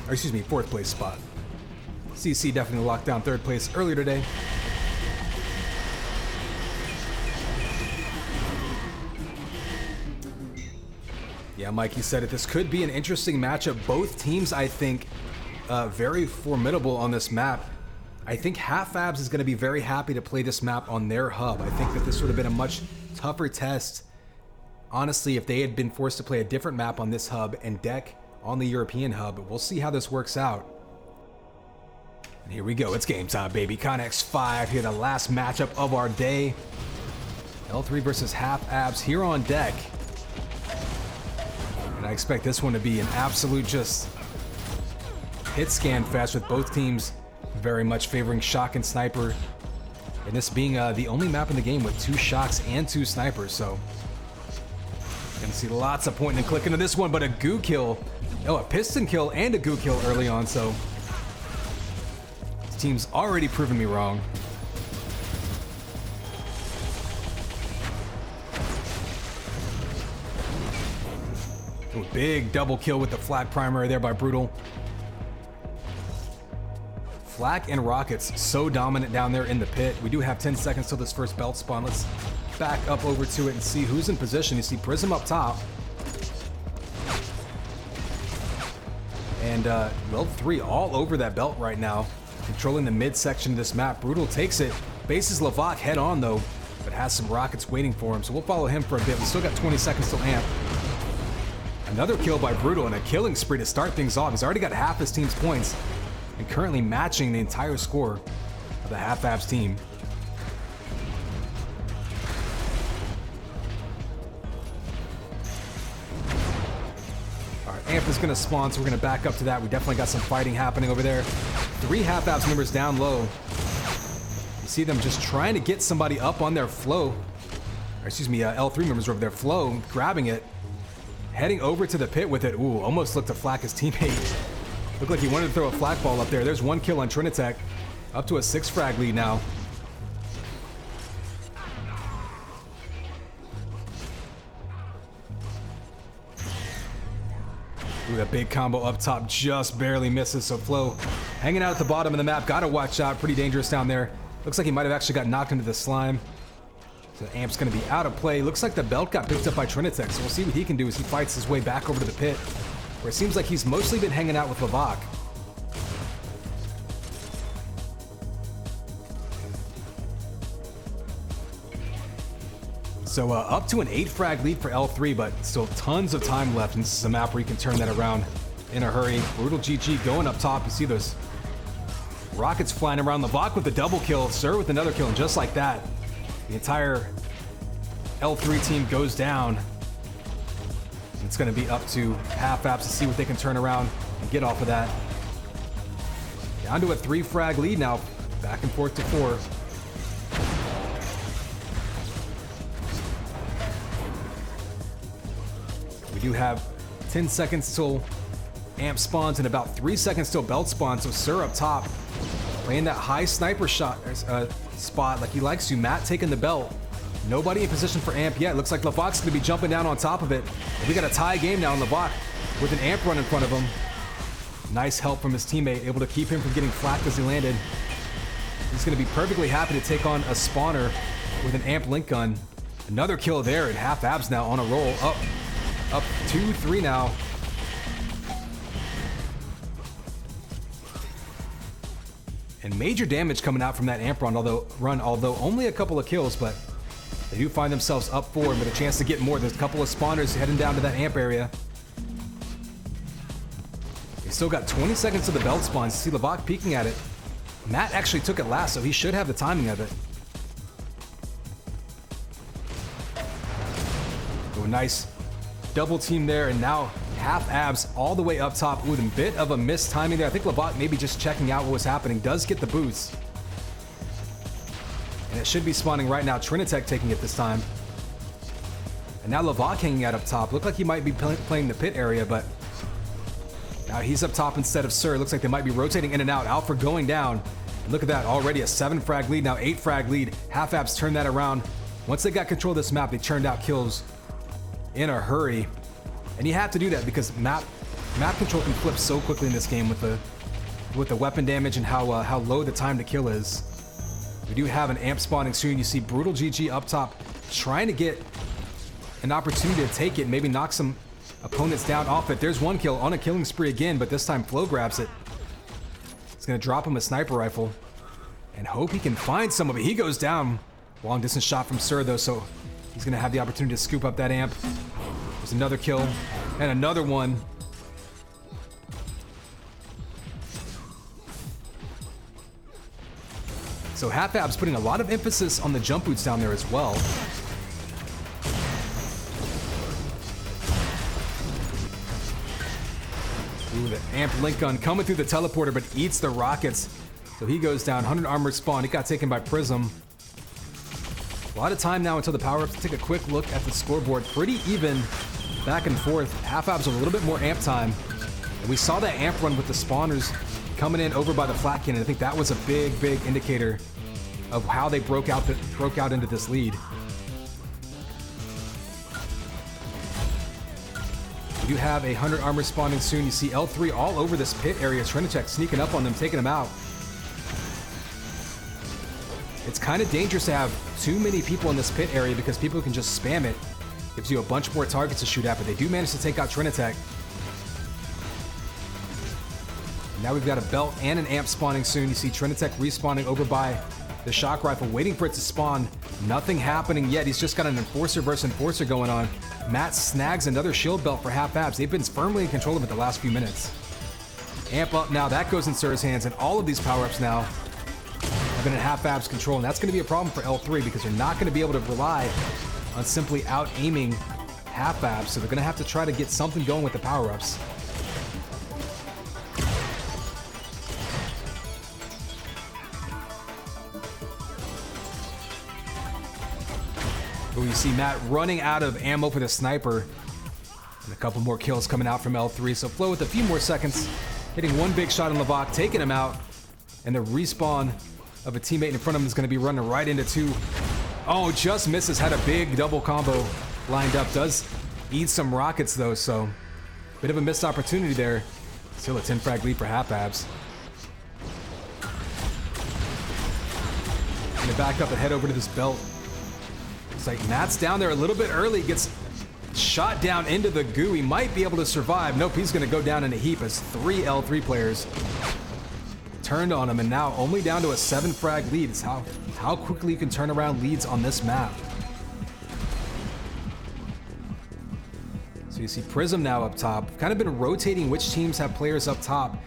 or excuse me, 4th place spot. CC definitely locked down 3rd place earlier today. Yeah, Mikey said it. This could be an interesting matchup. Both teams, I think, very formidable on this map. I think Half Abs is going to be very happy to play this map on their hub. I think that this would have been a much tougher test, honestly, if they had been forced to play a different map on this hub and deck on the European hub. We'll see how this works out. And here we go. It's game time, baby. Connex 5 here, the last matchup of our day. L3 versus Half Abs here on deck. And I expect this one to be an absolute just hit scan fest, with both teams very much favoring shock and sniper. And this being the only map in the game with 2 shocks and 2 snipers, so gonna see lots of pointing and clicking to this one, but a goo kill. Oh, a piston kill and a goo kill early on, so this team's already proven me wrong. Oh, big double kill with the flak primary there by Brutal. Flak and Rockets so dominant down there in the pit. We do have 10 seconds till this first belt spawn. Let's back up over to it and see who's in position. You see Prism up top. And L3 all over that belt right now, controlling the midsection of this map. Brutal takes it, bases Lavak head on though, but has some Rockets waiting for him, so we'll follow him for a bit. We still got 20 seconds till amp. Another kill by Brutal and a killing spree to start things off. He's already got half his team's points and currently matching the entire score of the Half Abs team. All right, amp is gonna spawn, so we're gonna back up to that. We definitely got some fighting happening over there. 3 Half Abs members down low. You see them just trying to get somebody up on their flow. Or excuse me, L3 members are over their flow, grabbing it, heading over to the pit with it. Ooh, almost looked to flak his teammate. Looked like he wanted to throw a flak ball up there. There's 1 kill on Trinitech. Up to a 6 frag lead now. Ooh, that big combo up top just barely misses. So Flo hanging out at the bottom of the map. Gotta watch out. Pretty dangerous down there. Looks like he might have actually got knocked into the slime. So Amp's gonna be out of play. Looks like the belt got picked up by Trinitech. So we'll see what he can do as he fights his way back over to the pit, where it seems like he's mostly been hanging out with Lavak. So up to an 8 frag lead for L3, but still tons of time left, and this is a map where you can turn that around in a hurry. Brutal GG going up top. You see those rockets flying around. Lavak with a double kill, Sir with another kill, and just like that, the entire L3 team goes down. It's going to be up to Half Abs to see what they can turn around and get off of that. Down to a 3 frag lead now, back and forth to 4. We do have 10 seconds till Amp spawns and about 3 seconds till Belt spawns, so Sir up top, playing that high sniper shot spot like he likes to. Matt taking the Belt. Nobody in position for Amp yet. Looks like Lavak's gonna be jumping down on top of it. We got a tie game now on Lavak with an Amp run in front of him. Nice help from his teammate, able to keep him from getting flacked as he landed. He's gonna be perfectly happy to take on a spawner with an Amp link gun. Another kill there, and Half Abs now on a roll. Up 2-3 now. And major damage coming out from that Amp run, although only a couple of kills, but they do find themselves up 4 with a chance to get more. There's a couple of spawners heading down to that Amp area. They still got 20 seconds to the Belt spawns. See Lavak peeking at it. Matt actually took it last, so he should have the timing of it. Oh, nice double team there, and now Half Abs all the way up top. Ooh, a bit of a missed timing there. I think Lavak maybe just checking out what was happening. Does get the boost. And it should be spawning right now. Trinitech taking it this time. And now Lavak hanging out up top. Looked like he might be playing the pit area, but now he's up top instead of Sir. Looks like they might be rotating in and out. Alfred going down. And look at that, already a 7 frag lead, now 8 frag lead. Half Abs turned that around. Once they got control of this map, they churned out kills in a hurry. And you have to do that because map Map control can flip so quickly in this game with the weapon damage and how low the time to kill is. We do have an amp spawning soon. You see Brutal GG up top trying to get an opportunity to take it, maybe knock some opponents down off it. There's one kill on a killing spree again, but this time Flo grabs it. It's gonna drop him a sniper rifle and hope he can find some of it. He goes down. Long distance shot from Sir though, so he's gonna have the opportunity to scoop up that amp. There's another kill and another one. So Half-Ab's putting a lot of emphasis on the jump boots down there as well. Ooh, the amp link gun coming through the teleporter, but eats the rockets. So he goes down. 100 armor spawn. He got taken by Prism. A lot of time now until the power-ups. Take a quick look at the scoreboard. Pretty even back and forth. Half-Ab's a little bit more amp time. And we saw that amp run with the spawners coming in over by the flat cannon. I think that was a big indicator of how they broke out into this lead. We do have 100 armor spawning soon. You see L3 all over this pit area. Trinitech sneaking up on them, taking them out. It's kind of dangerous to have too many people in this pit area because people can just spam it. Gives you a bunch more targets to shoot at, but they do manage to take out Trinitech. Now we've got a belt and an amp spawning soon. You see Trinitech respawning over by the shock rifle, waiting for it to spawn. Nothing happening yet. He's just got an enforcer versus enforcer going on. Matt snags another shield belt for Half-Abs. They've been firmly in control of it the last few minutes. Amp up now. That goes in Sir's hands, and all of these power-ups now have been in Half-Abs control, and that's going to be a problem for L3 because they're not going to be able to rely on simply out-aiming Half-Abs, so they're going to have to try to get something going with the power-ups. You see Matt running out of ammo for the sniper. And a couple more kills coming out from L3. So Flo with a few more seconds, hitting one big shot on Levok, taking him out. And the respawn of a teammate in front of him is going to be running right into two. Oh, just misses. Had a big double combo lined up. Does eat some rockets though, so bit of a missed opportunity there. Still a 10 frag lead for Half-Abs. Gonna back up and head over to this belt. It's like Matt's down there a little bit early, gets shot down into the goo. He might be able to survive. Nope, he's gonna go down in a heap as 3 L3 players turned on him, and now only down to a 7 frag lead. It's how quickly you can turn around leads on this map. So you see Prism now up top. Kind of been rotating which teams have players up top.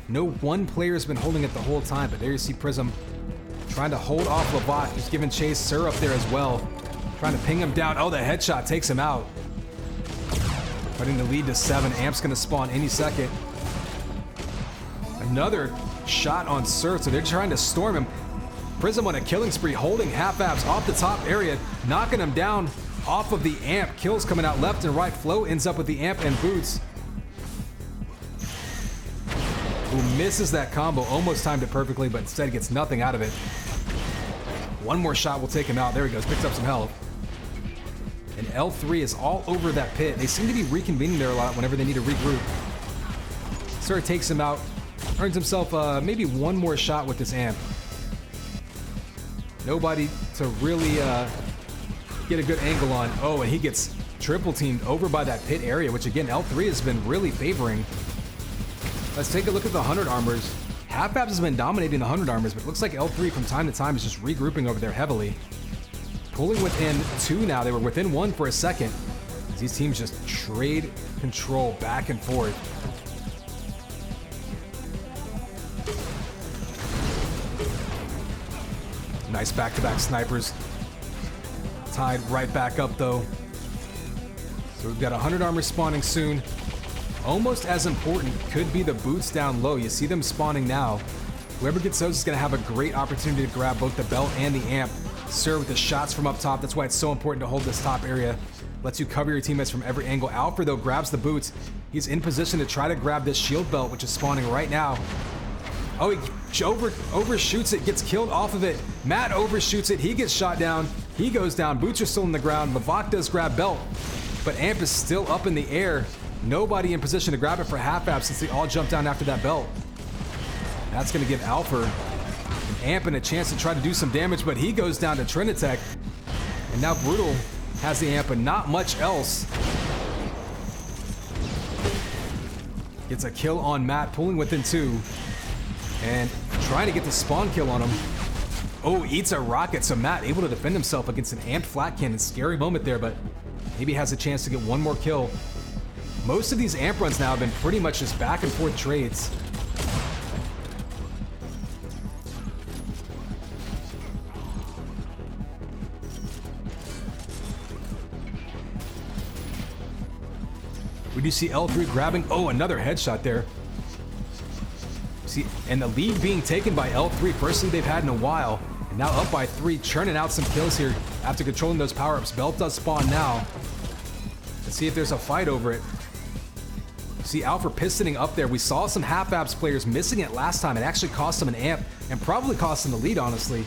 No one player's been holding it the whole time, but there you see Prism trying to hold off Levok. He's giving chase. Sir up there as well, trying to ping him down. Oh, the headshot takes him out. Putting the lead to 7. Amp's gonna spawn any second. Another shot on Sir, so they're trying to storm him. Prism on a killing spree, holding Half-Abs off the top area, knocking him down off of the amp. Kills coming out left and right. Flo ends up with the amp and boots. Who misses that combo, almost timed it perfectly, but instead gets nothing out of it. One more shot will take him out. There he goes, picks up some health. And L3 is all over that pit. They seem to be reconvening there a lot whenever they need to regroup. Sir takes him out, earns himself maybe one more shot with this amp. Nobody to really get a good angle on. Oh, and he gets triple teamed over by that pit area, which again, L3 has been really favoring. Let's take a look at the 100 armors. Half-Abs has been dominating the 100 armors, but it looks like L3 from time to time is just regrouping over there heavily. Pulling within 2 now. They were within 1 for a second. These teams just trade control back and forth. Nice back-to-back snipers. Tied right back up though. So we've got 100 armor spawning soon. Almost as important could be the boots down low. You see them spawning now. Whoever gets those is going to have a great opportunity to grab both the belt and the amp. Sir with the shots from up top. That's why it's so important to hold this top area. Lets you cover your teammates from every angle. Alfred though grabs the boots. He's in position to try to grab this shield belt, which is spawning right now. Oh, he overshoots it, gets killed off of it. Matt overshoots it, he gets shot down. He goes down, boots are still on the ground. Levok does grab belt, but amp is still up in the air. Nobody in position to grab it for half-ab since they all jumped down after that belt. That's going to give Alpha and Amp a chance to try to do some damage, but he goes down to Trinitech. And now Brutal has the Amp, but not much else. Gets a kill on Matt, pulling within 2. And trying to get the spawn kill on him. Oh, eats a rocket, so Matt able to defend himself against an amped flat cannon. Scary moment there, but maybe has a chance to get one more kill. Most of these amp runs now have been pretty much just back and forth trades. We do see L3 grabbing, oh, another headshot there. See, and the lead being taken by L3, first lead they've had in a while. And now up by 3, churning out some kills here after controlling those power-ups. Belt does spawn now. Let's see if there's a fight over it. See Alpha pistoning up there. We saw some half-abs players missing it last time. It actually cost them an amp and probably cost them the lead, honestly.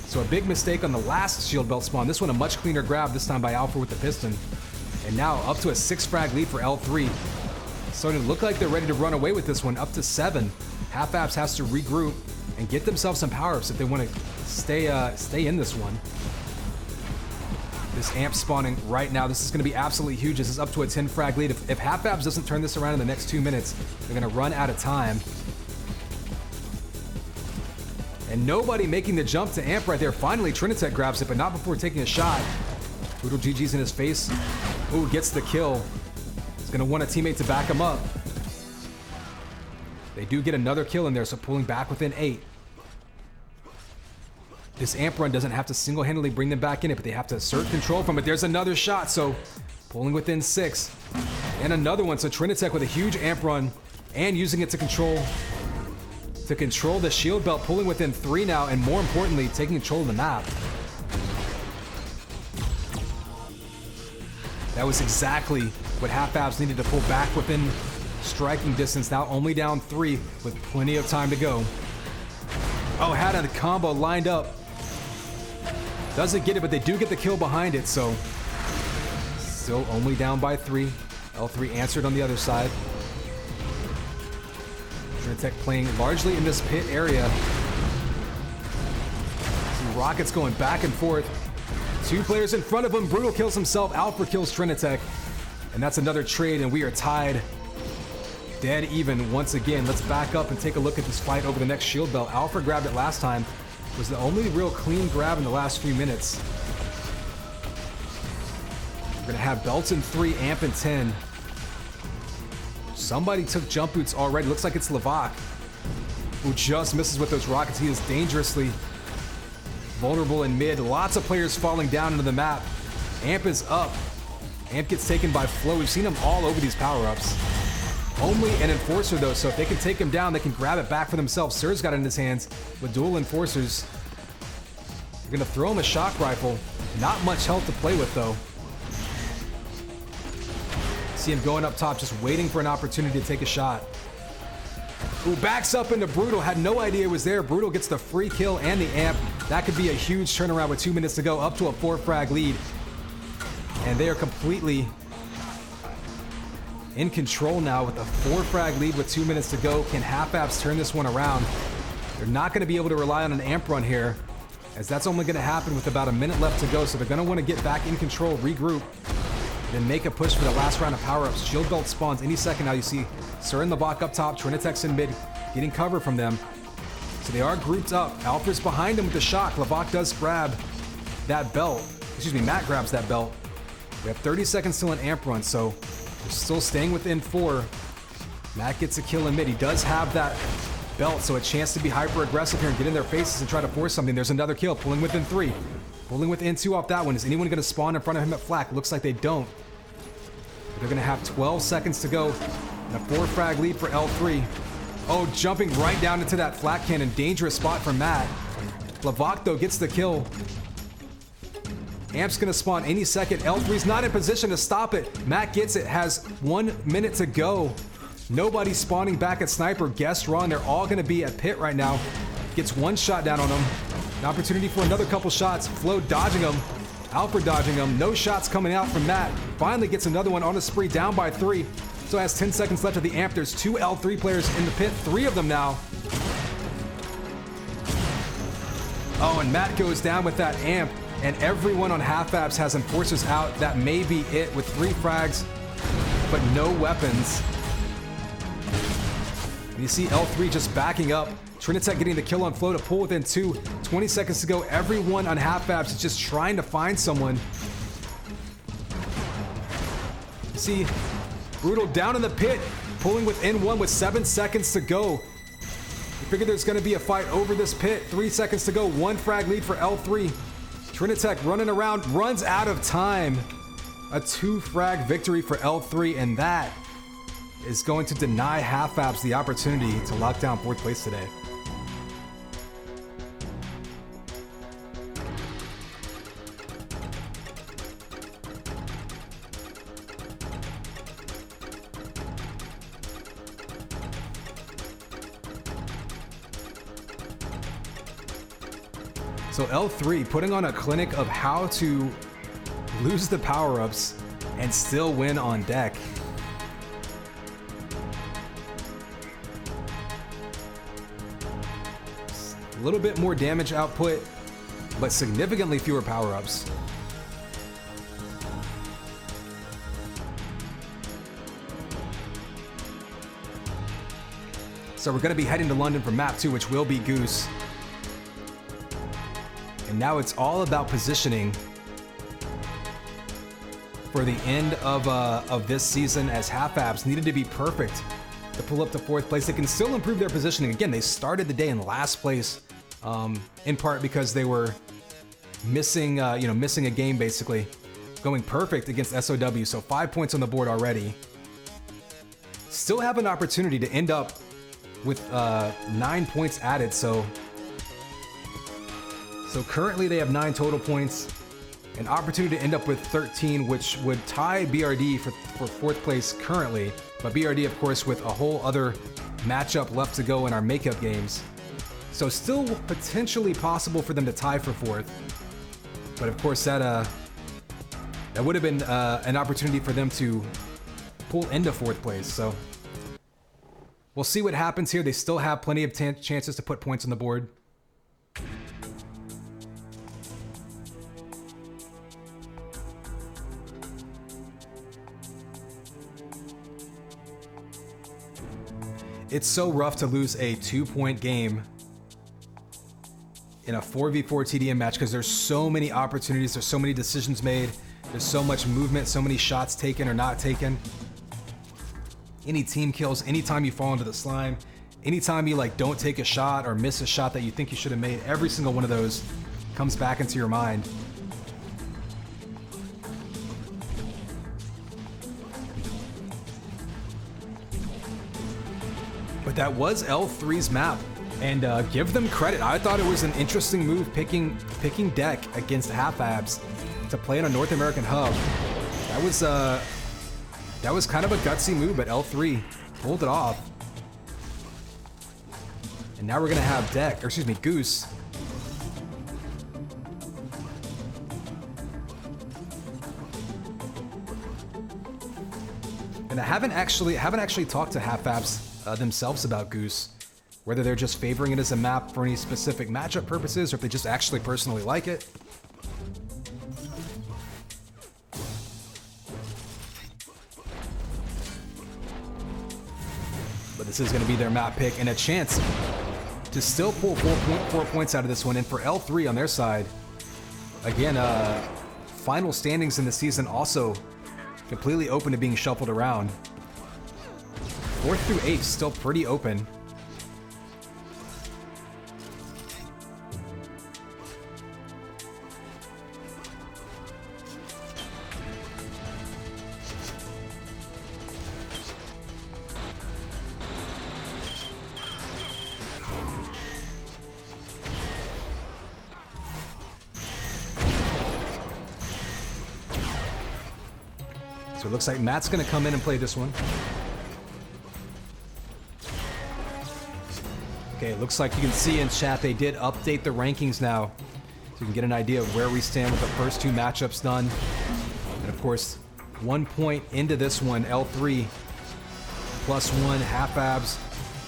So a big mistake on the last shield belt spawn. This one a much cleaner grab, this time by Alpha with the piston. And now up to a 6 frag lead for L3. Starting to look like they're ready to run away with this one, up to 7. Half-abs has to regroup and get themselves some power-ups if they want to stay in this one. This amp spawning right now, this is going to be absolutely huge. This is up to a 10 frag lead. If Half-abs doesn't turn this around in the next 2 minutes, they're going to run out of time. And nobody making the jump to amp right there. Finally, Trinitech grabs it, but not before taking a shot. Brutal GG's in his face. Ooh, gets the kill. He's going to want a teammate to back him up. They do get another kill in there, so pulling back within 8. This amp run doesn't have to single-handedly bring them back in it, but they have to assert control from it. There's another shot, so pulling within 6. And another one, so Trinitech with a huge amp run and using it to control the shield belt, pulling within 3 now, and more importantly, taking control of the map. That was exactly what Half-abs needed to pull back within striking distance. Now only down 3 with plenty of time to go. Oh, had a combo lined up. Doesn't get it, but they do get the kill behind it, so still only down by 3. L3 answered on the other side. Trinitech playing largely in this pit area. Some rockets going back and forth. 2 players in front of him. Brutal kills himself. Alpha kills Trinitech. And that's another trade, and we are tied dead even once again. Let's back up and take a look at this fight over the next shield belt. Alpha grabbed it last time. It was the only real clean grab in the last few minutes. We're going to have belts in 3, amp in 10. Somebody took jump boots already. Looks like it's Levac, who just misses with those rockets. He is dangerously vulnerable in mid. Lots of players falling down into the map. Amp is up. Amp gets taken by Flow. We've seen him all over these power-ups. Only an Enforcer though, so if they can take him down, they can grab it back for themselves. Sir's got it in his hands with dual Enforcers. They're gonna throw him a shock rifle. Not much health to play with though. See him going up top, just waiting for an opportunity to take a shot. Ooh, backs up into Brutal. Had no idea it was there. Brutal gets the free kill and the amp. That could be a huge turnaround with 2 minutes to go, up to a 4 frag lead. And they are completely in control now with a 4 frag lead with 2 minutes to go. Can Half-abs turn this one around? They're not going to be able to rely on an amp run here, as that's only going to happen with about a minute left to go. So they're going to want to get back in control, regroup, then make a push for the last round of power-ups. Shield belt spawns any second now. You see Sir and Levac up top, Trinitech's in mid, getting cover from them. So they are grouped up. Alpha's behind them with the shock. Levac does grab that belt. Excuse me, Matt grabs that belt. We have 30 seconds till an amp run, so they're still staying within 4. Matt gets a kill in mid. He does have that belt, so a chance to be hyper-aggressive here and get in their faces and try to force something. There's another kill, pulling within 3. Pulling within 2 off that one. Is anyone going to spawn in front of him at flak? Looks like they don't. But they're going to have 12 seconds to go. And a 4 frag lead for L3. Oh, jumping right down into that flak cannon. Dangerous spot for Matt. Levac, though, gets the kill. Amp's going to spawn any second. L3's not in position to stop it. Matt gets it. Has 1 minute to go. Nobody spawning back at sniper. Guessed wrong. They're all going to be at pit right now. Gets 1 shot down on him. An opportunity for another couple shots. Flo dodging him. Alpha dodging him. No shots coming out from Matt. Finally gets another one on a spree, down by 3. So has 10 seconds left of the amp. There's 2 L3 players in the pit, 3 of them now. Oh, and Matt goes down with that amp, and everyone on half abs has enforcers out. That may be it with 3 frags, but no weapons. And you see L3 just backing up. Trinitech getting the kill on Flow to pull within 2. 20 seconds to go. Everyone on half abs is just trying to find someone. You see Brutal down in the pit, pulling within 1 with 7 seconds to go. You figure there's going to be a fight over this pit. 3 seconds to go. 1 frag lead for L3. Trinitech running around, runs out of time. A 2 frag victory for L3, and that is going to deny half abs the opportunity to lock down 4th place today. So L3 putting on a clinic of how to lose the power-ups and still win on deck. A little bit more damage output, but significantly fewer power-ups. So we're going to be heading to London for map 2, which will be Goose. And now it's all about positioning for the end of this season, as half abs needed to be perfect to pull up to 4th place. They can still improve their positioning. Again, they started the day in last place, in part because they were missing a game basically, going perfect against SOW. So 5 points on the board already. Still have an opportunity to end up with 9 points added. So currently they have 9 total points, an opportunity to end up with 13, which would tie BRD for 4th place currently. But BRD, of course, with a whole other matchup left to go in our makeup games. So still potentially possible for them to tie for 4th. But of course, that would have been an opportunity for them to pull into 4th place. So we'll see what happens here. They still have plenty of chances to put points on the board. It's so rough to lose a 2-point game in a 4v4 TDM match because there's so many opportunities, there's so many decisions made, there's so much movement, so many shots taken or not taken. Any team kills, anytime you fall into the slime, anytime you don't take a shot or miss a shot that you think you should have made, every single one of those comes back into your mind. But that was L3's map, and give them credit. I thought it was an interesting move picking deck against half abs to play in a North American hub. That was kind of a gutsy move, but L3 pulled it off. And now we're gonna have Goose. And I haven't actually talked to half abs themselves about Goose, whether they're just favoring it as a map for any specific matchup purposes or if they just actually personally like it. But this is going to be their map pick and a chance to still pull 4 points out of this one. And for L3 on their side, again, final standings in the season also completely open to being shuffled around. 4th through 8th still pretty open. So it looks like Matt's gonna come in and play this one. Okay, it looks like you can see in chat they did update the rankings now, so you can get an idea of where we stand with the first 2 matchups done. And of course, 1 point into this one, L3 +1, half abs,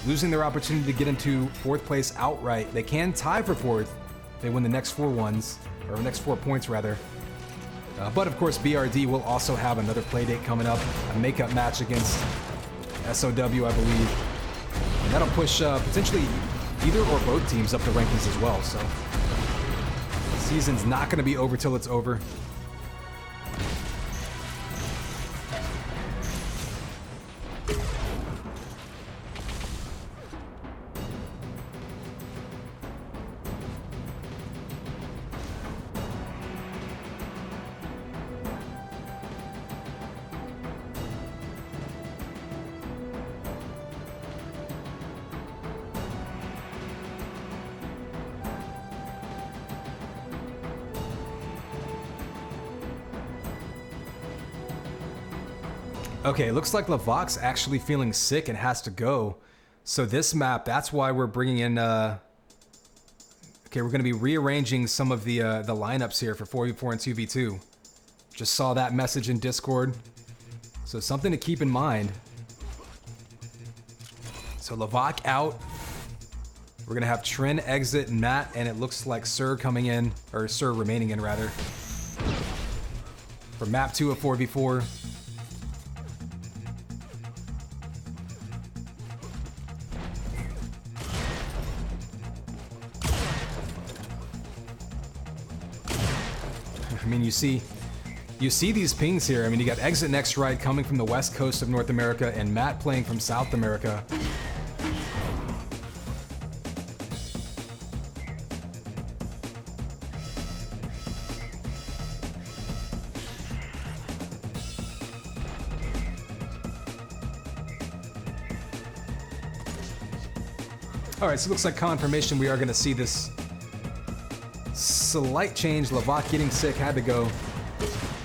losing their opportunity to get into 4th place outright. They can tie for 4th if they win the next 4 ones, or next 4 points rather. But of course, BRD will also have another playdate coming up, a makeup match against SOW, I believe. And that'll push potentially either or both teams up the rankings as well. So the season's not going to be over till it's over. Okay, looks like Lavoc's actually feeling sick and has to go. So this map, that's why we're bringing in... Okay, we're going to be rearranging some of the lineups here for 4v4 and 2v2. Just saw that message in Discord. So something to keep in mind. So Lavoc out. We're going to have Trin exit, Matt, and it looks like Sir coming in, or Sir remaining in rather. For map 2 of 4v4. I mean, you see these pings here. I mean, you got exit next right coming from the west coast of North America and Matt playing from South America. All right, so it looks like confirmation we are going to see this slight change. Lavoc getting sick, had to go.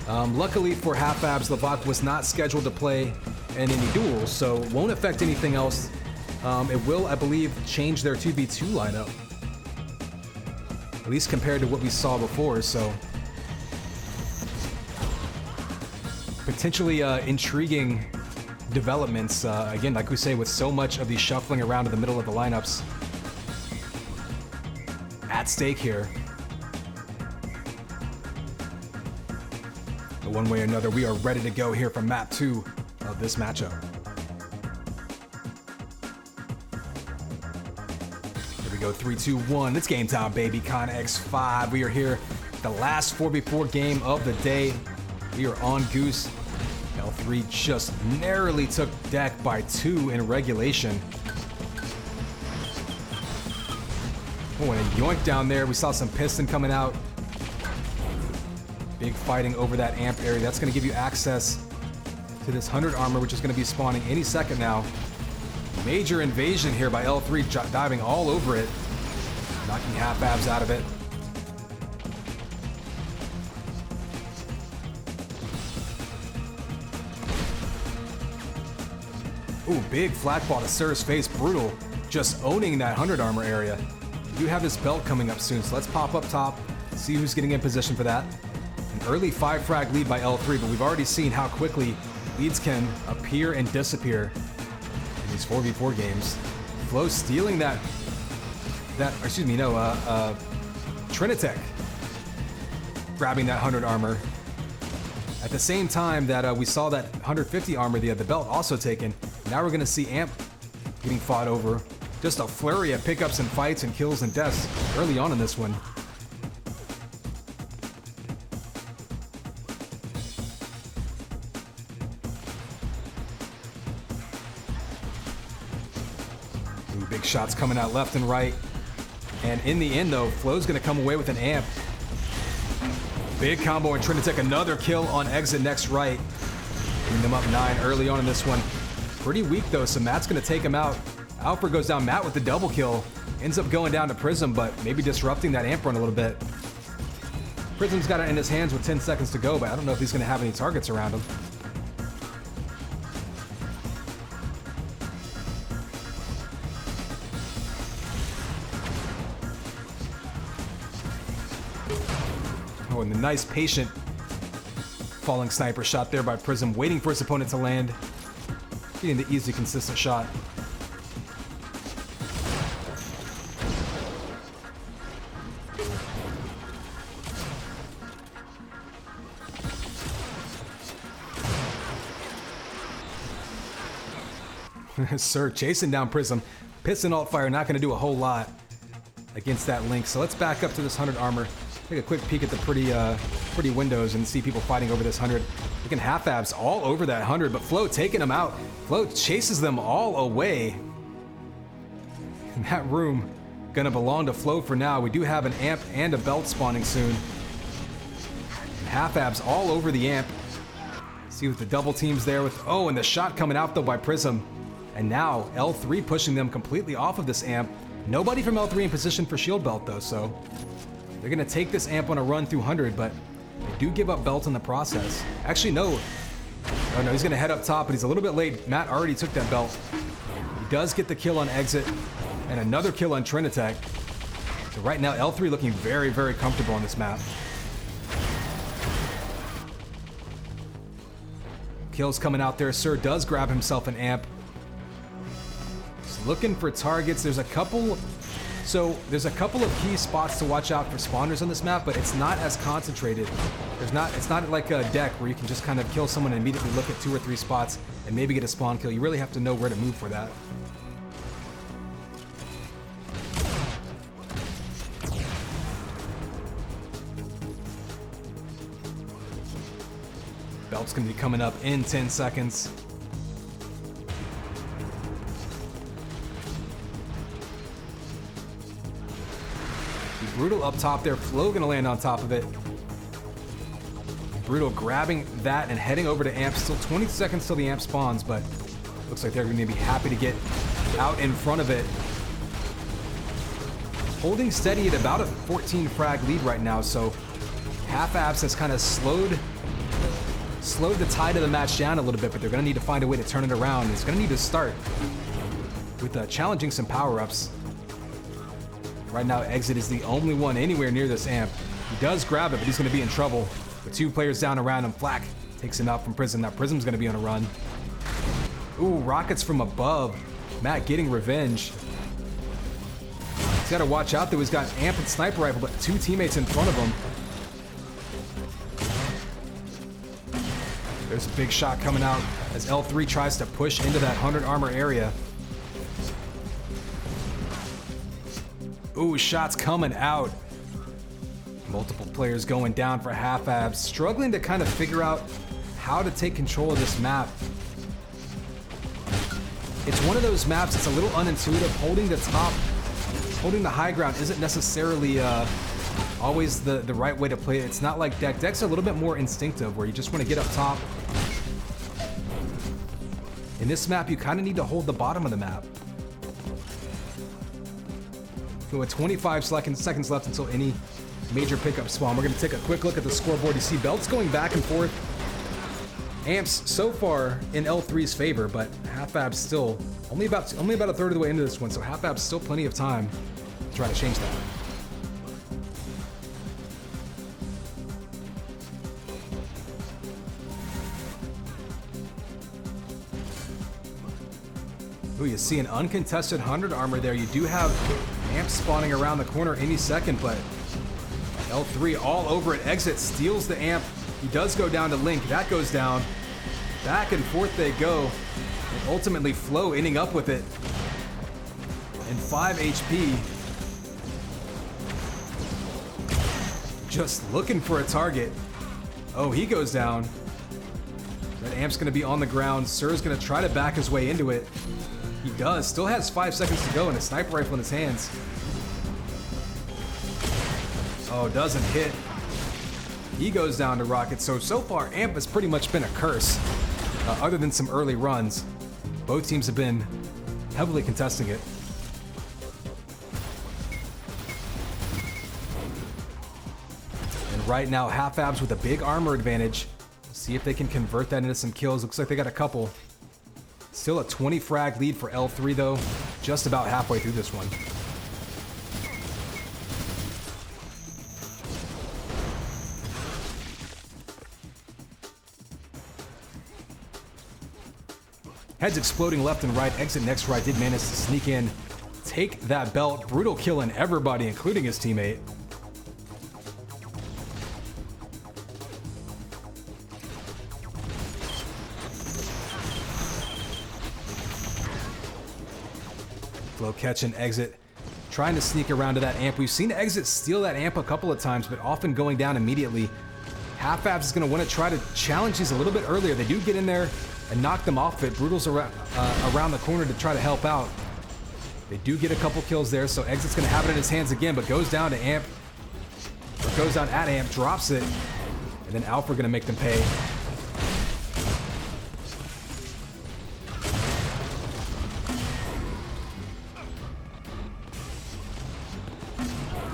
Luckily for half abs, Lavoc was not scheduled to play in any duels, so won't affect anything else. It will, I believe, change their 2v2 lineup, at least compared to what we saw before. So potentially intriguing developments. Again, like we say, with so much of the shuffling around in the middle of the lineups at stake here. But one way or another, we are ready to go here for map 2 of this matchup. Here we go, 3, 2, 1. It's game time, baby. Con X5. We are here, the last 4v4 game of the day. We are on Goose. L3 just narrowly took deck by 2 in regulation. Oh, and a yoink down there. We saw some piston coming out. Big fighting over that amp area. That's going to give you access to this 100 armor, which is going to be spawning any second now. Major invasion here by L3, diving all over it. Knocking half abs out of it. Ooh, big flat ball to Sir's face. Brutal. Just owning that 100 armor area. We do have this belt coming up soon, so let's pop up top, see who's getting in position for that. An early 5 frag lead by L3, but we've already seen how quickly leads can appear and disappear in these 4v4 games. Flo stealing Trinitech grabbing that 100 armor. At the same time that we saw that 150 armor, the belt also taken. Now we're going to see Amp getting fought over. Just a flurry of pickups and fights and kills and deaths early on in this one. Ooh, big shots coming out left and right. And in the end, though, Flo's going to come away with an Amp. Big combo and Trinitech, another kill on exit next right. Bring them up 9 early on in this one. Pretty weak though, so Matt's gonna take him out. Alfred goes down, Matt with the double kill. Ends up going down to Prism, but maybe disrupting that amp run a little bit. Prism's got it in his hands with 10 seconds to go, but I don't know if he's gonna have any targets around him. Oh, and the nice patient falling sniper shot there by Prism, waiting for his opponent to land. getting the easy, consistent shot. Sir chasing down Prism. Piston alt fire not going to do a whole lot against that Link. So let's back up to this 100 armor. Take a quick peek at the pretty windows and see people fighting over this 100. Looking half abs all over that 100, but Flo taking them out. Flo chases them all away. And that room gonna belong to Flo for now. We do have an amp and a belt spawning soon. And half abs all over the amp. See what the double teams there with, oh, and the shot coming out though by Prism. And now L3 pushing them completely off of this amp. Nobody from L3 in position for shield belt though, so they're gonna take this amp on a run through 100, but they do give up belt in the process. Actually, no. Oh no, he's gonna head up top, but he's a little bit late. Matt already took that belt. He does get the kill on exit, and another kill on Trinitech. So right now, L3 looking very, very comfortable on this map. Kills coming out there. Sir does grab himself an amp. He's looking for targets. There's a couple of key spots to watch out for spawners on this map, but it's not as concentrated. It's not like a deck where you can just kind of kill someone and immediately look at 2 or 3 spots and maybe get a spawn kill. You really have to know where to move for that. Belt's gonna be coming up in 10 seconds. Brutal up top there. Flo gonna land on top of it. Brutal grabbing that and heading over to amp. Still 20 seconds till the amp spawns, but looks like they're gonna be happy to get out in front of it. Holding steady at about a 14 frag lead right now, so half abs has kind of slowed the tide of the match down a little bit, but they're gonna need to find a way to turn it around. It's gonna need to start with challenging some power-ups. Right now, Exit is the only one anywhere near this amp. He does grab it, but he's going to be in trouble. With 2 players down around him, Flak takes him out from Prism. Now Prism's going to be on a run. Ooh, rockets from above. Matt getting revenge. He's got to watch out, though. He's got amp and sniper rifle, but 2 teammates in front of him. There's a big shot coming out as L3 tries to push into that 100 armor area. Ooh, shots coming out. Multiple players going down for half abs, struggling to kind of figure out how to take control of this map. It's one of those maps that's a little unintuitive. Holding the top, holding the high ground isn't necessarily always the right way to play it. It's not like deck. Deck's a little bit more instinctive, where you just want to get up top. In this map, you kind of need to hold the bottom of the map. With 25 seconds left until any major pickup spawn. We're going to take a quick look at the scoreboard. You see belts going back and forth. Amps so far in L3's favor, but half abs still only about a third of the way into this one, so half abs still plenty of time to try to change that. Ooh, you see an uncontested 100 armor there. You do have amp spawning around the corner any second, but L3 all over it. Exit steals the amp. He does go down to Link. That goes down. Back and forth they go. And ultimately Flo ending up with it. And 5 HP. Just looking for a target. Oh, he goes down. That amp's gonna be on the ground. Sir's gonna try to back his way into it. He does. Still has 5 seconds to go and a sniper rifle in his hands. Oh, doesn't hit. He goes down to rocket. So far, amp has pretty much been a curse. Other than some early runs, both teams have been heavily contesting it. And right now, half abs with a big armor advantage. See if they can convert that into some kills. Looks like they got a couple. Still a 20 frag lead for L3 though, just about halfway through this one. Heads exploding left and right. Exit next right did manage to sneak in, take that belt. Brutal killing everybody, including his teammate. Flow catch and Exit trying to sneak around to that amp. We've seen Exit steal that amp a couple of times, but often going down immediately. Half Abs is going to want to try to challenge these a little bit earlier. They do get in there and knock them off it. Brutal's around the corner to try to help out. They do get a couple kills there, so Exit's going to have it in his hands again, but goes down to amp, or goes down at amp, drops it, and then Alpha going to make them pay.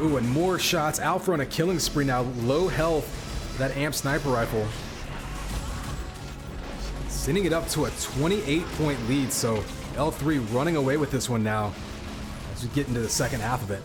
Ooh, and more shots. Alpha on a killing spree now. Low health. That amp sniper rifle. Sending it up to a 28-point lead. So L3 running away with this one now as we get into the second half of it.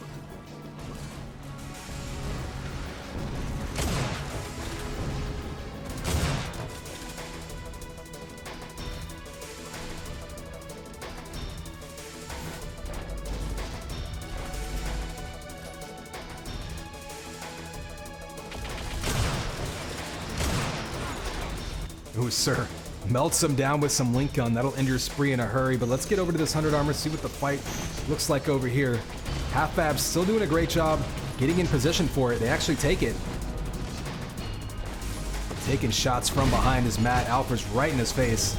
Ooh, sir. Melts him down with some link gun. That'll end your spree in a hurry, but let's get over to this 100 armor, see what the fight looks like over here. Half Babs still doing a great job getting in position for it. They actually take it. Taking shots from behind as Matt Alpha's right in his face.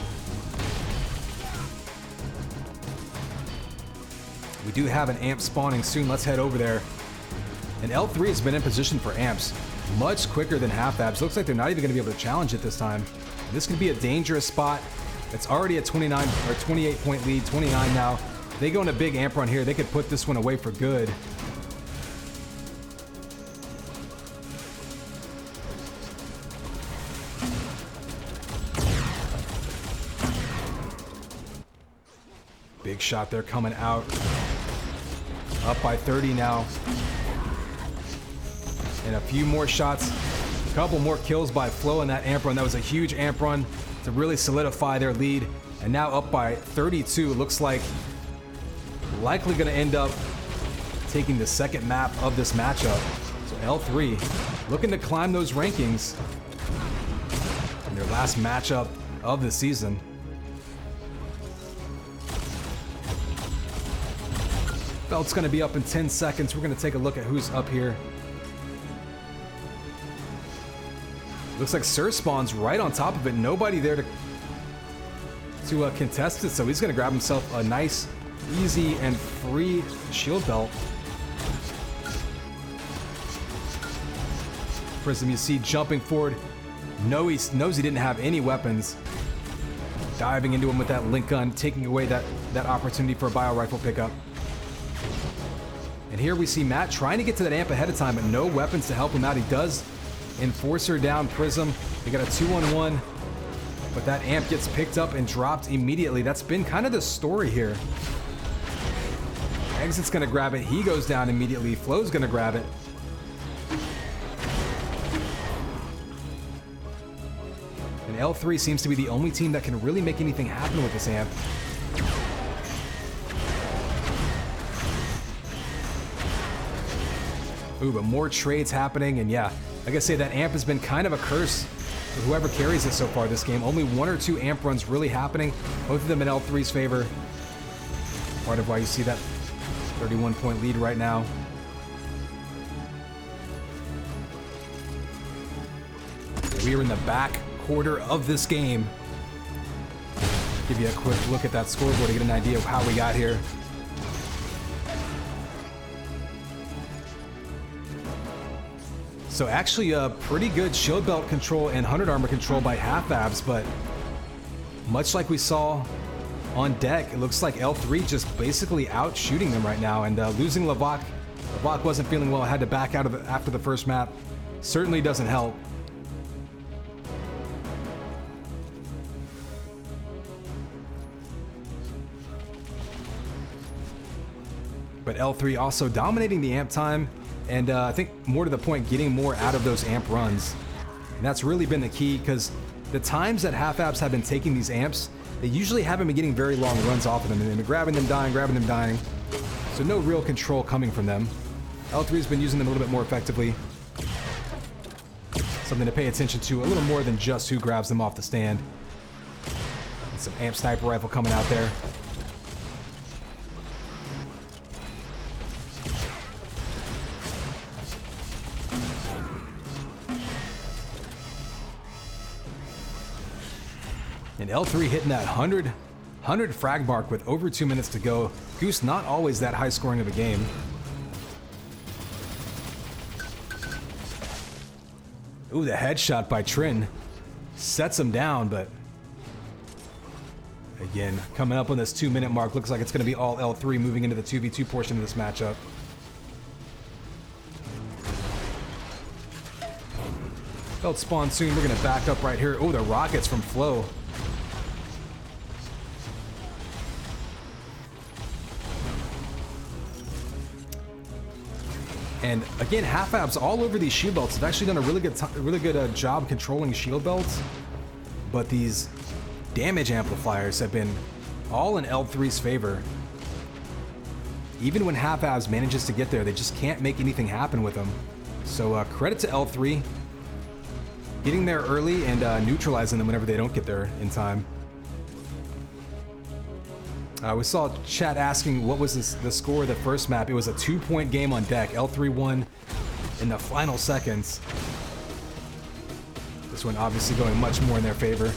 We do have an amp spawning soon. Let's head over there. And L3 has been in position for amps much quicker than Half Abs. Looks like they're not even going to be able to challenge it this time. This could be a dangerous spot. It's already a 29 or 28-point lead, 29 now. If they go on a big amp run here, they could put this one away for good. Big shot there coming out. Up by 30 now. And a few more shots. A couple more kills by Flow in that amp run. That was a huge amp run to really solidify their lead. And now up by 32. Looks like likely going to end up taking the second map of this matchup. So L3 looking to climb those rankings in their last matchup of the season. Belt's going to be up in 10 seconds. We're going to take a look at who's up here. Looks like Sir spawns right on top of it. Nobody there to contest it, so he's going to grab himself a nice, easy, and free shield belt. Prism, you see, jumping forward. Knows he didn't have any weapons. Diving into him with that link gun, taking away that opportunity for a bio rifle pickup. And here we see Matt trying to get to that amp ahead of time, but no weapons to help him out. He does Enforcer down Prism. They got a 2-on-1, but that amp gets picked up and dropped immediately. That's been kind of the story here. Exit's gonna grab it. He goes down immediately. Flow's gonna grab it. And L3 seems to be the only team that can really make anything happen with this amp. Ooh, but more trades happening, and yeah, like I say, that amp has been kind of a curse for whoever carries it so far this game. Only 1 or 2 amp runs really happening, both of them in L3's favor. Part of why you see that 31-point lead right now. We are in the back quarter of this game. Give you a quick look at that scoreboard to get an idea of how we got here. So actually a pretty good shield belt control and 100 armor control by Half Abs, but much like we saw on deck, it looks like L3 just basically out shooting them right now, and losing Lavak. Lavak wasn't feeling well, had to back out of it after the first map. Certainly doesn't help. But L3 also dominating the amp time, and I think more to the point, getting more out of those amp runs. And that's really been the key, because the times that Half Abs have been taking these amps, they usually haven't been getting very long runs off of them, and they've been grabbing them, dying. So no real control coming from them. L3's been using them a little bit more effectively. Something to pay attention to, a little more than just who grabs them off the stand. And some amp sniper rifle coming out there. And L3 hitting that 100 frag mark with over 2 minutes to go. Goose not always that high scoring of a game. Ooh, the headshot by Trin sets him down, but again, coming up on this 2 minute mark, looks like it's going to be all L3 moving into the 2v2 portion of this matchup. Belt spawn soon. We're going to back up right here. Oh, the rockets from Flo. And again, half abs all over these shield belts have actually done a really good job controlling shield belts. But these damage amplifiers have been all in L3's favor. Even when half abs manages to get there, they just can't make anything happen with them. So credit to L3, getting there early and neutralizing them whenever they don't get there in time. We saw chat asking what was the score of the first map. It was a 2-point game on deck. L3 won in the final seconds. This one obviously going much more in their favor.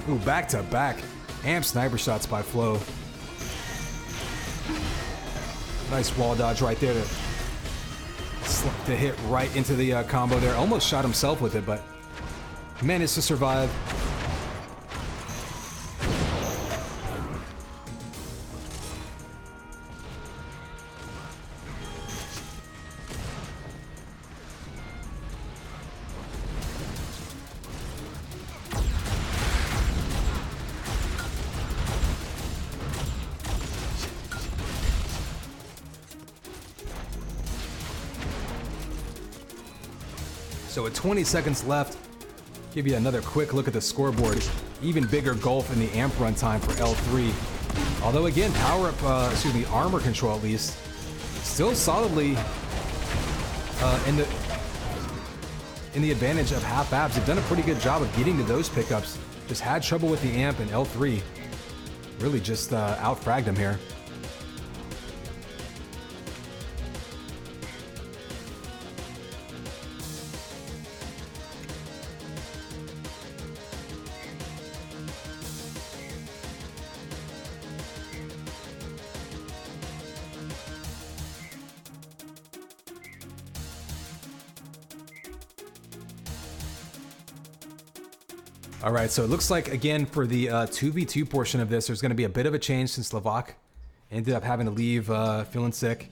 Ooh, back to back. Amp sniper shots by Flo. Nice wall dodge right there to hit right into the combo there. Almost shot himself with it, but managed to survive. So with 20 seconds left, give you another quick look at the scoreboard. Even bigger gulf in the amp run time for L3. Although again, power up, armor control at least, still solidly in the advantage of half abs. They've done a pretty good job of getting to those pickups. Just had trouble with the amp, and L3 really just out-fragged him here. All right, so it looks like, again, for the 2v2 portion of this, there's going to be a bit of a change since Slovak ended up having to leave feeling sick.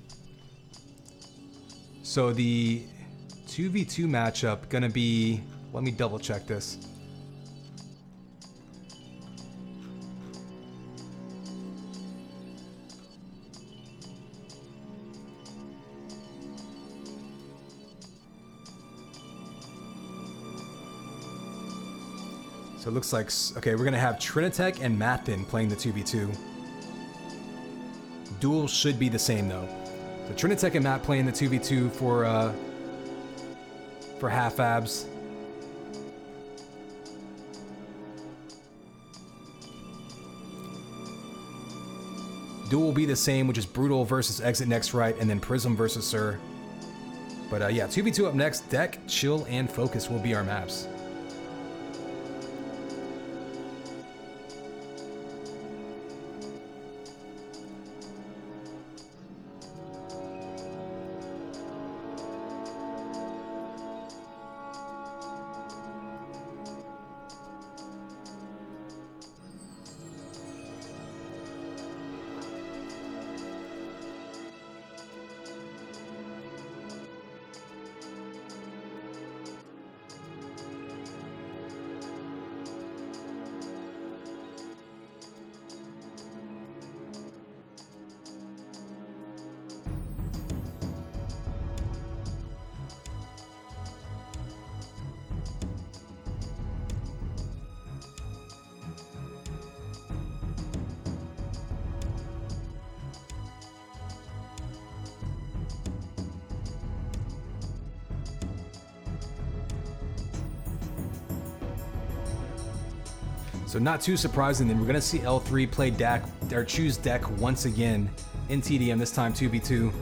So the 2v2 matchup going to be, let me double check this. So it looks like, okay, we're gonna have Trinitech and Mappin playing the 2v2. Duel should be the same though. So Trinitech and Matt playing the 2v2 for half abs. Duel will be the same, which is Brutal versus Exit Next Right, and then Prism versus Sir. But yeah, 2v2 up next. Deck, Chill, and Focus will be our maps. So not too surprising, then we're gonna see L3 play deck or choose deck once again in TDM, this time 2v2.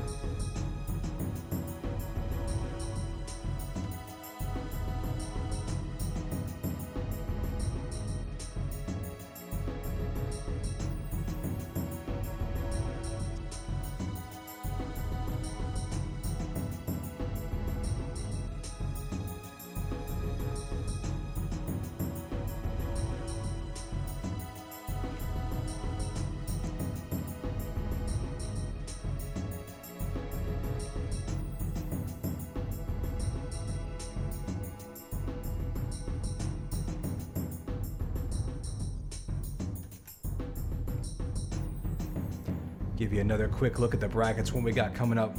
Give you another quick look at the brackets, what we got coming up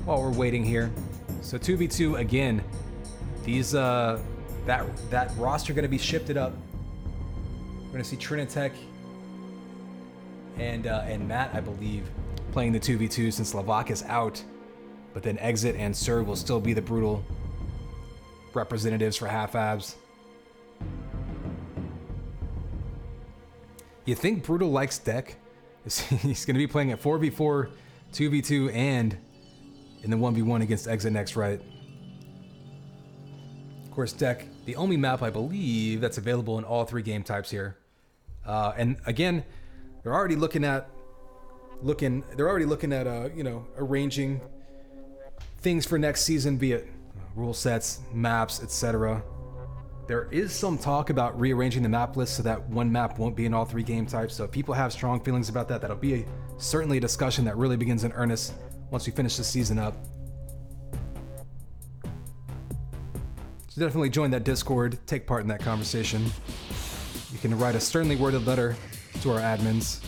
while we're waiting here. So 2v2 again. These that roster going to be shifted up. We're going to see Trinitech and Matt, I believe, playing the 2v2 since Lavak is out. But then Exit and Sir will still be the brutal representatives for half abs. You think Brutal likes deck? He's going to be playing at 4v4, 2v2, and in the 1v1 against Exit next, right? Of course, deck, the only map I believe that's available in all 3 game types here. And again, they're already looking at you know, arranging things for next season, be it rule sets, maps, etc. There is some talk about rearranging the map list so that one map won't be in all 3 game types. So if people have strong feelings about that, that'll be certainly a discussion that really begins in earnest once we finish the season up. So definitely join that Discord, take part in that conversation. You can write a sternly worded letter to our admins.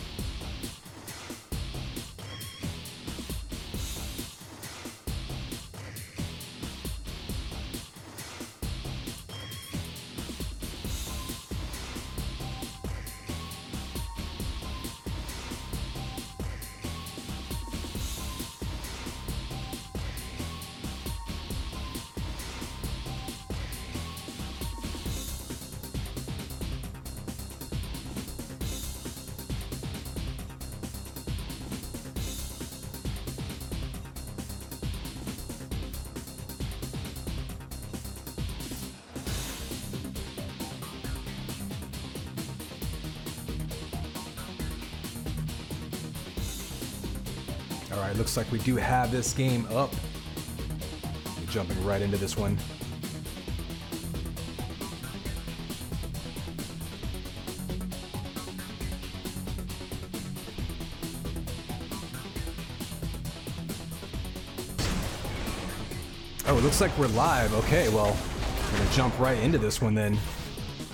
All right, looks like we do have this game up. We're jumping right into this one. Oh, it looks like we're live. Okay, well, we're gonna jump right into this one then.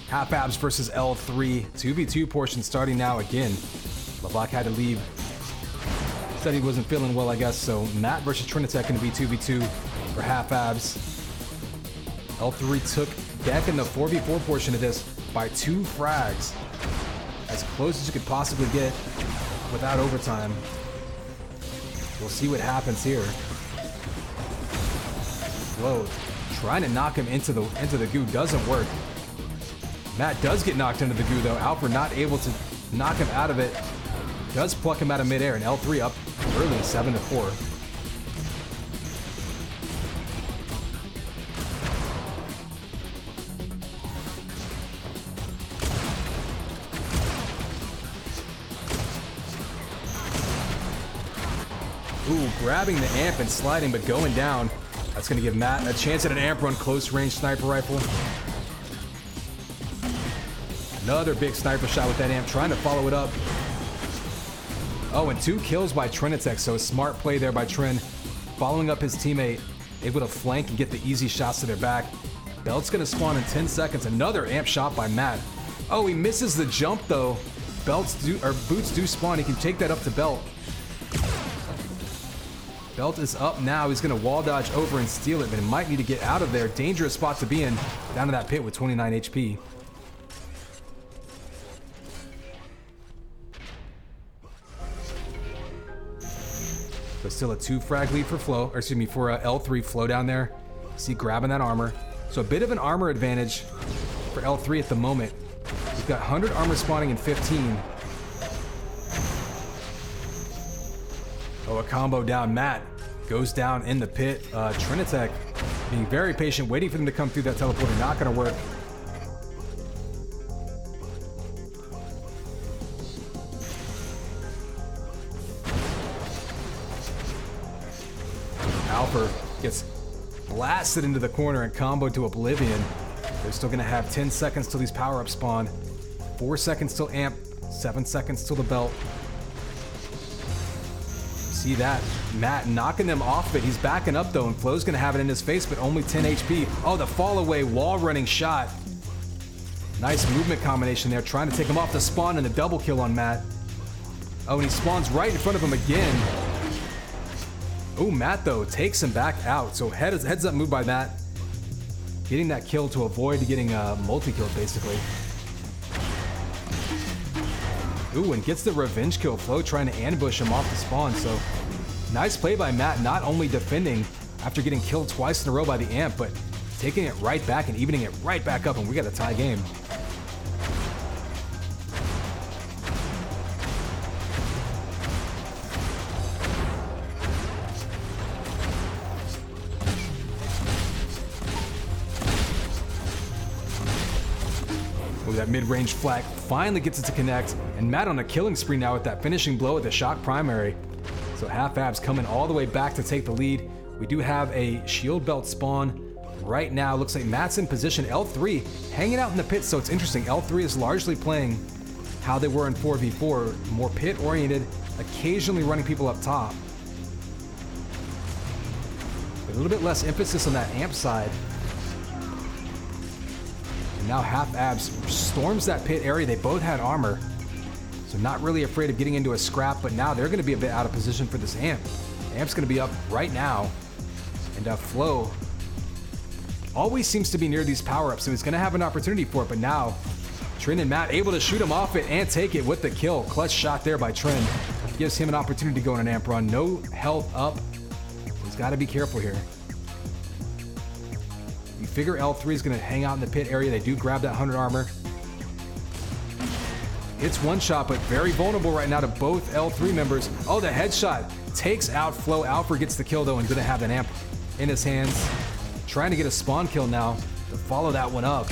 Half abs versus L3, 2v2 portion starting now again. Lavak had to leave. Said he wasn't feeling well, I guess, so Matt versus Trinitech gonna be 2v2 for half abs. L3 took deck in the 4v4 portion of this by 2 frags. As close as you could possibly get without overtime. We'll see what happens here. Whoa, trying to knock him into the goo doesn't work. Matt does get knocked into the goo though. Alfred not able to knock him out of it. Does pluck him out of midair, and L3 up early, 7-4. Ooh, grabbing the amp and sliding, but going down. That's going to give Matt a chance at an amp run, close range sniper rifle. Another big sniper shot with that amp, trying to follow it up. Oh, and 2 kills by Trinitech, so a smart play there by Trin. Following up his teammate, able to flank and get the easy shots to their back. Belt's gonna spawn in 10 seconds. Another amp shot by Matt. Oh, he misses the jump though. Boots do spawn. He can take that up to Belt. Belt is up now. He's gonna wall dodge over and steal it, but he might need to get out of there. Dangerous spot to be in. Down to that pit with 29 HP. But still a 2 frag lead for Flo, or excuse me, for L3. Flo down there. See, grabbing that armor. So a bit of an armor advantage for L3 at the moment. You got 100 armor spawning in 15. Oh, a combo down. Matt goes down in the pit. Trinitech being very patient, waiting for them to come through that teleporter. Not going to work. Alpha gets blasted into the corner and comboed to oblivion. They're still going to have 10 seconds till these power-ups spawn. 4 seconds till amp. 7 seconds till the belt. See that? Matt knocking them off it. He's backing up though, and Flo's going to have it in his face, but only 10 HP. Oh, the fall away wall running shot. Nice movement combination there, trying to take him off the spawn and the double kill on Matt. Oh, and he spawns right in front of him again. Oh, Matt though takes him back out. So heads up move by Matt. Getting that kill to avoid getting multi-killed basically. Ooh, and gets the revenge kill. Flo trying to ambush him off the spawn. So nice play by Matt, not only defending after getting killed twice in a row by the amp, but taking it right back and evening it right back up, and we got a tie game. Ooh, that mid-range flag finally gets it to connect, and Matt on a killing spree now with that finishing blow at the shock primary. So half abs coming all the way back to take the lead. We do have a shield belt spawn right now. Looks like Matt's in position. L3 hanging out in the pit, so it's interesting. L3 is largely playing how they were in 4v4, more pit oriented, occasionally running people up top. But a little bit less emphasis on that amp side. And now half abs storms that pit area. They both had armor, so not really afraid of getting into a scrap, but now they're going to be a bit out of position for this amp. Amp's going to be up right now, and Flo always seems to be near these power-ups, so he's going to have an opportunity for it, but now Trin and Matt able to shoot him off it and take it with the kill. Clutch shot there by Trin. Gives him an opportunity to go on an amp run. No health up. He's got to be careful here. You figure L3 is going to hang out in the pit area. They do grab that 100 armor. It's one shot, but very vulnerable right now to both L3 members. Oh, the headshot takes out Flo. Alfred gets the kill though and going to have an amp in his hands. Trying to get a spawn kill now to follow that one up.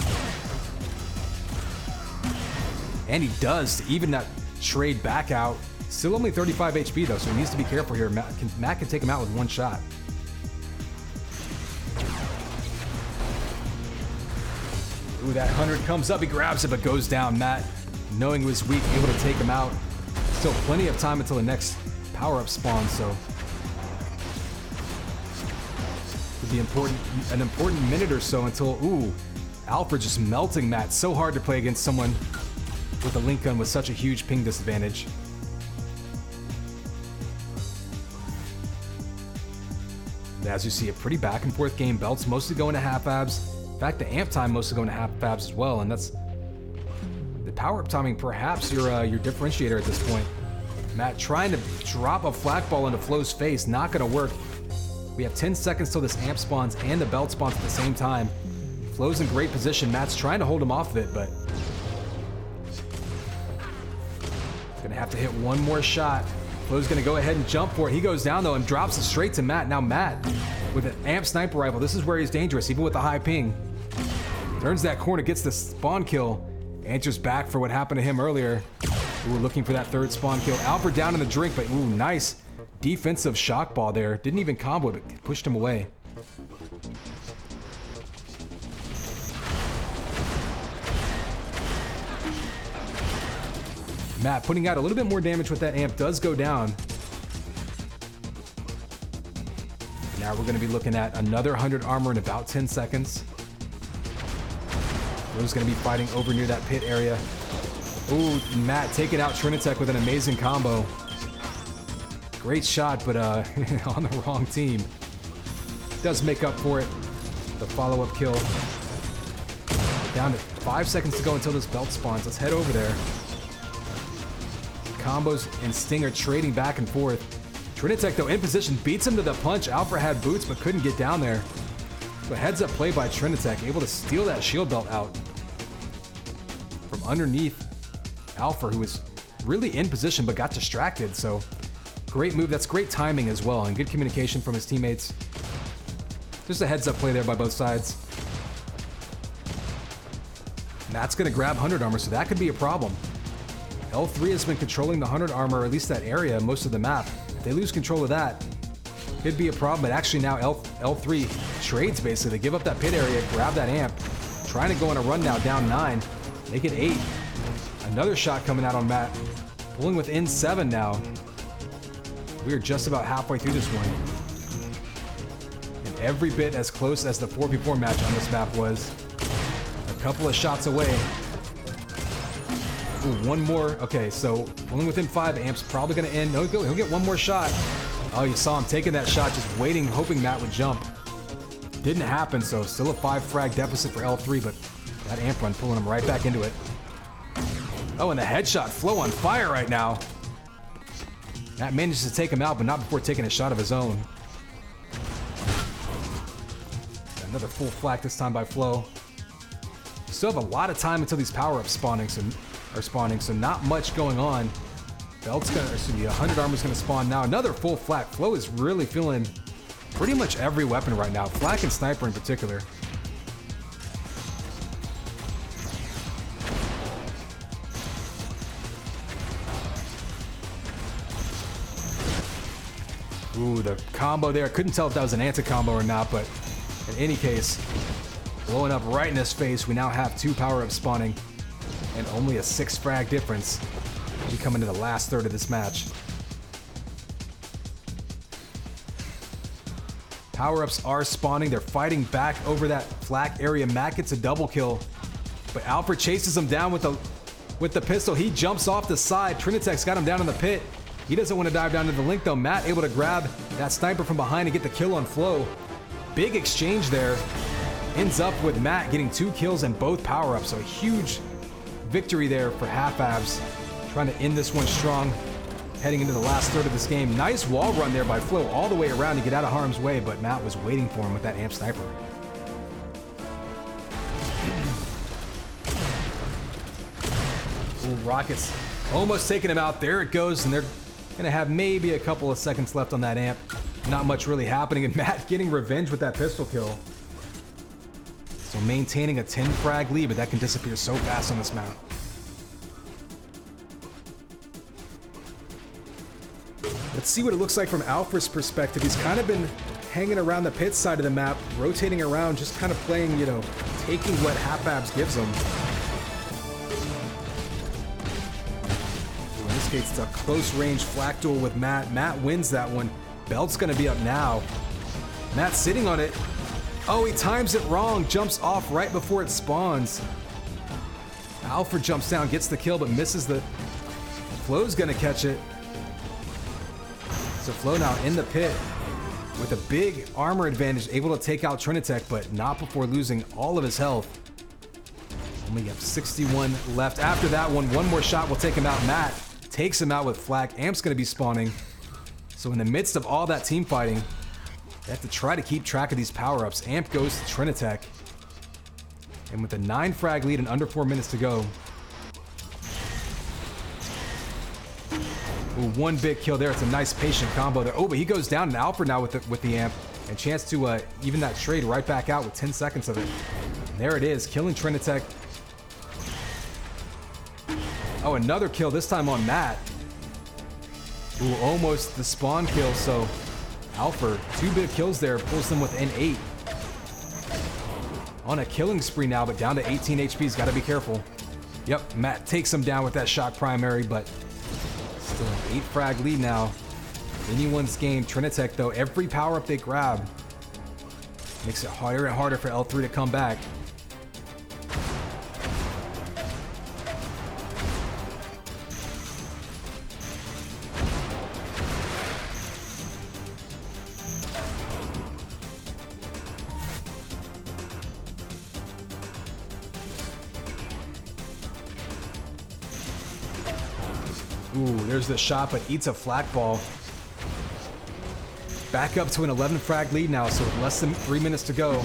And he does to even that trade back out. Still only 35 HP though, so he needs to be careful here. Matt can take him out with one shot. Ooh, that 100 comes up, he grabs it, but goes down. Matt, knowing he was weak, able to take him out. Still plenty of time until the next power-up spawn, so could be an important minute or so until, ooh, Alfred just melting Matt. So hard to play against someone with a link gun with such a huge ping disadvantage. As you see, a pretty back and forth game. Belts mostly going to half abs. In fact, the amp time mostly going to half abs as well, and that's the power-up timing, perhaps your differentiator at this point. Matt trying to drop a flak ball into Flo's face, not going to work. We have 10 seconds till this amp spawns and the belt spawns at the same time. Flo's in great position. Matt's trying to hold him off of it, but gonna have to hit one more shot. Flo's gonna go ahead and jump for it. He goes down though and drops it straight to Matt. Now Matt with an amp sniper rifle. This is where he's dangerous, even with the high ping. Turns that corner, gets the spawn kill. Answers back for what happened to him earlier. Ooh, looking for that third spawn kill. Alfred down in the drink, but ooh, nice defensive shock ball there. Didn't even combo it, but pushed him away. Matt putting out a little bit more damage with that amp. Does go down. Now we're going to be looking at another 100 armor in about 10 seconds. Flo's going to be fighting over near that pit area. Ooh, Matt taking out Trinitech with an amazing combo. Great shot, but on the wrong team. Does make up for it. The follow-up kill. Down to 5 seconds to go until this belt spawns. Let's head over there. Combos and Stinger trading back and forth. Trinitech though in position, beats him to the punch. Alfred had boots but couldn't get down there. So heads up play by Trinitech, able to steal that shield belt out from underneath Alpha, who was really in position but got distracted. So great move. That's great timing as well, and good communication from his teammates. Just a heads-up play there by both sides. Matt's going to grab 100 armor, so that could be a problem. L3 has been controlling the 100 armor, or at least that area, most of the map. If they lose control of that, could be a problem. But actually now L3 trades, basically. They give up that pit area, grab that amp. Trying to go on a run now, down 9. Make it 8. Another shot coming out on Matt. Pulling within 7 now. We are just about halfway through this one. And every bit as close as the 4v4 match on this map was. A couple of shots away. Ooh, one more. Okay, so pulling within 5. Amp's probably going to end. No, he'll get one more shot. Oh, you saw him taking that shot, just waiting, hoping Matt would jump. Didn't happen, so still a 5 frag deficit for L3, but that amp run pulling him right back into it. Oh, and the headshot. Flow on fire right now. Matt manages to take him out, but not before taking a shot of his own. Another full flak this time by Flow. Still have a lot of time until these power-ups spawning, so not much going on. Belt's gonna, excuse me, 100 armor's gonna spawn now. Another full flak. Flow is really feeling pretty much every weapon right now, flak and sniper in particular. Ooh, the combo there. Couldn't tell if that was an anti-combo or not, but in any case, blowing up right in his face. We now have 2 power-ups spawning and only a 6 frag difference. We come into the last third of this match. Power-ups are spawning. They're fighting back over that flak area. Matt gets a double kill, but Alfred chases him down with the pistol. He jumps off the side. Trinitech's got him down in the pit. He doesn't want to dive down to the link though. Matt able to grab that sniper from behind and get the kill on Flow. Big exchange there. Ends up with Matt getting 2 kills and both power-ups. So a huge victory there for Half Abs. Trying to end this one strong. Heading into the last third of this game. Nice wall run there by Flow all the way around to get out of harm's way, but Matt was waiting for him with that amp sniper. Ooh, Rockets almost taking him out. There it goes, and they're gonna have maybe a couple of seconds left on that amp. Not much really happening, and Matt getting revenge with that pistol kill. So maintaining a 10 frag lead, but that can disappear so fast on this map. Let's see what it looks like from Alfred's perspective. He's kind of been hanging around the pit side of the map, rotating around, just kind of playing, you know, taking what Half Abs gives him. In this case, it's a close range flak duel with Matt. Matt wins that one. Belt's gonna be up now. Matt sitting on it. Oh, he times it wrong, jumps off right before it spawns. Alfred jumps down, gets the kill, but misses the... Flow's gonna catch it. So Flow now in the pit with a big armor advantage, able to take out Trinitech, but not before losing all of his health. Only have 61 left. After that one more shot will take him out. Matt takes him out with flak. Amp's gonna be spawning. So in the midst of all that team fighting, they have to try to keep track of these power-ups. Amp goes to Trinitech. And with a 9 frag lead and under 4 minutes to go. Ooh, one big kill there. It's a nice patient combo there. Oh, but he goes down, and Alfred now with the amp. And chance to even that trade right back out with 10 seconds of it. And there it is, killing Trinitech. Oh, another kill, this time on Matt. Ooh, almost the spawn kill, so Alfred, 2 big kills there, pulls them within 8. On a killing spree now, but down to 18 HP. He's got to be careful. Yep, Matt takes him down with that shock primary, but still an 8 frag lead now. Anyone's game. Trinitech, though, every power-up they grab makes it harder and harder for L3 to come back. Ooh, there's the shot, but eats a flak ball. Back up to an 11 frag lead now, so with less than 3 minutes to go.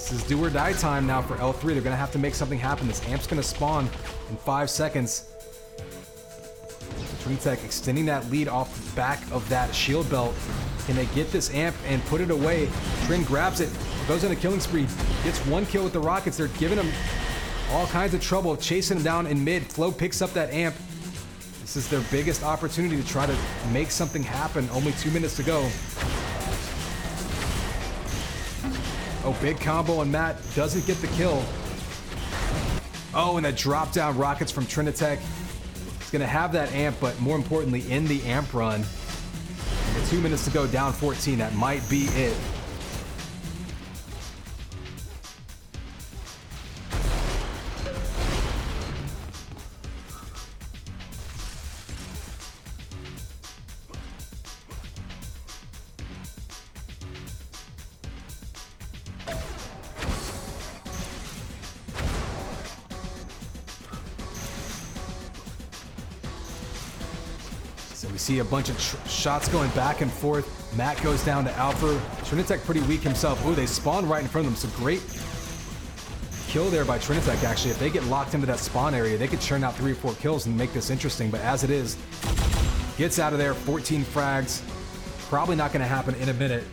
This is do or die time now for L3. They're going to have to make something happen. This amp's going to spawn in 5 seconds. Trinitech extending that lead off the back of that shield belt. Can they get this amp and put it away? Trin grabs it, goes on a killing spree, gets 1 kill with the rockets. They're giving him all kinds of trouble, chasing him down in mid. Flo picks up that amp. This is their biggest opportunity to try to make something happen. Only 2 minutes to go. Oh, big combo, and Matt doesn't get the kill. Oh, and a drop down rockets from Trinitech. He's gonna have that amp, but more importantly, in the amp run. And 2 minutes to go, down 14. That might be it. So we see a bunch of shots going back and forth. Matt goes down to Alpha. Trinitech pretty weak himself. Ooh, they spawn right in front of them. So great kill there by Trinitech, actually. If they get locked into that spawn area, they could churn out 3 or 4 kills and make this interesting. But as it is, gets out of there, 14 frags. Probably not going to happen in a minute.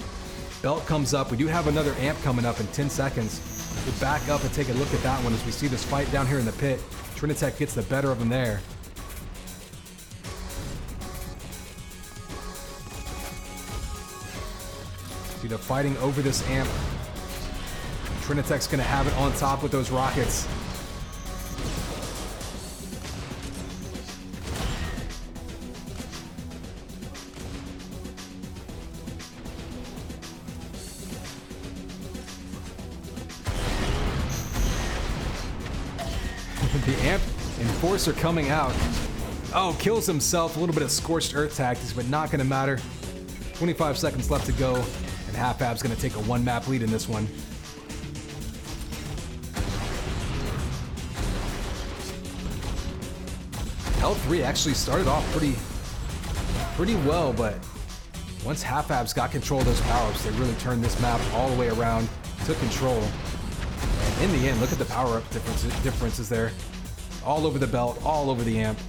Belt comes up. We do have another amp coming up in 10 seconds. We'll back up and take a look at that one as we see this fight down here in the pit. Trinitech gets the better of them there. They're fighting over this amp. Trinitech's gonna have it on top with those rockets. The amp enforcer coming out. Oh, kills himself. A little bit of scorched earth tactics, but not gonna matter. 25 seconds left to go. And Half-Ab's going to take a 1-map lead in this one. L3 actually started off pretty well, but once Half-Ab's got control of those power-ups, they really turned this map all the way around, took control. And in the end, look at the power-up differences there. All over the belt, all over the amp.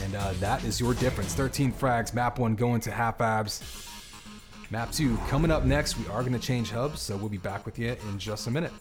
And that is your difference. 13 frags, map 1 going to Half-Ab's. Map 2 coming up next. We are going to change hubs, so we'll be back with you in just a minute.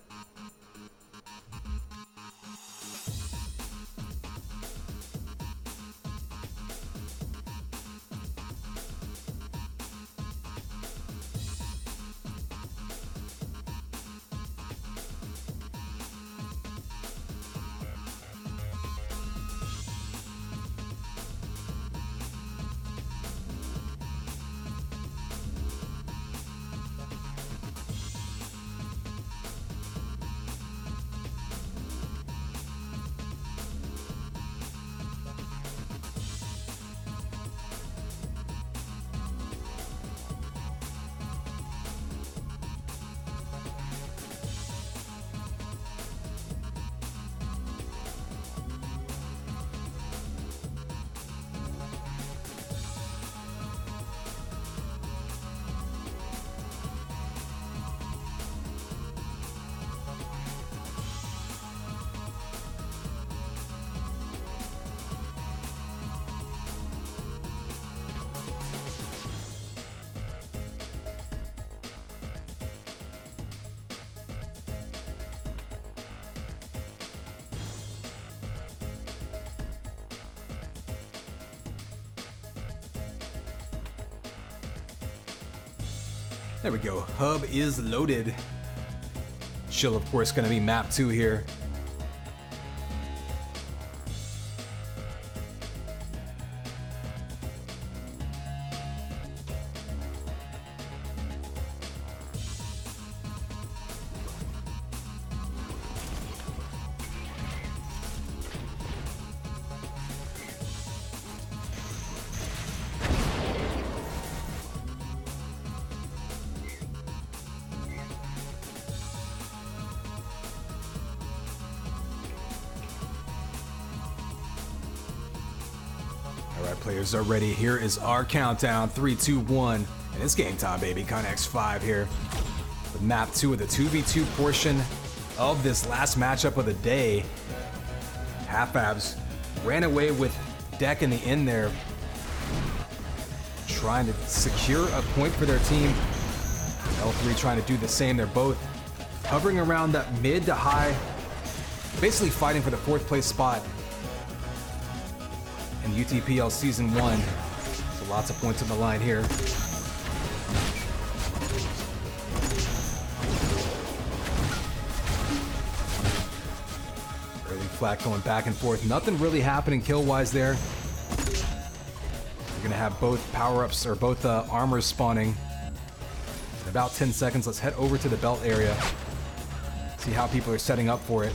There we go. Hub is loaded. Chill, of course, going to be map 2 here. Alright, players are ready. Here is our countdown. 3, 2, 1. And it's game time, baby. Connex 5 here. With map 2 of the 2v2 portion of this last matchup of the day. Half-abs ran away with Deck in the end there, trying to secure a point for their team. L3 trying to do the same. They're both hovering around that mid to high, basically fighting for the 4th place spot in UTPL Season 1. So lots of points on the line here. Early flat going back and forth. Nothing really happening kill-wise there. We're gonna have both power-ups, or both armors spawning in about 10 seconds. Let's head over to the belt area. See how people are setting up for it.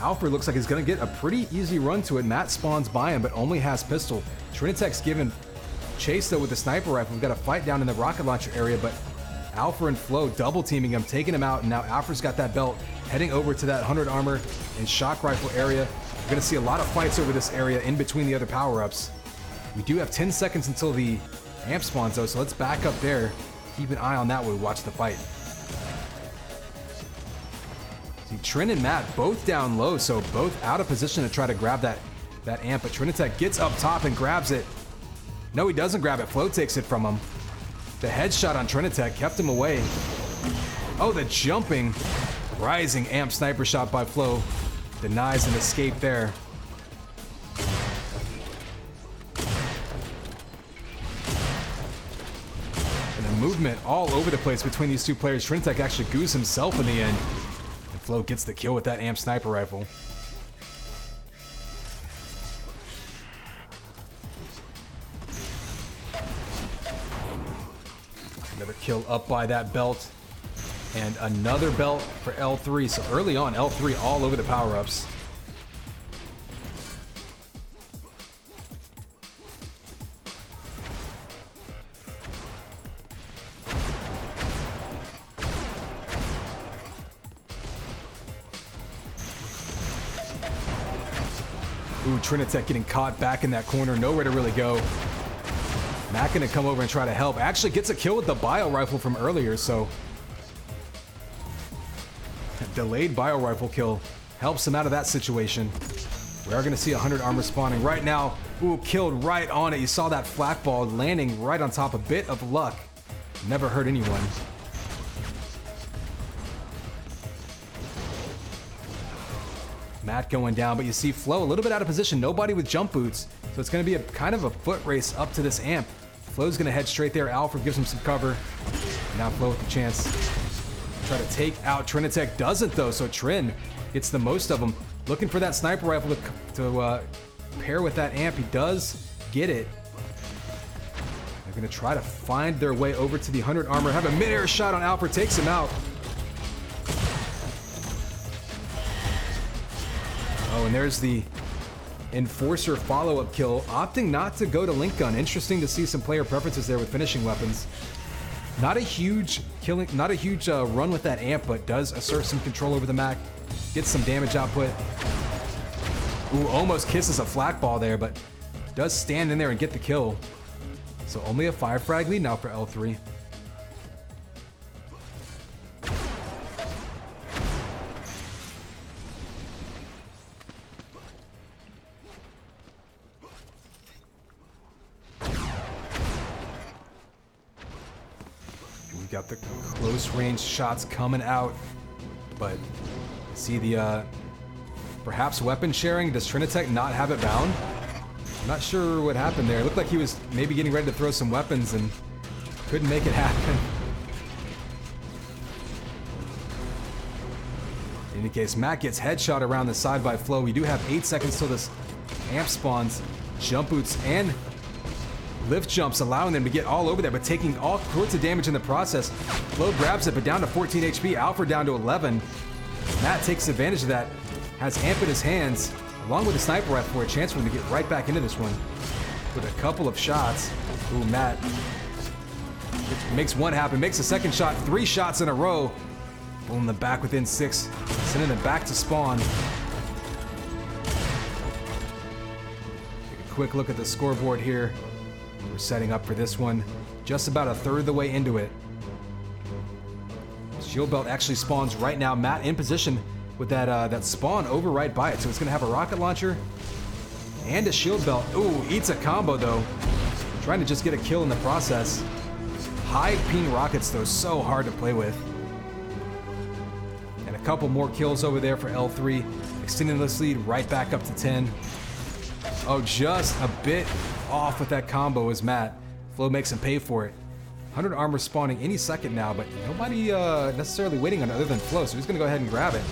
Alfred looks like he's gonna get a pretty easy run to it. Matt spawns by him, but only has pistol. Trinitech's given chase though with the sniper rifle. We've got a fight down in the rocket launcher area, but Alpha and Flo double teaming him, taking him out, and now Alfred's got that belt, heading over to that 100 armor and shock rifle area. We're gonna see a lot of fights over this area in between the other power-ups. We do have 10 seconds until the amp spawns though, so let's back up there. Keep an eye on that while we watch the fight. See, Trin and Matt both down low, so both out of position to try to grab that amp, but Trinitech gets up top and grabs it. No, he doesn't grab it. Flo takes it from him. The headshot on Trinitech kept him away. Oh, the jumping, rising amp sniper shot by Flo denies an escape there. And the movement all over the place between these two players. Trinitech actually goos himself in the end. And Flo gets the kill with that amp sniper rifle. Another kill up by that belt. And another belt for L3. So early on, L3 all over the power-ups. Ooh, Trinitech getting caught back in that corner. Nowhere to really go. Matt gonna come over and try to help. Actually gets a kill with the bio rifle from earlier, so a delayed bio rifle kill helps him out of that situation. We are gonna see 100 armor spawning right now. Ooh, killed right on it. You saw that flak ball landing right on top. A bit of luck. Never hurt anyone. Matt going down, but you see Flo a little bit out of position. Nobody with jump boots, so it's gonna be a kind of a foot race up to this amp. Flo's gonna head straight there. Alfred gives him some cover. Now Flo with the chance to try to take out Trinitech. Doesn't though, so Trin gets the most of them. Looking for that sniper rifle to pair with that amp. He does get it. They're gonna try to find their way over to the 100 armor. Have a mid-air shot on Alfred, takes him out. Oh, and there's the Enforcer follow-up kill, opting not to go to Link Gun. Interesting to see some player preferences there with finishing weapons. Not a huge run with that amp, but does assert some control over the Mac. Gets some damage output. Ooh, almost kisses a flak ball there, but does stand in there and get the kill. So only a 5 frag lead now for L3. Got the close range shots coming out, but see the perhaps weapon sharing. Does Trinitech not have it bound? I'm not sure what happened there. It looked like he was maybe getting ready to throw some weapons and couldn't make it happen. In any case, Matt gets headshot around the side by Flo. We do have 8 seconds till this amp spawns. Jump boots and lift jumps allowing them to get all over there, but taking all sorts of damage in the process. Flo grabs it, but down to 14 HP. Alfred down to 11. Matt takes advantage of that. Has amp in his hands, along with a sniper rifle for a chance for him to get right back into this one with a couple of shots. Ooh, Matt makes one happen, makes a second shot, 3 shots in a row. Pulling them back within 6, sending them back to spawn. Take a quick look at the scoreboard here. We're setting up for this one. Just about a third of the way into it. Shield belt actually spawns right now. Matt in position with that spawn over right by it. So it's going to have a rocket launcher and a shield belt. Ooh, eats a combo though. Trying to just get a kill in the process. High ping rockets though, so hard to play with. And a couple more kills over there for L3. Extending this lead right back up to 10. Oh, just a bit off with that combo as Matt. Flo makes him pay for it. 100 armor spawning any second now, but nobody necessarily waiting on it other than Flo, so he's going to go ahead and grab it.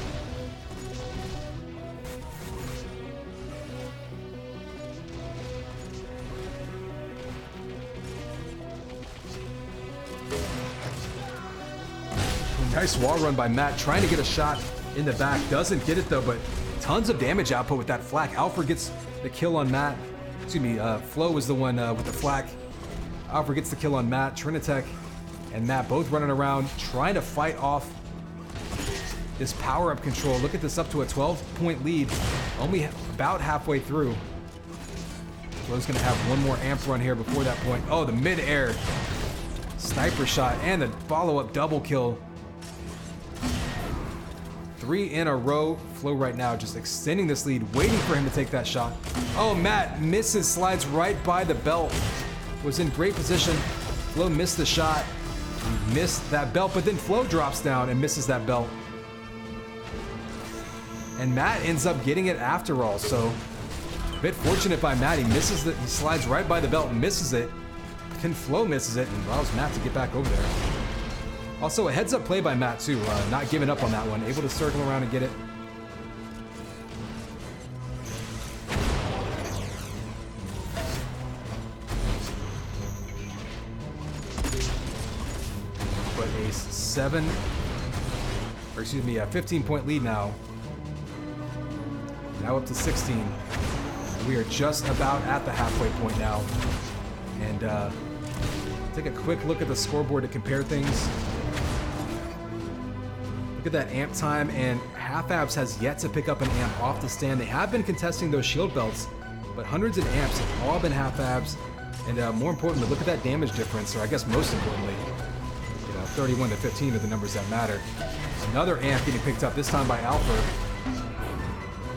Nice wall run by Matt, trying to get a shot in the back. Doesn't get it though, but tons of damage output with that flak. Alfred gets the kill on Matt. Excuse me, Flo was the one with the flak. Alfred gets the kill on Matt. Trinitech and Matt both running around, trying to fight off this power-up control. Look at this, up to a 12-point lead, only about halfway through. Flo's gonna have one more amp run here before that point. Oh, the mid-air sniper shot and the follow-up double kill. 3 in a row. Flo right now just extending this lead, waiting for him to take that shot. Oh, Matt misses, slides right by the belt. Was in great position. Flo missed the shot. He missed that belt, but then Flo drops down and misses that belt. And Matt ends up getting it after all, so a bit fortunate by Matt. He misses it, he slides right by the belt and misses it. But then Flo misses it and allows Matt to get back over there. Also, a heads-up play by Matt, too. Not giving up on that one. Able to circle around and get it. But a 15-point lead now. Now up to 16. We are just about at the halfway point now. And take a quick look at the scoreboard to compare things. Look at that amp time, and Half Abs has yet to pick up an amp off the stand. They have been contesting those shield belts, but hundreds of amps have all been Half Abs. And more importantly, look at that damage difference, or I guess most importantly, 31 to 15 are the numbers that matter. Another amp getting picked up, this time by Alpha.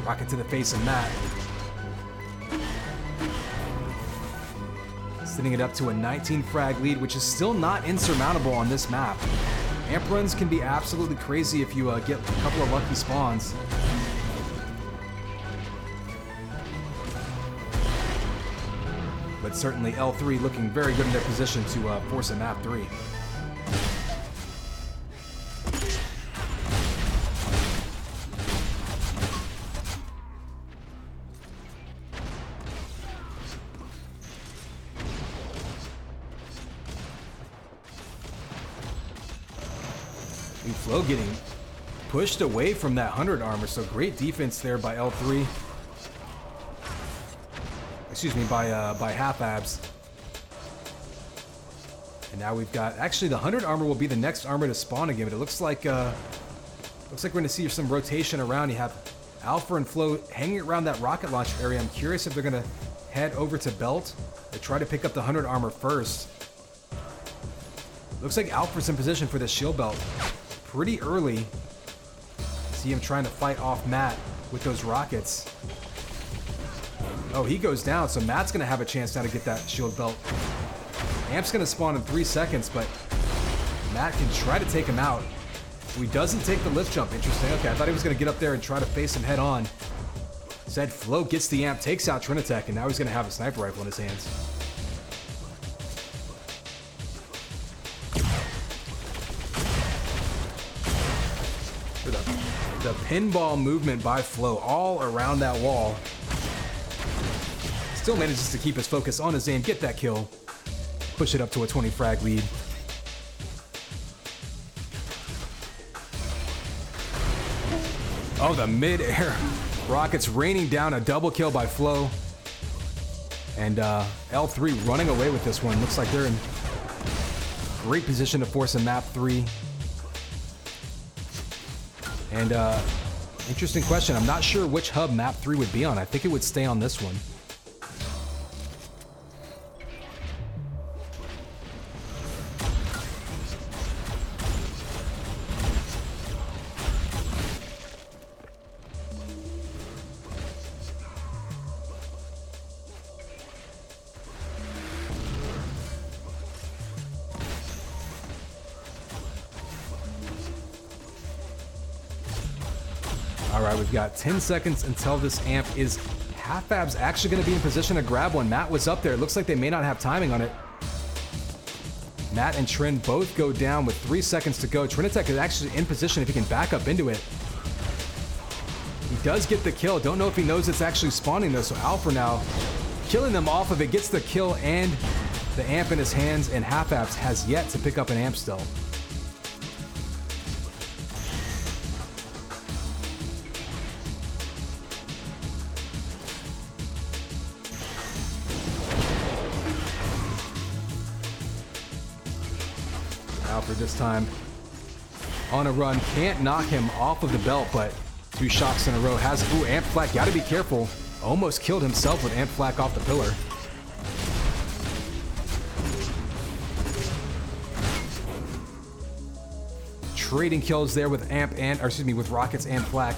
Rocket to the face of Matt. Sending it up to a 19 frag lead, which is still not insurmountable on this map. Amp runs can be absolutely crazy if you get a couple of lucky spawns. But certainly L3 looking very good in their position to force a map 3. Flo getting pushed away from that 100 armor, so great defense there by L3. Excuse me, by Half Abs. And now we've got, actually the 100 armor will be the next armor to spawn again, but it looks like we're gonna see some rotation around. You have Alpha and Flo hanging around that rocket launcher area. I'm curious if they're gonna head over to Belt or try to pick up the 100 armor first. Looks like Alpha's in position for the shield belt pretty early. See him trying to fight off Matt with those rockets. Oh, he goes down, so Matt's gonna have a chance now to get that shield belt. Amp's gonna spawn in 3 seconds, but Matt can try to take him out. He doesn't take the lift jump. Interesting. Okay, I thought he was gonna get up there and try to face him head on. Instead, Flo gets the amp, takes out Trinitech, and now he's gonna have a sniper rifle in his hands. The pinball movement by Flo all around that wall. Still manages to keep his focus on his aim, get that kill, push it up to a 20 frag lead. Oh, the mid-air rockets raining down, a double kill by Flo. And L3 running away with this one. Looks like they're in great position to force a map 3. And interesting question. I'm not sure which hub map 3 would be on. I think it would stay on this one. right, we've got 10 seconds until this amp is... Half Ab's actually going to be in position to grab one. Matt was up there. It looks like they may not have timing on it. Matt and Trin both go down with 3 seconds to go. Trinitech is actually in position if he can back up into it. He does get the kill. Don't know if he knows it's actually spawning though. So Alpha now killing them off of it, gets the kill and the amp in his hands, and Half Abs has yet to pick up an amp still. Alfred this time on a run, can't knock him off of the belt, but 2 shots in a row. Has, ooh, amp flak, gotta be careful. Almost killed himself with amp flak off the pillar. Trading kills there with amp and, or excuse me, with rockets and flak.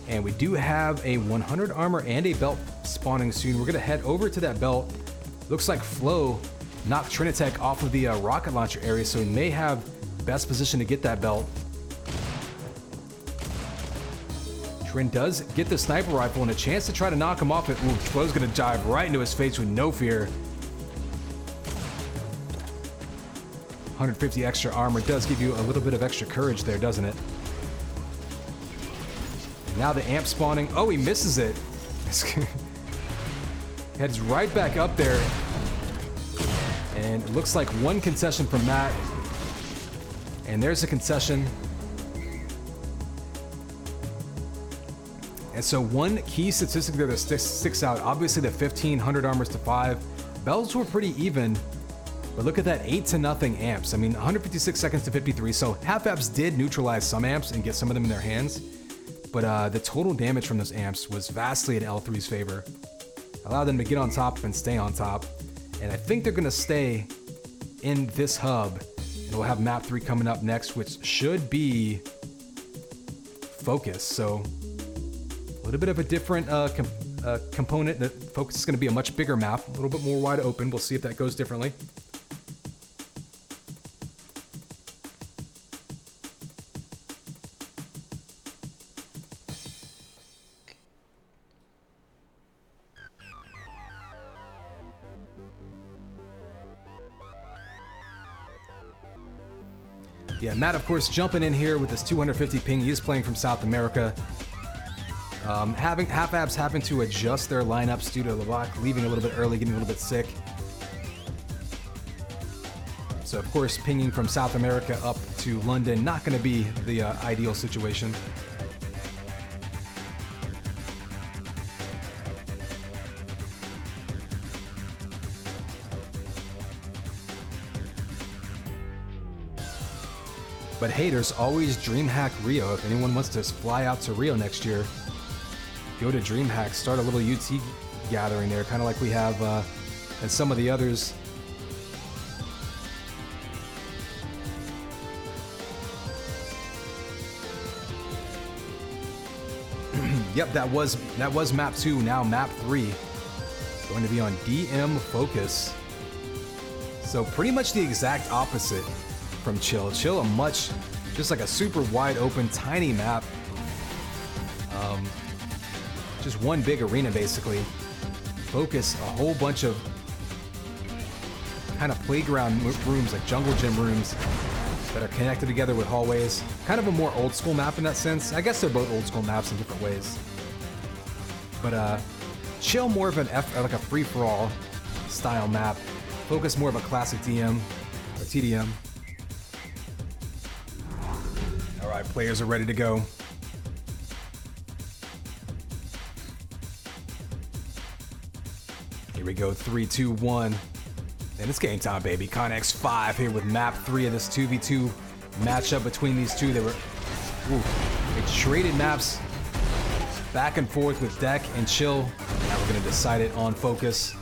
And we do have a 100 armor and a belt spawning soon. We're gonna head over to that belt. Looks like Flo knocked Trinitech off of the rocket launcher area, so he may have best position to get that belt. Trin does get the sniper rifle and a chance to try to knock him off it. Ooh, Flo's gonna dive right into his face with no fear. 150 extra armor does give you a little bit of extra courage there, doesn't it? Now the amp spawning. Oh, he misses it. Heads right back up there. And it looks like one concession from Matt. And there's a concession. And so one key statistic there that sticks out, obviously the 1500 armors to 5. Bells were pretty even, but look at that 8-0 amps. I mean, 156 seconds to 53. So Half Abs did neutralize some amps and get some of them in their hands. But the total damage from those amps was vastly in L3's favor. Allowed them to get on top and stay on top. And I think they're gonna stay in this hub. And we'll have map 3 coming up next, which should be Focus. So a little bit of a different component. The Focus is gonna be a much bigger map, a little bit more wide open. We'll see if that goes differently. Yeah, Matt, of course, jumping in here with this 250 ping. He is playing from South America. Having Half Abs having to adjust their lineups due to Levak leaving a little bit early, getting a little bit sick. So, of course, pinging from South America up to London, not going to be the ideal situation. But haters always DreamHack Rio. If anyone wants to fly out to Rio next year, go to DreamHack, start a little UT gathering there, kind of like we have and some of the others. Yep, that was map 2. Now map 3 going to be on DM Focus. So pretty much the exact opposite from Chill. Chill, just like a super wide open, tiny map. Just one big arena, basically. Focus, a whole bunch of kind of playground rooms, like jungle gym rooms that are connected together with hallways. Kind of a more old school map in that sense. I guess they're both old school maps in different ways. But Chill, more of like a free-for-all style map. Focus, more of a classic DM or TDM. All right, players are ready to go. Here we go, 3, 2, 1. And it's game time, baby. Connex 5 here with map 3 of this 2v2 matchup between these two. They traded maps back and forth with Deck and Chill. Now We're gonna decide it on focus.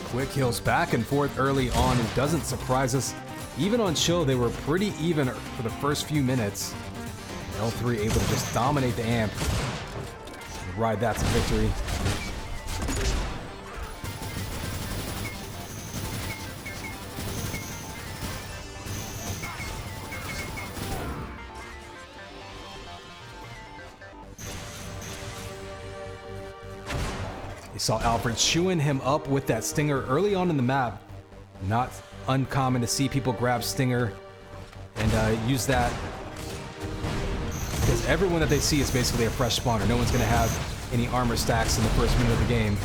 Quick heals back and forth early on. It doesn't surprise us. Even on chill, they were pretty even for the first few minutes. L3 able to just dominate the amp. Ride that to victory. You saw Alfred chewing him up with that Stinger early on in the map. Not uncommon to see people grab Stinger and use that, because everyone that they see is basically a fresh spawner. No one's going to have any armor stacks in the first minute of the game.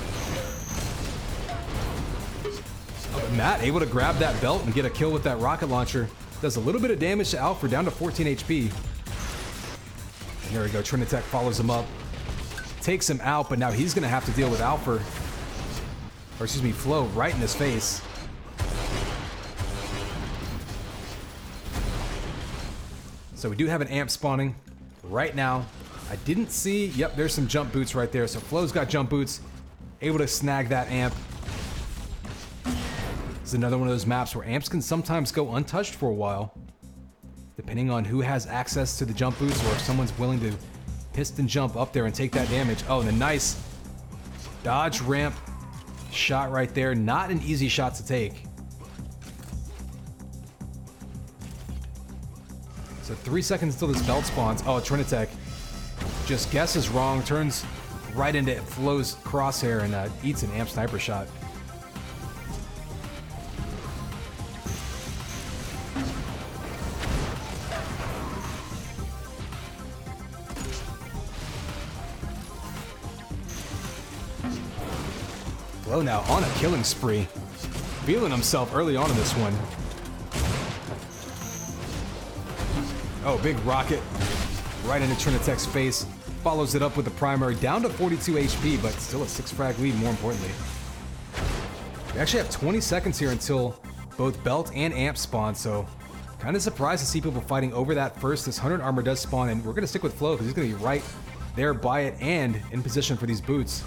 Oh, but Matt able to grab that belt and get a kill with that rocket launcher. Does a little bit of damage to Alfred, down to 14 HP. And there we go, Trinitech follows him up. Takes him out, but now he's going to have to deal with Alpha, or excuse me, Flo, right in his face. So we do have an amp spawning right now. I didn't see, yep, there's some jump boots right there. So Flo's got jump boots, able to snag that amp. It's another one of those maps where amps can sometimes go untouched for a while, depending on who has access to the jump boots, or if someone's willing to piston jump up there and take that damage. Oh, and a nice dodge ramp shot right there. Not an easy shot to take. So 3 seconds until this belt spawns. Oh, Trinitech just guesses wrong, turns right into Flo's crosshair and eats an amp sniper shot. Flo now on a killing spree. Feeling himself early on in this one. Oh, big rocket right into Trinitech's face. Follows it up with the primary, down to 42 HP, but still a 6 frag lead, more importantly. We actually have 20 seconds here until both belt and amp spawn, so kind of surprised to see people fighting over that first. This 100 armor does spawn, and we're going to stick with Flo because he's going to be right there by it and in position for these boots.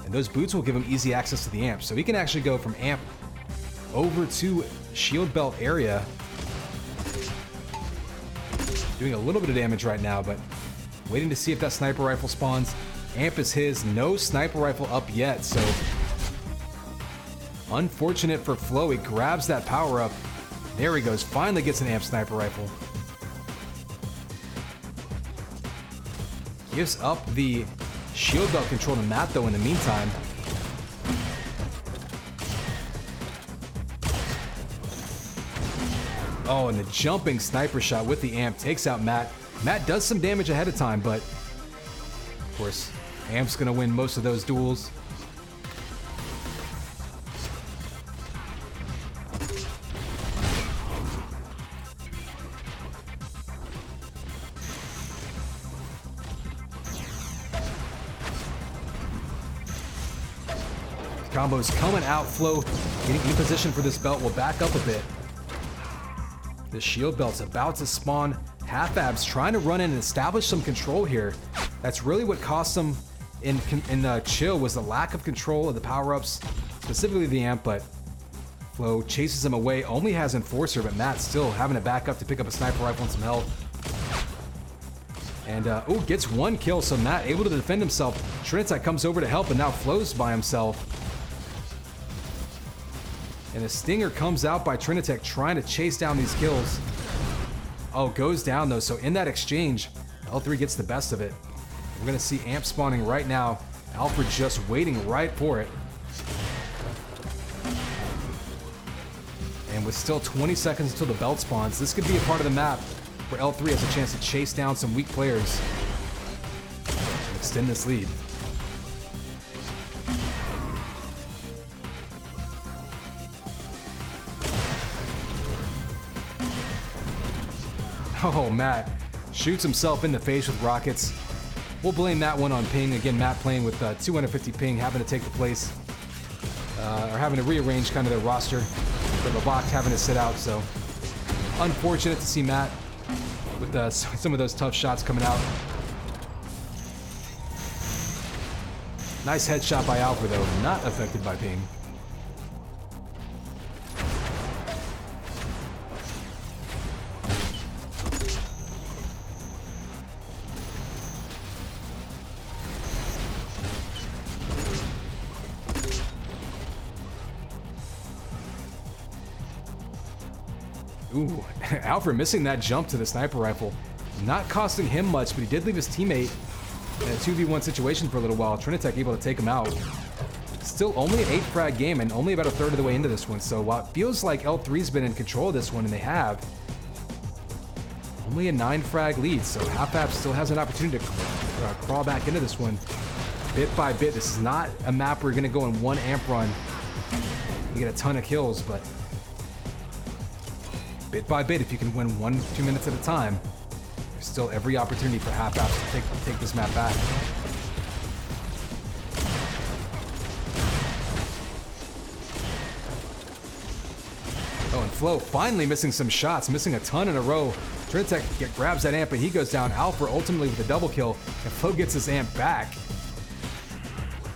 And those boots will give him easy access to the amp. So he can actually go from amp over to shield belt area. Doing a little bit of damage right now, but waiting to see if that sniper rifle spawns. Amp is his. No sniper rifle up yet, so unfortunate for Flo. He grabs that power up. There he goes. Finally gets an amp sniper rifle. Gives up the shield belt control to Matt, though, in the meantime. Oh, and the jumping sniper shot with the amp takes out Matt. Matt does some damage ahead of time, but of course, amp's gonna win most of those duels. Combos coming out. Flo getting in position for this belt. Will back up a bit. The shield belt's about to spawn. Half-abs trying to run in and establish some control here. That's really what cost him in chill, was the lack of control of the power-ups, specifically the amp, but Flo chases him away. Only has Enforcer, but Matt still having to back up to pick up a sniper rifle and some health. And, oh, gets one kill, so Matt able to defend himself. Trinitech comes over to help, and now Flo's by himself. And a stinger comes out by Trinitech trying to chase down these kills. Oh, goes down though, so in that exchange, L3 gets the best of it. We're gonna see amp spawning right now. Alfred just waiting right for it. And with still 20 seconds until the belt spawns, this could be a part of the map where L3 has a chance to chase down some weak players and extend this lead. Oh, Matt shoots himself in the face with rockets. We'll blame that one on ping. Again, Matt playing with 250 ping, having to take the place, or having to rearrange kind of their roster. But Babak having to sit out, so Unfortunate to see Matt with some of those tough shots coming out. Nice headshot by Alpha, though. Not affected by ping. Ooh, Alfred missing that jump to the sniper rifle. Not costing him much, but he did leave his teammate in a 2v1 situation for a little while. Trinitech able to take him out. Still only an 8 frag game and only about a third of the way into this one. So while it feels like L3's been in control of this one, and they have, only a 9 frag lead. So Half-App still has an opportunity to crawl back into this one bit by bit. This is not a map where you're going to go in one amp run and get a ton of kills, but bit by bit, if you can win 1-2 minutes at a time, there's still every opportunity for Half-App to take this map back. Oh, and Flo finally missing some shots, missing a ton in a row. Trinitech grabs that amp, and he goes down. Alpha ultimately with a double kill, and Flo gets his amp back.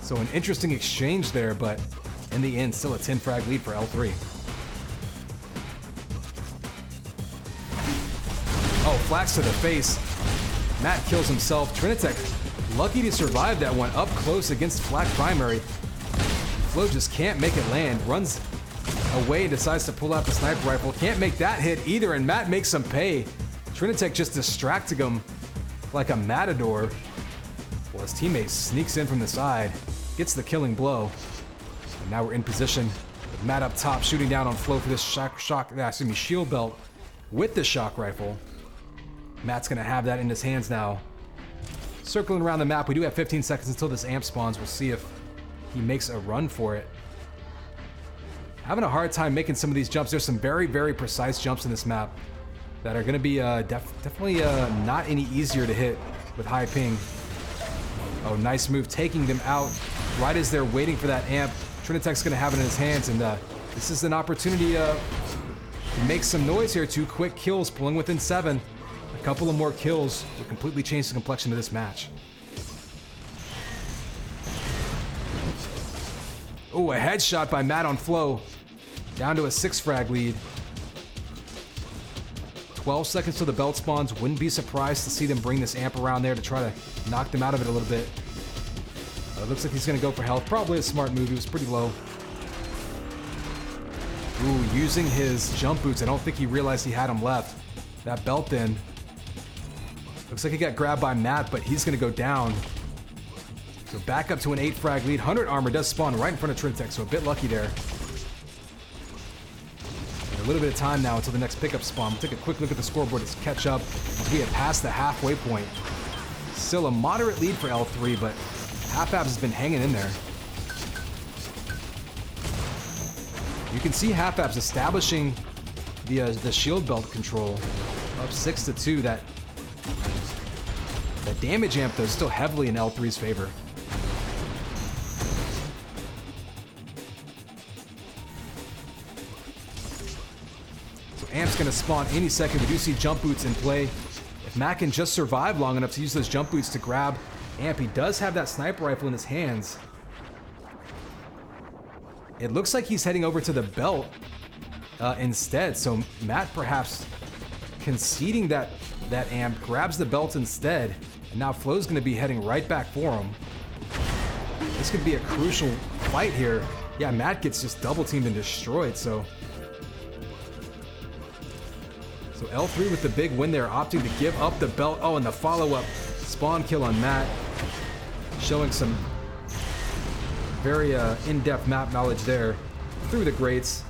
So an interesting exchange there, but in the end, still a 10 frag lead for L3. Oh, flax to the face. Matt kills himself. Trinitech lucky to survive that one up close against Flak Primary. Flo just can't make it land. Runs away, decides to pull out the sniper rifle. Can't make that hit either, and Matt makes him pay. Trinitech just distracting him like a matador. Well, his teammate sneaks in from the side, gets the killing blow. And now we're in position with Matt up top, shooting down on Flo for this shield belt with the shock rifle. Matt's gonna have that in his hands now. Circling around the map, we do have 15 seconds until this amp spawns. We'll see if he makes a run for it. Having a hard time making some of these jumps. There's some very, very precise jumps in this map that are gonna be definitely not any easier to hit with high ping. Oh, nice move, taking them out right as they're waiting for that amp. Trinitech's gonna have it in his hands, and this is an opportunity to make some noise here. 2 quick kills, pulling within 7. A couple of more kills will completely change the complexion of this match. Oh, a headshot by Matt on Flo. Down to a 6 frag lead. 12 seconds till the belt spawns. Wouldn't be surprised to see them bring this amp around there to try to knock them out of it a little bit. It looks like he's going to go for health. Probably a smart move. He was pretty low. Ooh, using his jump boots. I don't think he realized he had them left. That belt in. Looks like he got grabbed by Matt, but he's going to go down. So back up to an 8 frag lead. 100 armor does spawn right in front of Trinitech, so a bit lucky there. And a little bit of time now until the next pickup spawn. We'll take a quick look at the scoreboard to catch up. We have passed the halfway point. Still a moderate lead for L3, but Half-Abs has been hanging in there. You can see Half-Abs establishing the shield belt control. Up 6-2. That damage amp, though, is still heavily in L3's favor. So amp's going to spawn any second. We do see jump boots in play. If Matt can just survive long enough to use those jump boots to grab amp, he does have that sniper rifle in his hands. It looks like he's heading over to the belt instead. So Matt perhaps conceding that amp, grabs the belt instead. And now Flo's going to be heading right back for him. This could be a crucial fight here. Yeah, Matt gets just double teamed and destroyed, so L3 with the big win there, opting to give up the belt. Oh, and the follow-up spawn kill on Matt. Showing some very in-depth map knowledge there. Through the grates.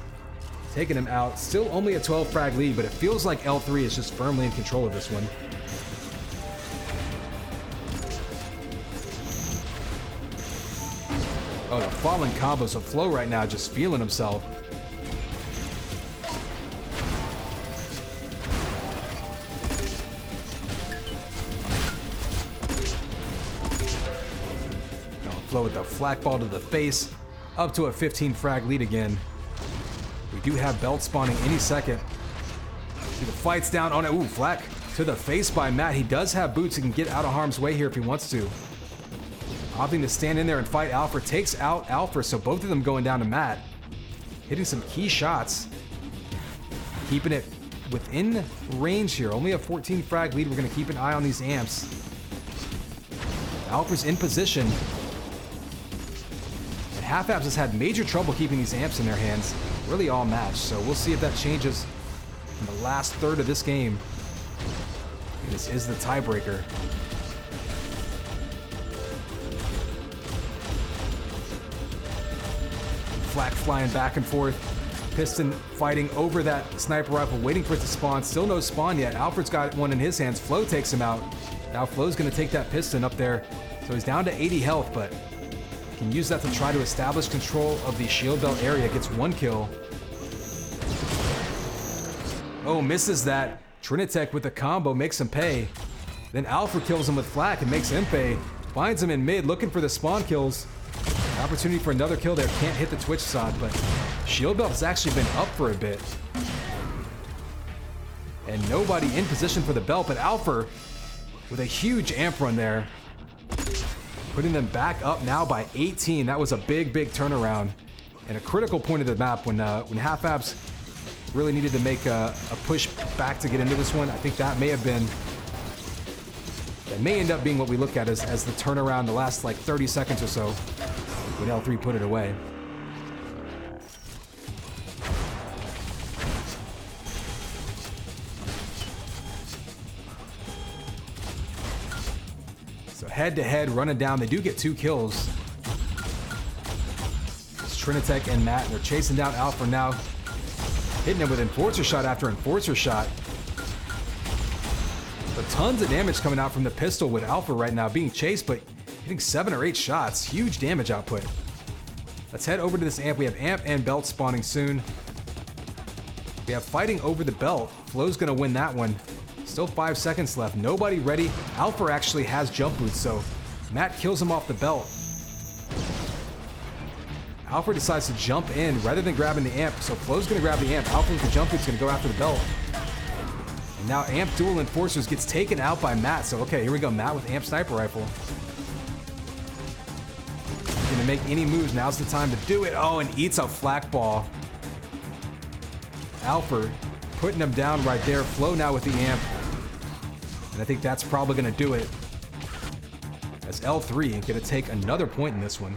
Taking him out. Still only a 12 frag lead, but it feels like L3 is just firmly in control of this one. Oh, the falling combos of Flo right now, just feeling himself. Oh, Flo with the flak ball to the face, up to a 15 frag lead again. We do have belt spawning any second. See the fight's down on it. Ooh, flak to the face by Matt. He does have boots. He can get out of harm's way here if he wants to. Opting to stand in there and fight Alpha. Takes out Alpha, so both of them going down to Matt. Hitting some key shots. Keeping it within range here. Only a 14 frag lead. We're going to keep an eye on these amps. Alpha's in position. And Half Abs has had major trouble keeping these amps in their hands. Really all matched, so we'll see if that changes in the last third of this game. This is the tiebreaker. Flak flying back and forth. Piston fighting over that sniper rifle, waiting for it to spawn. Still no spawn yet. Alfred's got one in his hands. Flo takes him out. Now Flo's going to take that piston up there. So he's down to 80 health, but can use that to try to establish control of the shield belt area. Gets one kill. Oh, misses that. Trinitech with a combo makes him pay. Then Alfred kills him with flak and makes him pay. Finds him in mid, looking for the spawn kills. Opportunity for another kill there. Can't hit the Twitch sod, but shield belt has actually been up for a bit. And nobody in position for the belt, but Alfred with a huge amp run there. Putting them back up now by 18. That was a big, big turnaround. And a critical point of the map when Half Abs really needed to make a push back to get into this one. I think that may end up being what we look at as the turnaround the last like 30 seconds or so when L3 put it away. So head to head, running down. They do get 2 kills. It's Trinitech and Matt. They're chasing down Alpha now. Hitting him with Enforcer shot after Enforcer shot. But tons of damage coming out from the pistol with Alpha right now, being chased, but hitting 7 or 8 shots. Huge damage output. Let's head over to this amp. We have amp and belt spawning soon. We have fighting over the belt. Flo's gonna win that one. Still 5 seconds left. Nobody ready. Alpha actually has jump boots, so Matt kills him off the belt. Alfred decides to jump in rather than grabbing the amp, so Flo's gonna grab the amp. Alfred with the jump boot's gonna go after the belt. And now amp dual enforcers gets taken out by Matt, so okay, here we go. Matt with amp sniper rifle. Gonna make any moves, now's the time to do it. Oh, and eats a flak ball. Alfred putting him down right there. Flo now with the amp. And I think that's probably gonna do it. As L3 gonna take another point in this one.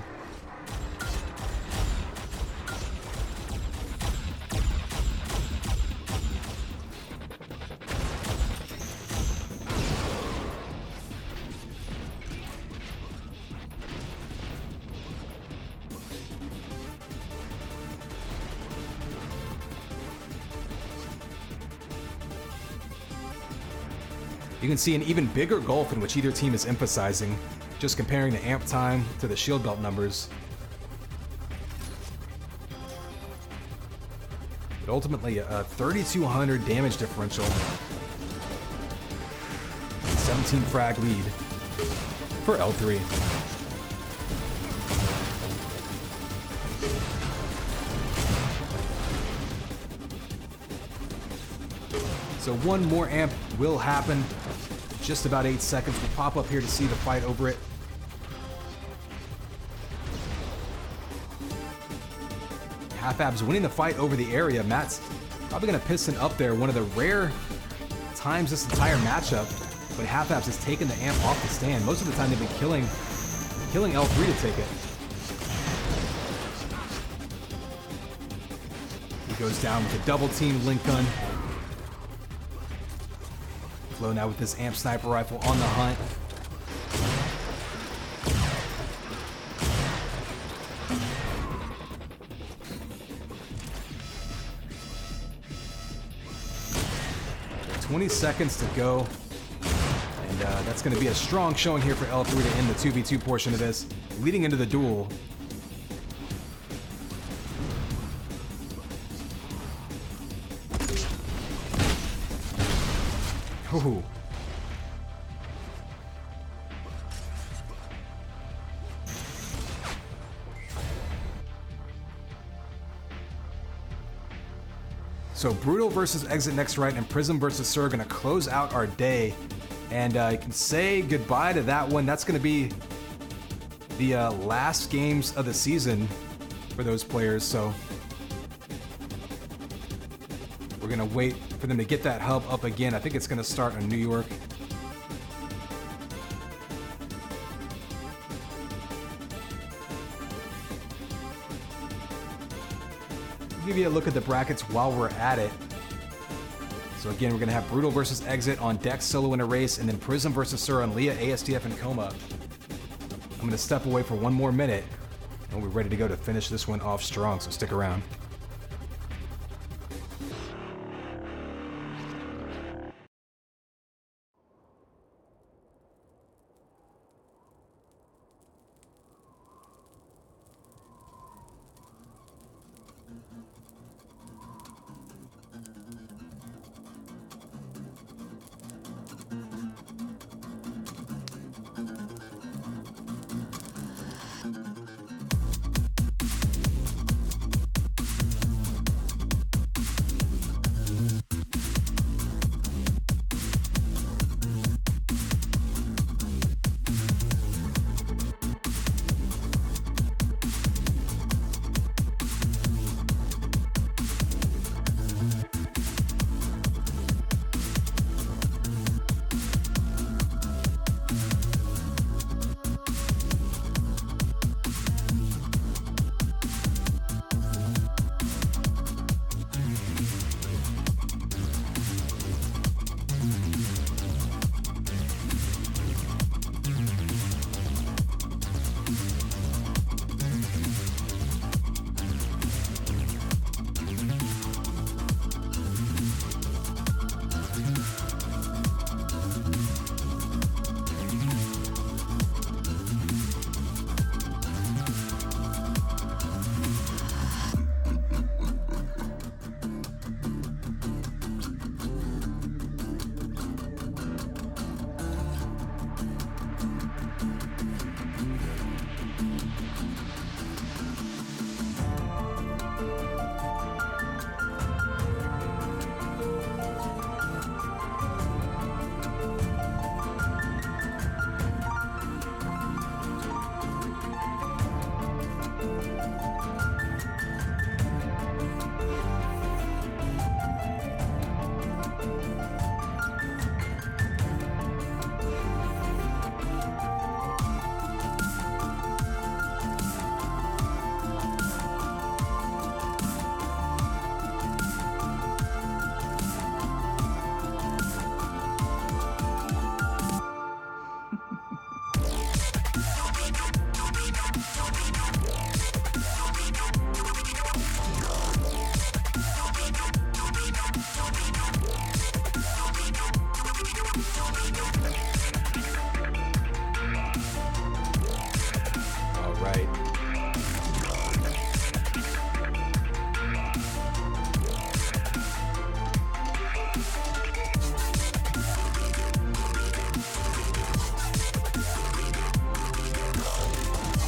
You can see an even bigger gulf in which either team is emphasizing, just comparing the amp time to the shield belt numbers. But ultimately, a 3,200 damage differential. 17 frag lead for L3. So one more amp will happen. Just about 8 seconds. We'll pop up here to see the fight over it. Half Abs winning the fight over the area. Matt's probably going to piston up there. One of the rare times this entire matchup when Half Abs has taken the amp off the stand. Most of the time they've been killing L3 to take it. He goes down with a double team link gun. Flo now with this amp sniper rifle on the hunt. "20 seconds to go. And that's going to be a strong showing here for L3 to end the 2v2 portion of this, leading into the duel. Ooh. So Brutal versus Exit next right, and Prism versus Sir are going to close out our day. And you can say goodbye to that one. That's going to be the last games of the season for those players. So we're going to wait for them to get that hub up again. I think it's going to start in New York. Give you a look at the brackets while we're at it. So again, we're going to have Brutal versus Exit on Dex, Solo in a Race, and then Prism versus Sir on Leah, ASTF, and Coma. I'm going to step away for one more minute, and we're ready to go to finish this one off strong, so stick around.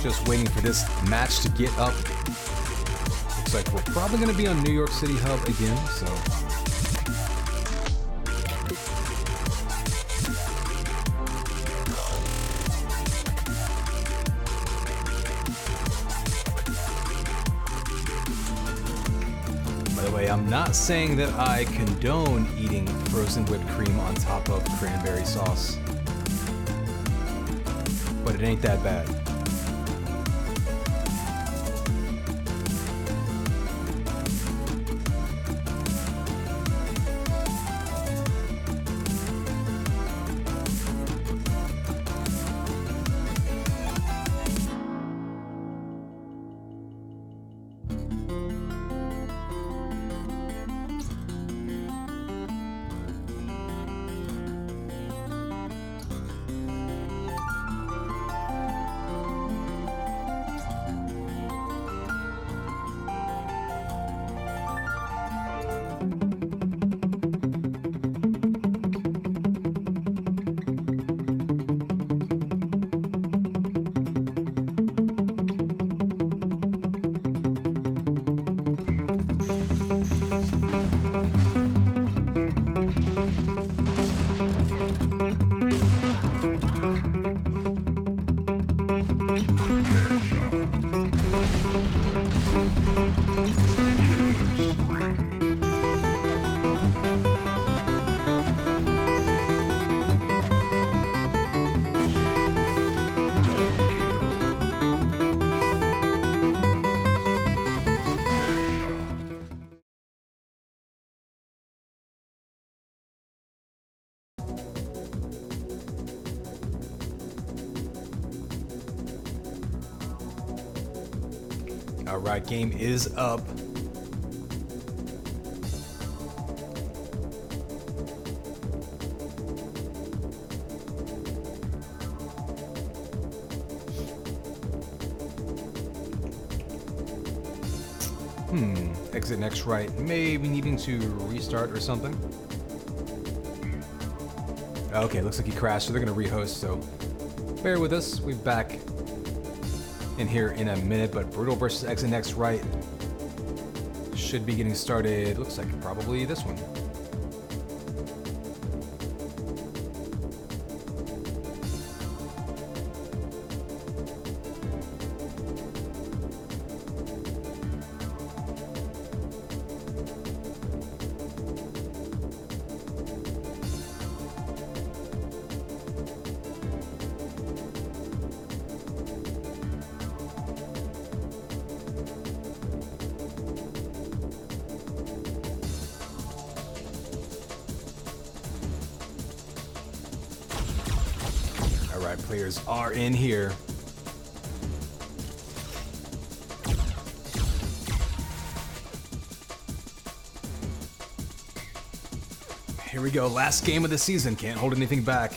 Just waiting for this match to get up. Looks like we're probably going to be on New York City Hub again, so. By the way, I'm not saying that I condone eating frozen whipped cream on top of cranberry sauce, but it ain't that bad. All right, game is up. Exit next right. Maybe needing to restart or something. Okay, looks like he crashed, so they're gonna rehost, so bear with us. We'll be back in here in a minute, but Brutal versus Exit next right should be getting started. Looks like probably this one. Players are in here. Here we go, last game of the season. Can't hold anything back.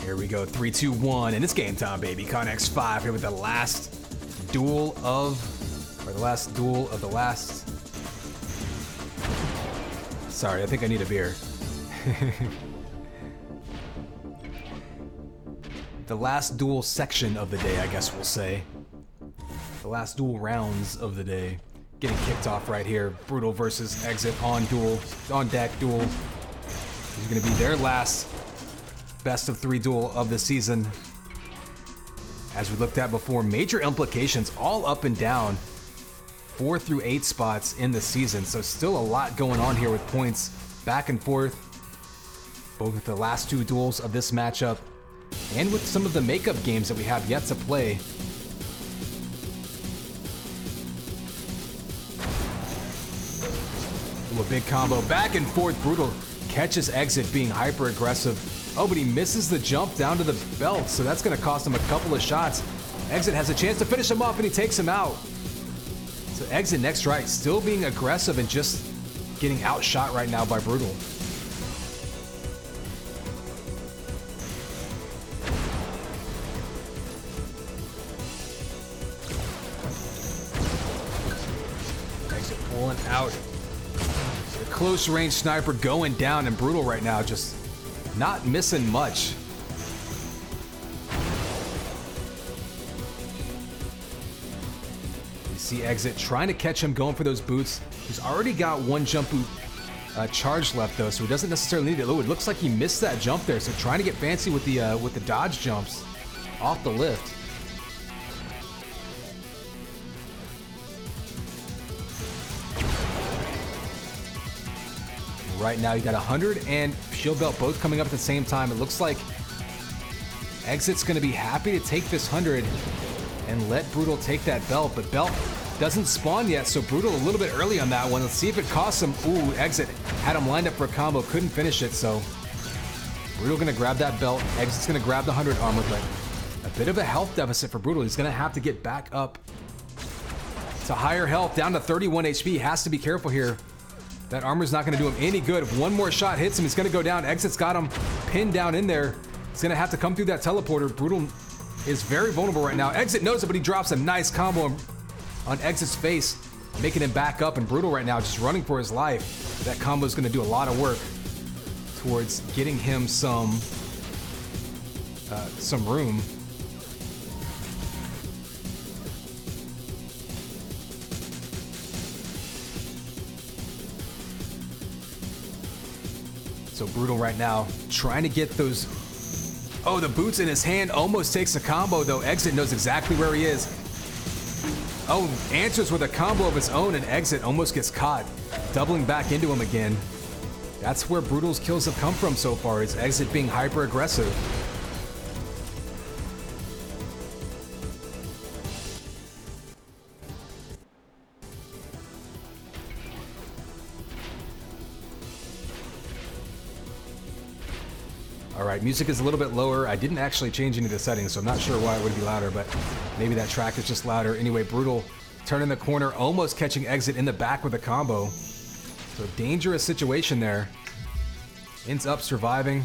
Here we go, 3, 2, 1, and it's game time, baby. Connex 5 here with the last duel of the last. Sorry, I think I need a beer. The last duel section of the day, I guess we'll say. The last duel rounds of the day. Getting kicked off right here. Brutal versus Exit on deck duel. This is gonna be their last best of 3 duel of the season. As we looked at before, major implications all up and down. 4 through 8 spots in the season, so still a lot going on here with points back and forth, both with the last 2 duels of this matchup and with some of the makeup games that we have yet to play. Ooh, a big combo, back and forth. Brutal catches Exit being hyper aggressive. Oh, but he misses the jump down to the belt, so that's gonna cost him a couple of shots. Exit has a chance to finish him off and he takes him out. So Exit next right, still being aggressive and just getting outshot right now by Brutal. Exit pulling out. The close range sniper going down, and Brutal right now just not missing much. See Exit trying to catch him, going for those boots. He's already got 1 jump boot charge left though, so he doesn't necessarily need it. Oh, it looks like he missed that jump there, so trying to get fancy with the dodge jumps off the lift. Right now you got 100 and shield belt both coming up at the same time. It looks like Exit's going to be happy to take this 100 and let Brutal take that belt, but belt doesn't spawn yet, so Brutal a little bit early on that one. Let's see if it costs him. Ooh, Exit had him lined up for a combo, couldn't finish it, so Brutal gonna grab that belt. Exit's gonna grab the 100 armor, but a bit of a health deficit for Brutal. He's gonna have to get back up to higher health, down to 31 HP. Has to be careful here. That armor's not gonna do him any good. If one more shot hits him, he's gonna go down. Exit's got him pinned down in there. He's gonna have to come through that teleporter. Brutal is very vulnerable right now. Exit knows it, but he drops a nice combo on Exit's face, making him back up, and Brutal right now just running for his life. That combo is going to do a lot of work towards getting him some room. So Brutal right now trying to get those. Oh, the boots in his hand almost takes a combo though. Exit knows exactly where he is. Oh, answers with a combo of his own, and Exit almost gets caught, doubling back into him again. That's where Brutal's kills have come from so far, is Exit being hyper aggressive. All right, music is a little bit lower. I didn't actually change any of the settings, so I'm not sure why it would be louder, but maybe that track is just louder. Anyway, Brutal turning the corner, almost catching Exit in the back with a combo. So dangerous situation there. Ends up surviving.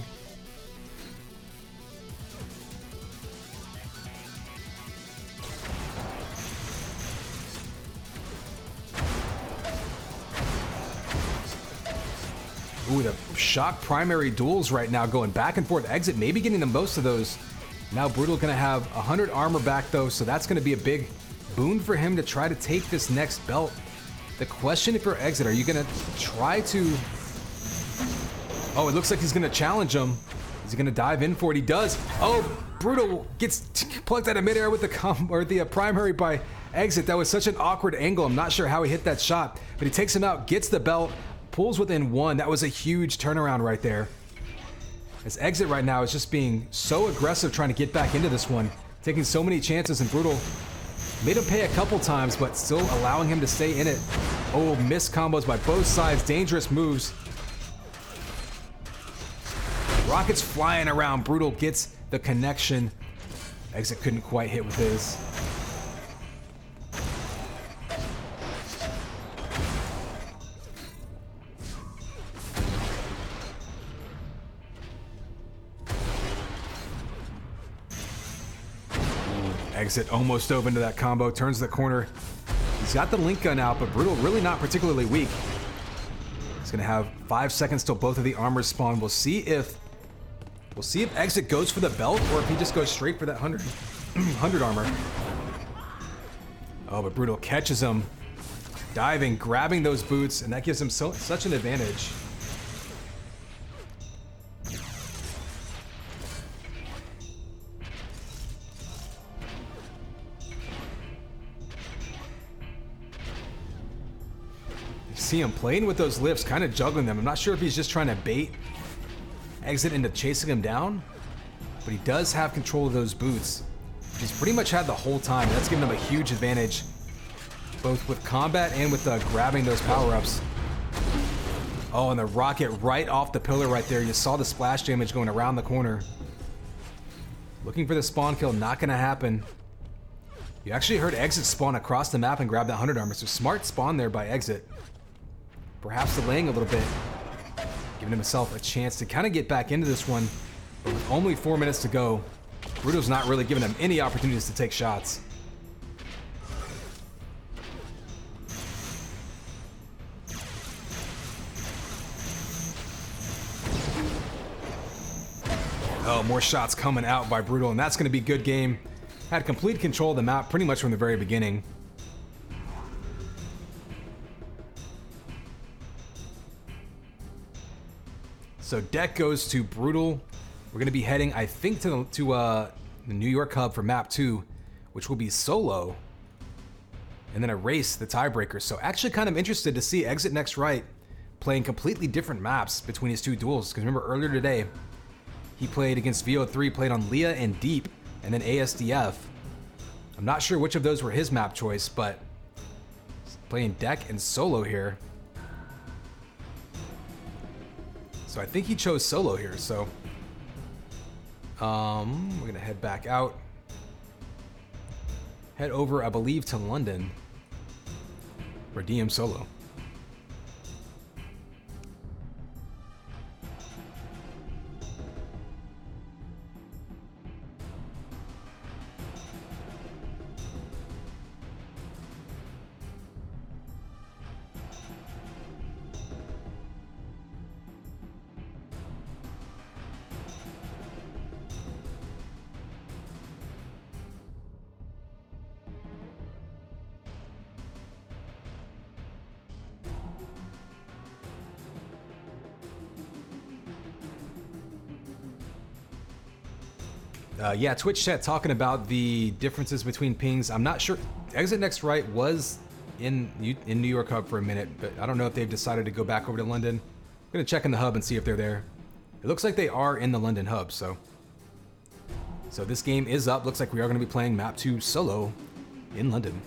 Ooh, the shock primary duels right now going back and forth. Exit maybe getting the most of those. Now Brutal gonna have 100 armor back though, so that's gonna be a big boon for him to try to take this next belt. The question for Exit, are you gonna try to... Oh, it looks like he's gonna challenge him. Is he gonna dive in for it? He does. Oh, Brutal gets plucked out of midair with the primary by Exit. That was such an awkward angle. I'm not sure how he hit that shot, but he takes him out, gets the belt, pulls within one. That was a huge turnaround right there. As Exit right now is just being so aggressive trying to get back into this one, taking so many chances, and Brutal made him pay a couple times, but still allowing him to stay in it. Oh, missed combos by both sides, dangerous moves. Rockets flying around, Brutal gets the connection. Exit couldn't quite hit with his. Exit almost open to that combo, turns the corner. He's got the link gun out, but Brutal really not particularly weak. He's gonna have 5 seconds till both of the armors spawn. We'll see if Exit goes for the belt or if he just goes straight for that 100 armor. Oh, but Brutal catches him, diving, grabbing those boots, and that gives him such an advantage. See him playing with those lifts, kind of juggling them. I'm not sure if he's just trying to bait Exit into chasing him down, but he does have control of those boots, which he's pretty much had the whole time. That's given him a huge advantage, both with combat and with grabbing those power-ups. Oh, and the rocket right off the pillar right there. You saw the splash damage going around the corner. Looking for the spawn kill, not gonna happen. You actually heard Exit spawn across the map and grab that 100 armor, so smart spawn there by Exit. Perhaps delaying a little bit, giving himself a chance to kind of get back into this one. But with only 4 minutes to go, Brutal's not really giving him any opportunities to take shots. Oh, more shots coming out by Brutal, and that's going to be good game. Had complete control of the map pretty much from the very beginning. So deck goes to Brutal. We're going to be heading, I think, to the New York hub for map 2, which will be solo, and then a race, the tiebreaker. So actually kind of interested to see Exit Next Right playing completely different maps between his two duels. Because remember earlier today, he played against VO3, played on Leah and Deep, and then ASDF. I'm not sure which of those were his map choice, but playing deck and solo here. So I think he chose solo here, so we're gonna head back out. Head over, I believe, to London for DM solo. Yeah, Twitch chat talking about the differences between pings. I'm not sure. Exit Next Right was in New York hub for a minute, but I don't know if they've decided to go back over to London. I'm gonna check in the hub and see if they're there. It looks like they are in the London hub, so this game is up. Looks like we are gonna be playing map 2 solo in London.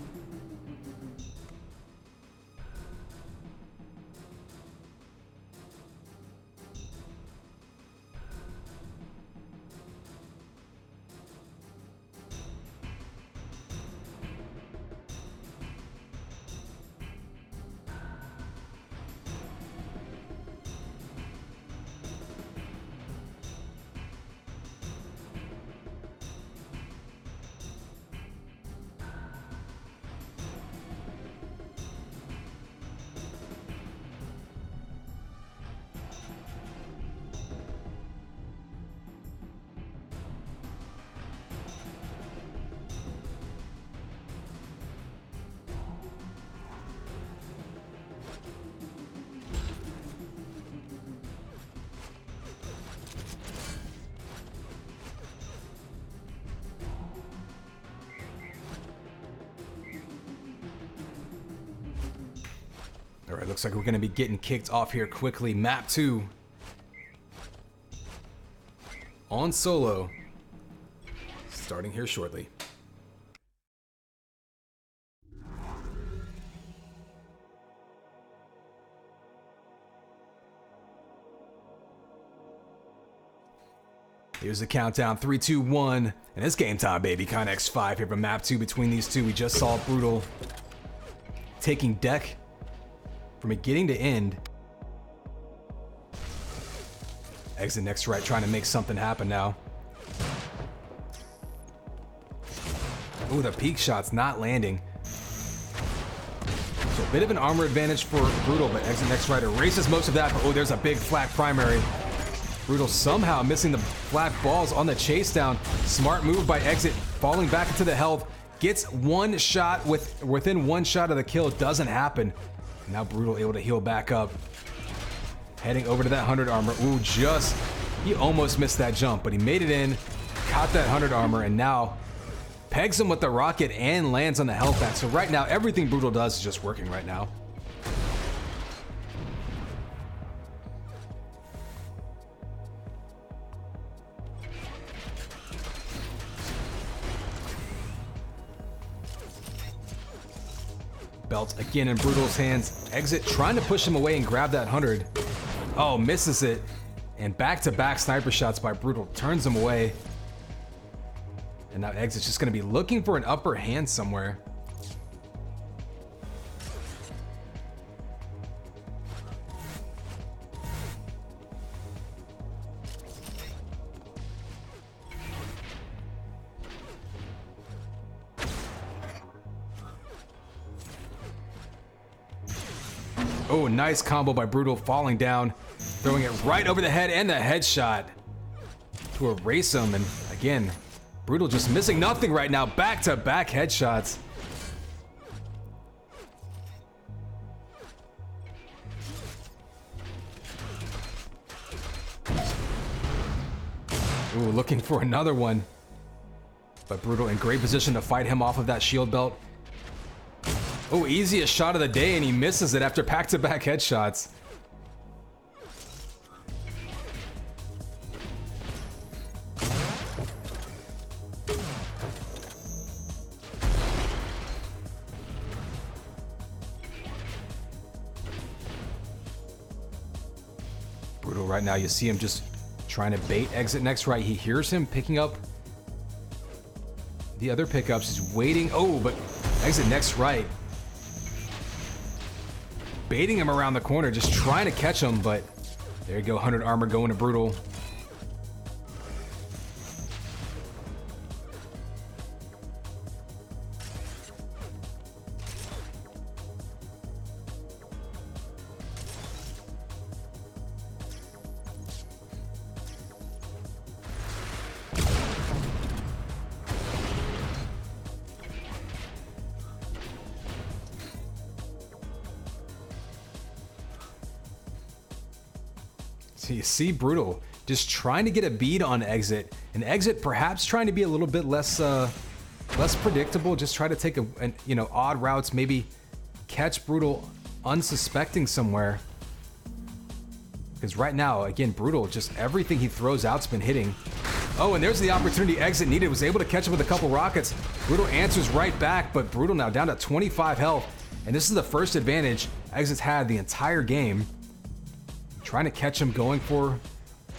All right, looks like we're going to be getting kicked off here quickly. Map 2. On solo. Starting here shortly. Here's the countdown, 3, 2, 1, and it's game time, baby. Connex 5 here from map 2. Between these two, we just saw Brutal taking deck from beginning to end. Exit next right, trying to make something happen now. Ooh, the peak shot's not landing. So a bit of an armor advantage for Brutal, but Exit next right erases most of that. But oh, there's a big flat primary. Brutal somehow missing the flat balls on the chase down. Smart move by Exit, falling back into the health. Gets one shot within one shot of the kill. Doesn't happen. Now Brutal able to heal back up. Heading over to that 100 armor. Ooh, he almost missed that jump, but he made it in, caught that 100 armor, and now pegs him with the rocket and lands on the health pack. So right now, everything Brutal does is just working right now. Belt again in Brutal's hands. Exit trying to push him away and grab that 100. Oh, misses it. And back-to-back sniper shots by Brutal turns him away. And now Exit's just going to be looking for an upper hand somewhere. Oh, nice combo by Brutal, falling down, throwing it right over the head, and the headshot to erase him. And again, Brutal just missing nothing right now. Back-to-back headshots. Ooh, looking for another one. But Brutal in great position to fight him off of that shield belt. Oh, easiest shot of the day, and he misses it after back-to-back headshots. Brutal right now, you see him just trying to bait Exit next right. He hears him picking up the other pickups. He's waiting. Oh, but Exit next right. Baiting him around the corner, just trying to catch him, but there you go, 100 armor going to Brutal. So you see Brutal just trying to get a bead on Exit, and Exit perhaps trying to be a little bit less predictable, just try to take odd routes, maybe catch Brutal unsuspecting somewhere. Because right now, again, Brutal, just everything he throws out's been hitting. Oh, and there's the opportunity Exit needed, was able to catch him with a couple rockets. Brutal answers right back, but Brutal now down to 25 health, and this is the first advantage Exit's had the entire game. Trying to catch him going for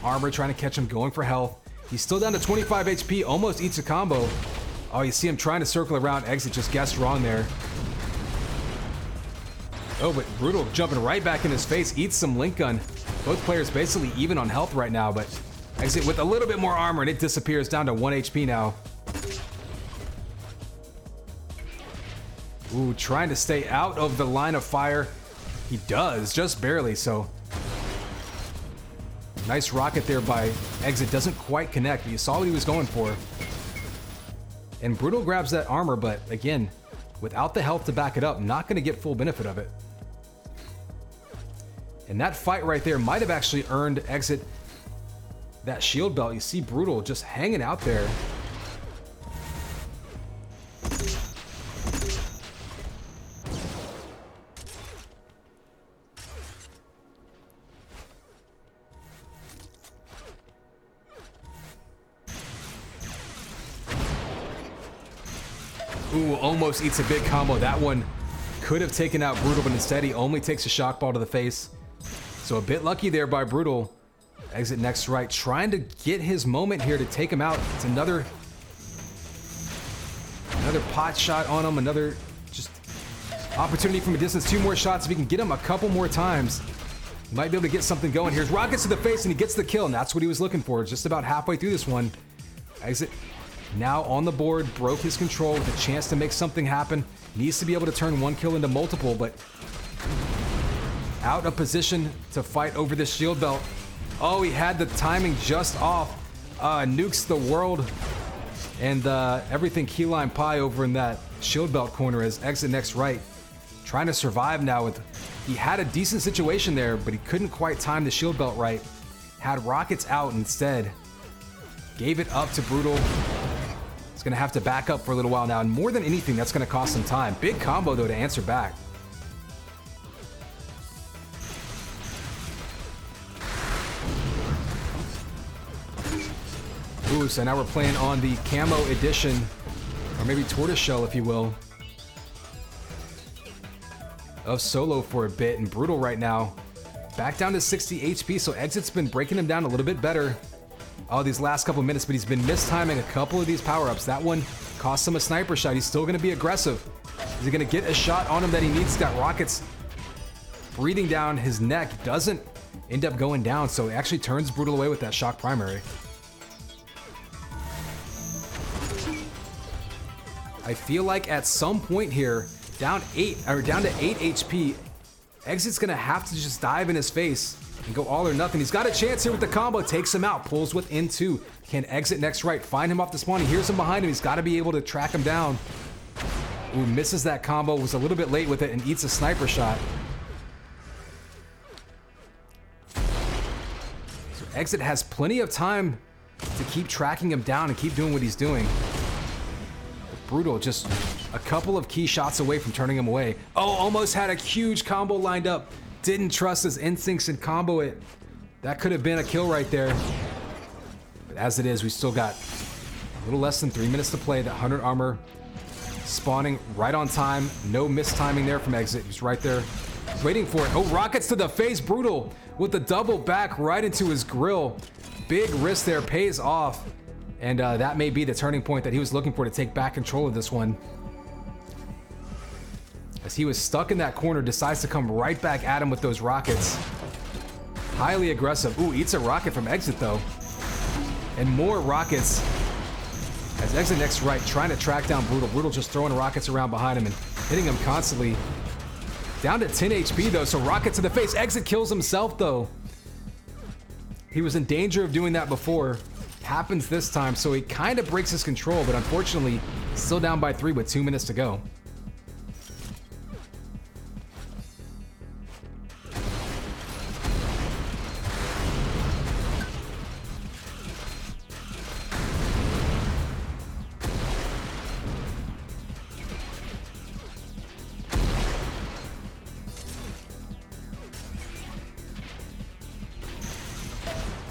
armor, trying to catch him going for health. He's still down to 25 HP, almost eats a combo. Oh, you see him trying to circle around. Exit just guessed wrong there. Oh, but Brutal jumping right back in his face, eats some link gun. Both players basically even on health right now, but Exit with a little bit more armor and it disappears down to 1 HP now. Ooh, trying to stay out of the line of fire. He does, just barely, so. Nice rocket there by Exit, doesn't quite connect, but you saw what he was going for. And Brutal grabs that armor, but again, without the health to back it up, not gonna get full benefit of it. And that fight right there might have actually earned Exit that shield belt. You see Brutal just hanging out there. Ooh, almost eats a big combo. That one could have taken out Brutal, but instead he only takes a shock ball to the face. So a bit lucky there by Brutal. Exit next right, trying to get his moment here to take him out. It's another pot shot on him, another just opportunity from a distance. 2 more shots. If he can get him a couple more times, he might be able to get something going. Here's rockets to the face, and he gets the kill, and that's what he was looking for. Just about halfway through this one. Exit now on the board, broke his control with a chance to make something happen. Needs to be able to turn 1 kill into multiple, but out of position to fight over this shield belt. Oh, he had the timing just off. Nukes the world and everything key lime pie over in that shield belt corner as exit next right. Trying to survive now with, he had a decent situation there, but he couldn't quite time the shield belt right. Had rockets out instead. Gave it up to Brutal. He's gonna have to back up for a little while now, and more than anything, that's gonna cost some time. Big combo though to answer back. Ooh, so now we're playing on the camo edition, or maybe tortoiseshell, if you will, of Solo for a bit, and Brutal right now back down to 60 HP, so Exit's been breaking him down a little bit better these last couple minutes, but he's been mistiming a couple of these power-ups. That one cost him a sniper shot. He's still gonna be aggressive. Is he gonna get a shot on him that he needs? He's got rockets breathing down his neck. Doesn't end up going down, so it actually turns Brutal away with that shock primary. I feel like at some point here, down to 8 HP, Exit's gonna have to just dive in his face and go all or nothing. He's got a chance here with the combo, takes him out, pulls within 2. Can Exit next right, find him off the spawn. He hears him behind him, he's gotta be able to track him down. Ooh, misses that combo, was a little bit late with it and eats a sniper shot. So Exit has plenty of time to keep tracking him down and keep doing what he's doing. Brutal, just a couple of key shots away from turning him away. Oh, almost had a huge combo lined up. Didn't trust his instincts and combo it. That could have been a kill right there. But as it is, we still got a little less than 3 minutes to play. That 100 armor spawning right on time. No mistiming there from Exit. He's right there waiting for it. Oh, rockets to the face. Brutal with the double back right into his grill. Big risk there, pays off. And that may be the turning point that he was looking for to take back control of this one. As he was stuck in that corner, decides to come right back at him with those rockets. Highly aggressive. Ooh, eats a rocket from Exit though. And more rockets. As Exit next right, trying to track down Brutal. Brutal just throwing rockets around behind him and hitting him constantly. Down to 10 HP though, so rocket to the face. Exit kills himself though. He was in danger of doing that before. Happens this time, so he kind of breaks his control, but unfortunately still down by 3 with 2 minutes to go.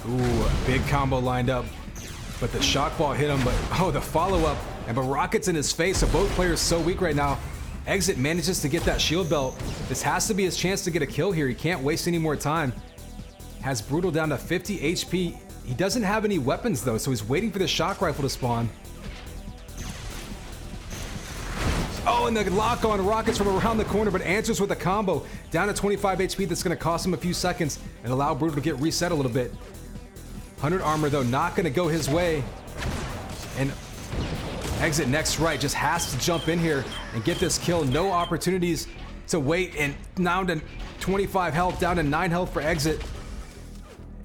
Ooh, a big combo lined up. But the shock ball hit him, but oh, the follow-up, and but rockets in his face. So both players so weak right now. Exit manages to get that shield belt. This has to be his chance to get a kill here. He can't waste any more time. Has Brutal down to 50 HP. He doesn't have any weapons though, so he's waiting for the shock rifle to spawn. Oh, and the lock on rockets from around the corner, but answers with a combo. Down to 25 HP, that's gonna cost him a few seconds and allow Brutal to get reset a little bit. 100 armor though, not gonna go his way. And Exit next right just has to jump in here and get this kill. No opportunities to wait, and down to 25 health, down to 9 health for Exit.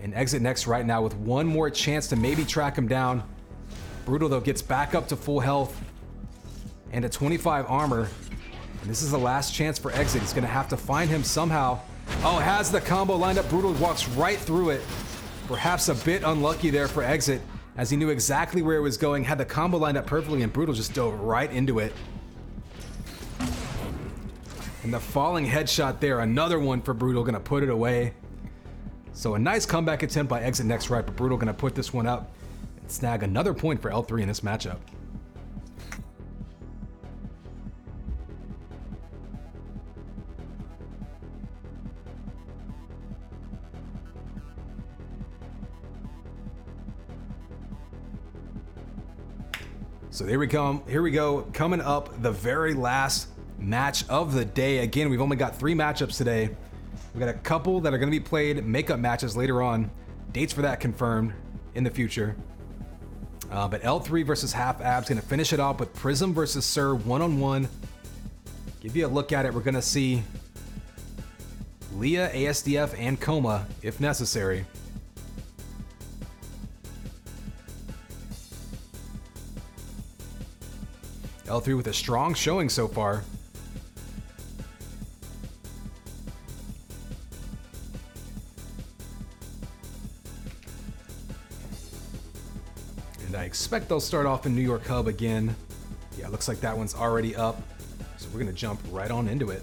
And Exit next right now with one more chance to maybe track him down. Brutal though gets back up to full health and a 25 armor. And this is the last chance for Exit. He's gonna have to find him somehow. Oh, has the combo lined up. Brutal walks right through it. Perhaps a bit unlucky there for Exit, as he knew exactly where it was going, had the combo lined up perfectly, and Brutal just dove right into it. And the falling headshot there, another one for Brutal, gonna put it away. So a nice comeback attempt by Exit next right, but Brutal gonna put this one up and snag another point for L3 in this matchup. So here we come. Here we go. Coming up, the very last match of the day. Again, we've only got 3 matchups today. We got a couple that are going to be played makeup matches later on. Dates for that confirmed in the future. But L3 versus Half Abs going to finish it off with Prism versus Sir 1-on-1. Give you a look at it. We're going to see Leah, ASDF, and Coma if necessary. L3 with a strong showing so far. And I expect they'll start off in New York Hub again. Yeah, looks like that one's already up. So we're gonna jump right on into it.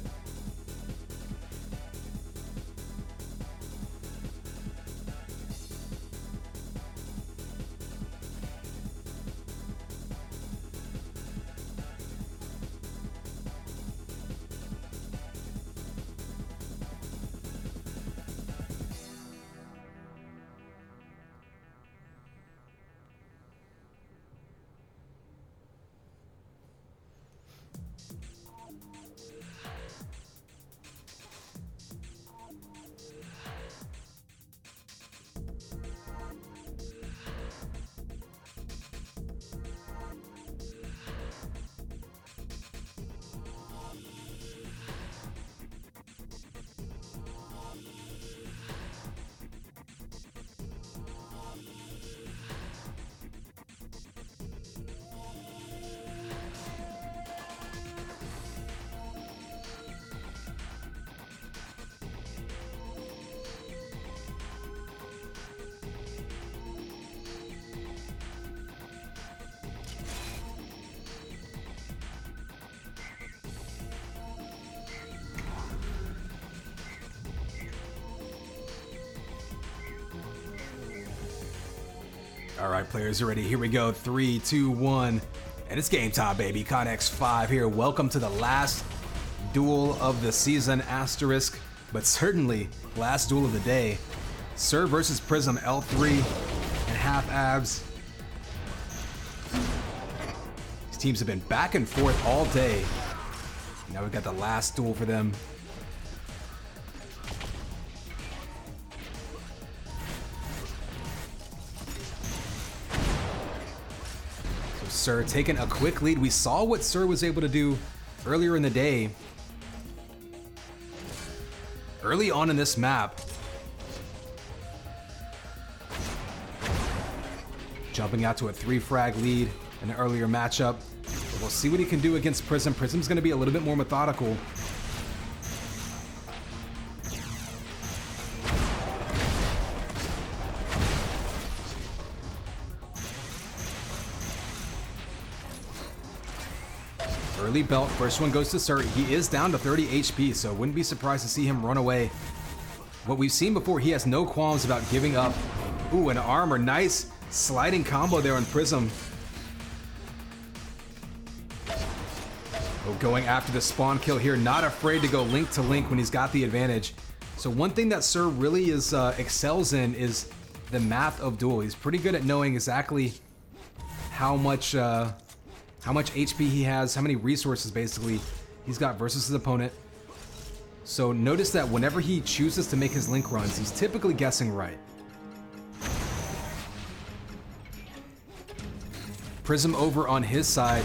All right, players, you ready? Here we go. 3, 2, 1. And it's game time, baby. Connex 5 here. Welcome to the last duel of the season, asterisk, but certainly last duel of the day. Sir versus Prism, L3 and Half Abs. These teams have been back and forth all day. Now we've got the last duel for them. Sir taking a quick lead. We saw what Sir was able to do earlier in the day. Early on in this map. Jumping out to a 3-frag lead in an earlier matchup. But we'll see what he can do against Prism. Prism's going to be a little bit more methodical. Early belt, first one goes to Sir. He is down to 30 HP, so wouldn't be surprised to see him run away. What we've seen before, he has no qualms about giving up. Ooh, an armor, nice sliding combo there on Prism. Oh, going after the spawn kill here, not afraid to go link to link when he's got the advantage. So one thing that Sir really is excels in is the math of duel. He's pretty good at knowing exactly how much HP he has, how many resources basically he's got versus his opponent. So notice that whenever he chooses to make his link runs, he's typically guessing right. Prism over on his side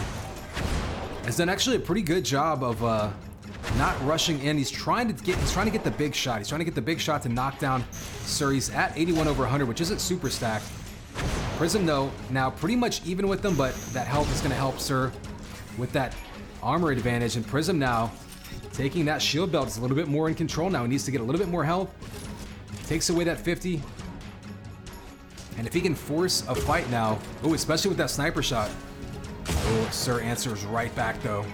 has done actually a pretty good job of not rushing in. He's trying to get the big shot. He's trying to get the big shot to knock down Sir. He's at 81 over 100, which isn't super stacked. Prism, though, now pretty much even with them, but that health is going to help Sir with that armor advantage. And Prism now taking that shield belt is a little bit more in control now. He needs to get a little bit more health. Takes away that 50. And if he can force a fight now, oh, especially with that sniper shot. Oh, Sir answers right back, though.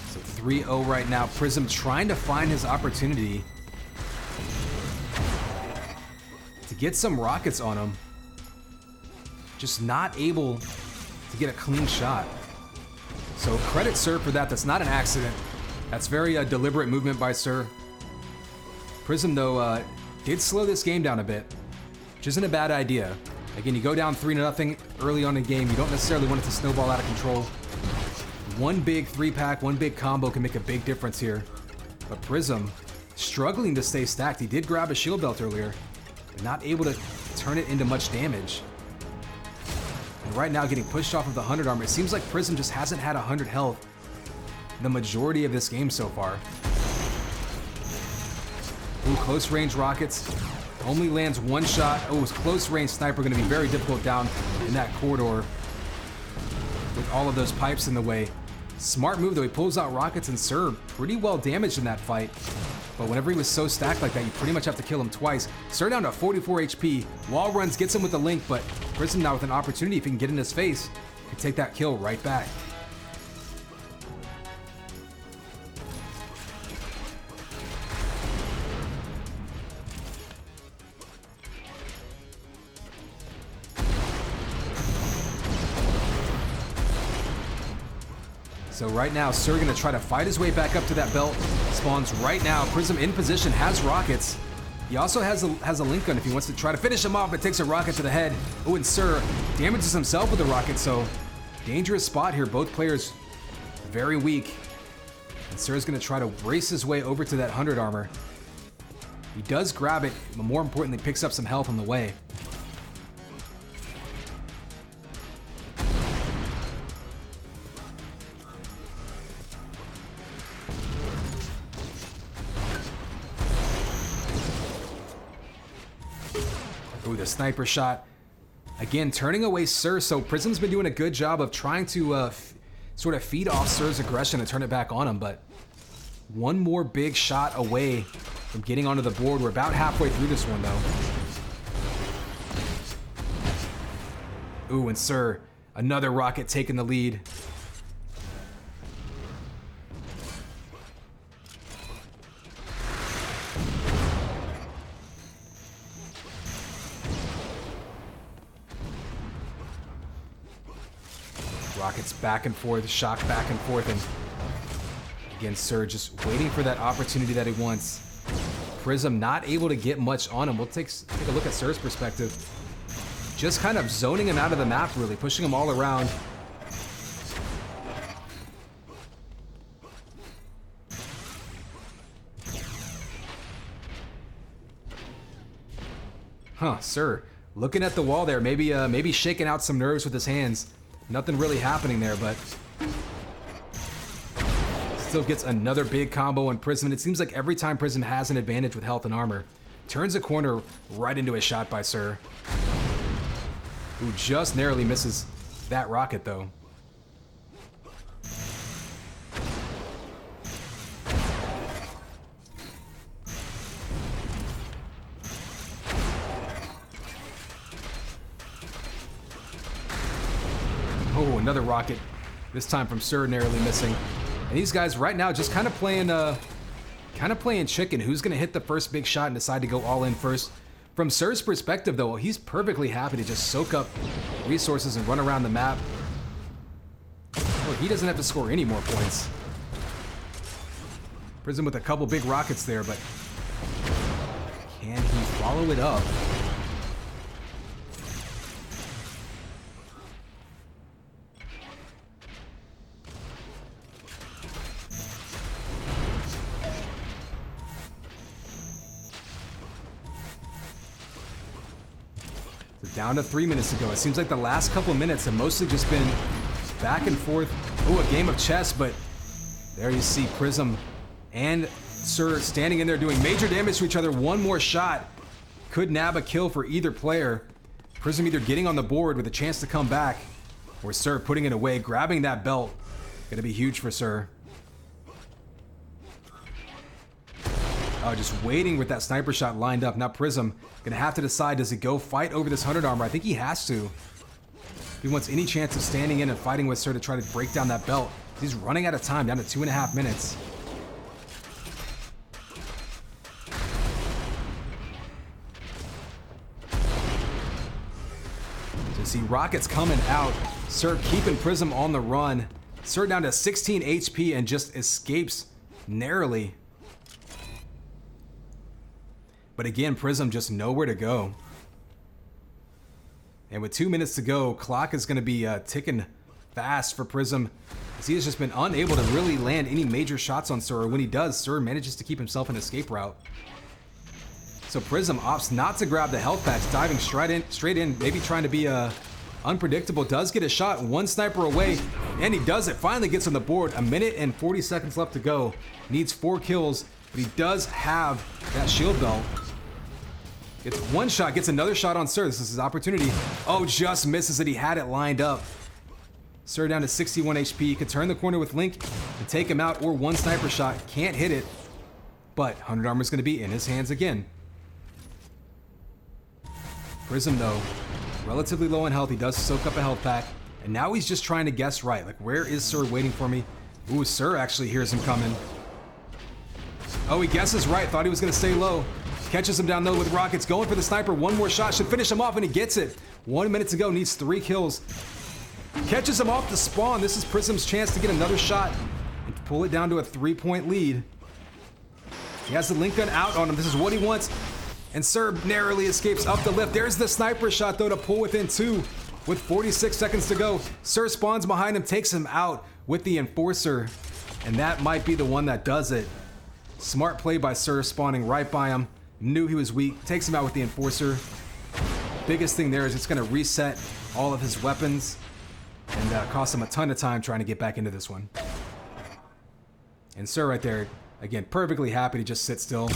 So 3-0 right now. Prism trying to find his opportunity to get some rockets on him. just not able to get a clean shot. So credit Sir for that. That's not an accident. That's very deliberate movement by Sir. Prism, though, did slow this game down a bit, which isn't a bad idea. Again, you go down 3-0 early on in the game. You don't necessarily want it to snowball out of control. One big 3-pack, one big combo can make a big difference here. But Prism, struggling to stay stacked. He did grab a shield belt earlier, but not able to turn it into much damage. And right now, getting pushed off of the 100 armor. It seems like Prism just hasn't had 100 health the majority of this game so far. Ooh, close range rockets. Only lands one shot. Oh, his close range sniper going to be very difficult down in that corridor with all of those pipes in the way. Smart move though. He pulls out rockets, and Sir pretty well damaged in that fight. But whenever he was so stacked like that, you pretty much have to kill him twice. Sir down to 44 HP. Wall runs, gets him with the link, but Prism now with an opportunity, if he can get in his face, can take that kill right back. So right now, Sir gonna try to fight his way back up to that belt. Spawns right now. Prism in position, has rockets. He also has a link gun if he wants to try to finish him off, but takes a rocket to the head. Oh, and Sir damages himself with a rocket, so dangerous spot here. Both players very weak. And Sir's gonna try to race his way over to that 100 armor. He does grab it, but more importantly, picks up some health on the way. Ooh, the sniper shot. Again, turning away Sir, so Prism's been doing a good job of trying to sort of feed off Sir's aggression and turn it back on him, but one more big shot away from getting onto the board. We're about halfway through this one, though. Ooh, and Sir, another rocket taking the lead. Rockets back and forth, shock back and forth, and again, Sir just waiting for that opportunity that he wants. Prism not able to get much on him. We'll take a look at Sir's perspective. Just kind of zoning him out of the map, really, pushing him all around. Huh, Sir, looking at the wall there, maybe shaking out some nerves with his hands. Nothing really happening there, but still gets another big combo on Prism. And it seems like every time Prism has an advantage with health and armor, turns a corner right into a shot by Sir, who just narrowly misses that rocket, though. Oh, another rocket, this time from Sir, narrowly missing. And these guys right now just kind of playing chicken. Who's gonna hit the first big shot and decide to go all in first? From Sir's perspective, though, he's perfectly happy to just soak up resources and run around the map. Oh, he doesn't have to score any more points. Prism with a couple big rockets there, but can he follow it up? Down to 3 minutes to go. It seems like the last couple minutes have mostly just been back and forth. Oh, a game of chess, but there you see Prism and Sir standing in there doing major damage to each other. One more shot could nab a kill for either player. Prism either getting on the board with a chance to come back, or Sir putting it away, grabbing that belt. Gonna be huge for Sir. Oh, just waiting with that sniper shot lined up. Now Prism gonna have to decide, does he go fight over this 100 armor? I think he has to. If he wants any chance of standing in and fighting with Sir to try to break down that belt. He's running out of time, down to 2.5 minutes. So See Rockets coming out. Sir keeping Prism on the run. Sir down to 16 HP and just escapes narrowly. But again, Prism just nowhere to go. And with 2 minutes to go, clock is going to be ticking fast for Prism, as he has just been unable to really land any major shots on Sir. When he does, Sir manages to keep himself an escape route. So Prism opts not to grab the health patch, diving straight in, maybe trying to be unpredictable. Does get a shot, one sniper away, and he does it. Finally gets on the board. 1 minute and 40 seconds left to go. Needs 4 kills, but he does have that shield belt. Gets one shot, gets another shot on Sir. This is his opportunity. Oh, just misses it. He had it lined up. Sir down to 61 HP. Could turn the corner with Link to take him out, or one sniper shot. Can't hit it, but 100 armor is going to be in his hands again. Prism, though, relatively low in health. He does soak up a health pack, and now he's just trying to guess right. Like, where is Sir waiting for me? Ooh, Sir actually hears him coming. Oh, he guesses right. Thought he was going to stay low. Catches him down low with Rockets. Going for the sniper. One more shot. Should finish him off, and he gets it. 1 minute to go. Needs 3 kills. Catches him off the spawn. This is Prism's chance to get another shot and pull it down to a 3-point lead. He has the Link gun out on him. This is what he wants. And Sir narrowly escapes up the lift. There's the sniper shot, though, to pull within 2 with 46 seconds to go. Sir spawns behind him, takes him out with the Enforcer. And that might be the one that does it. Smart play by Sir, spawning right by him. Knew he was weak, takes him out with the Enforcer. Biggest thing there is it's going to reset all of his weapons and cost him a ton of time trying to get back into this one. And Sir right there, again, perfectly happy to just sit still.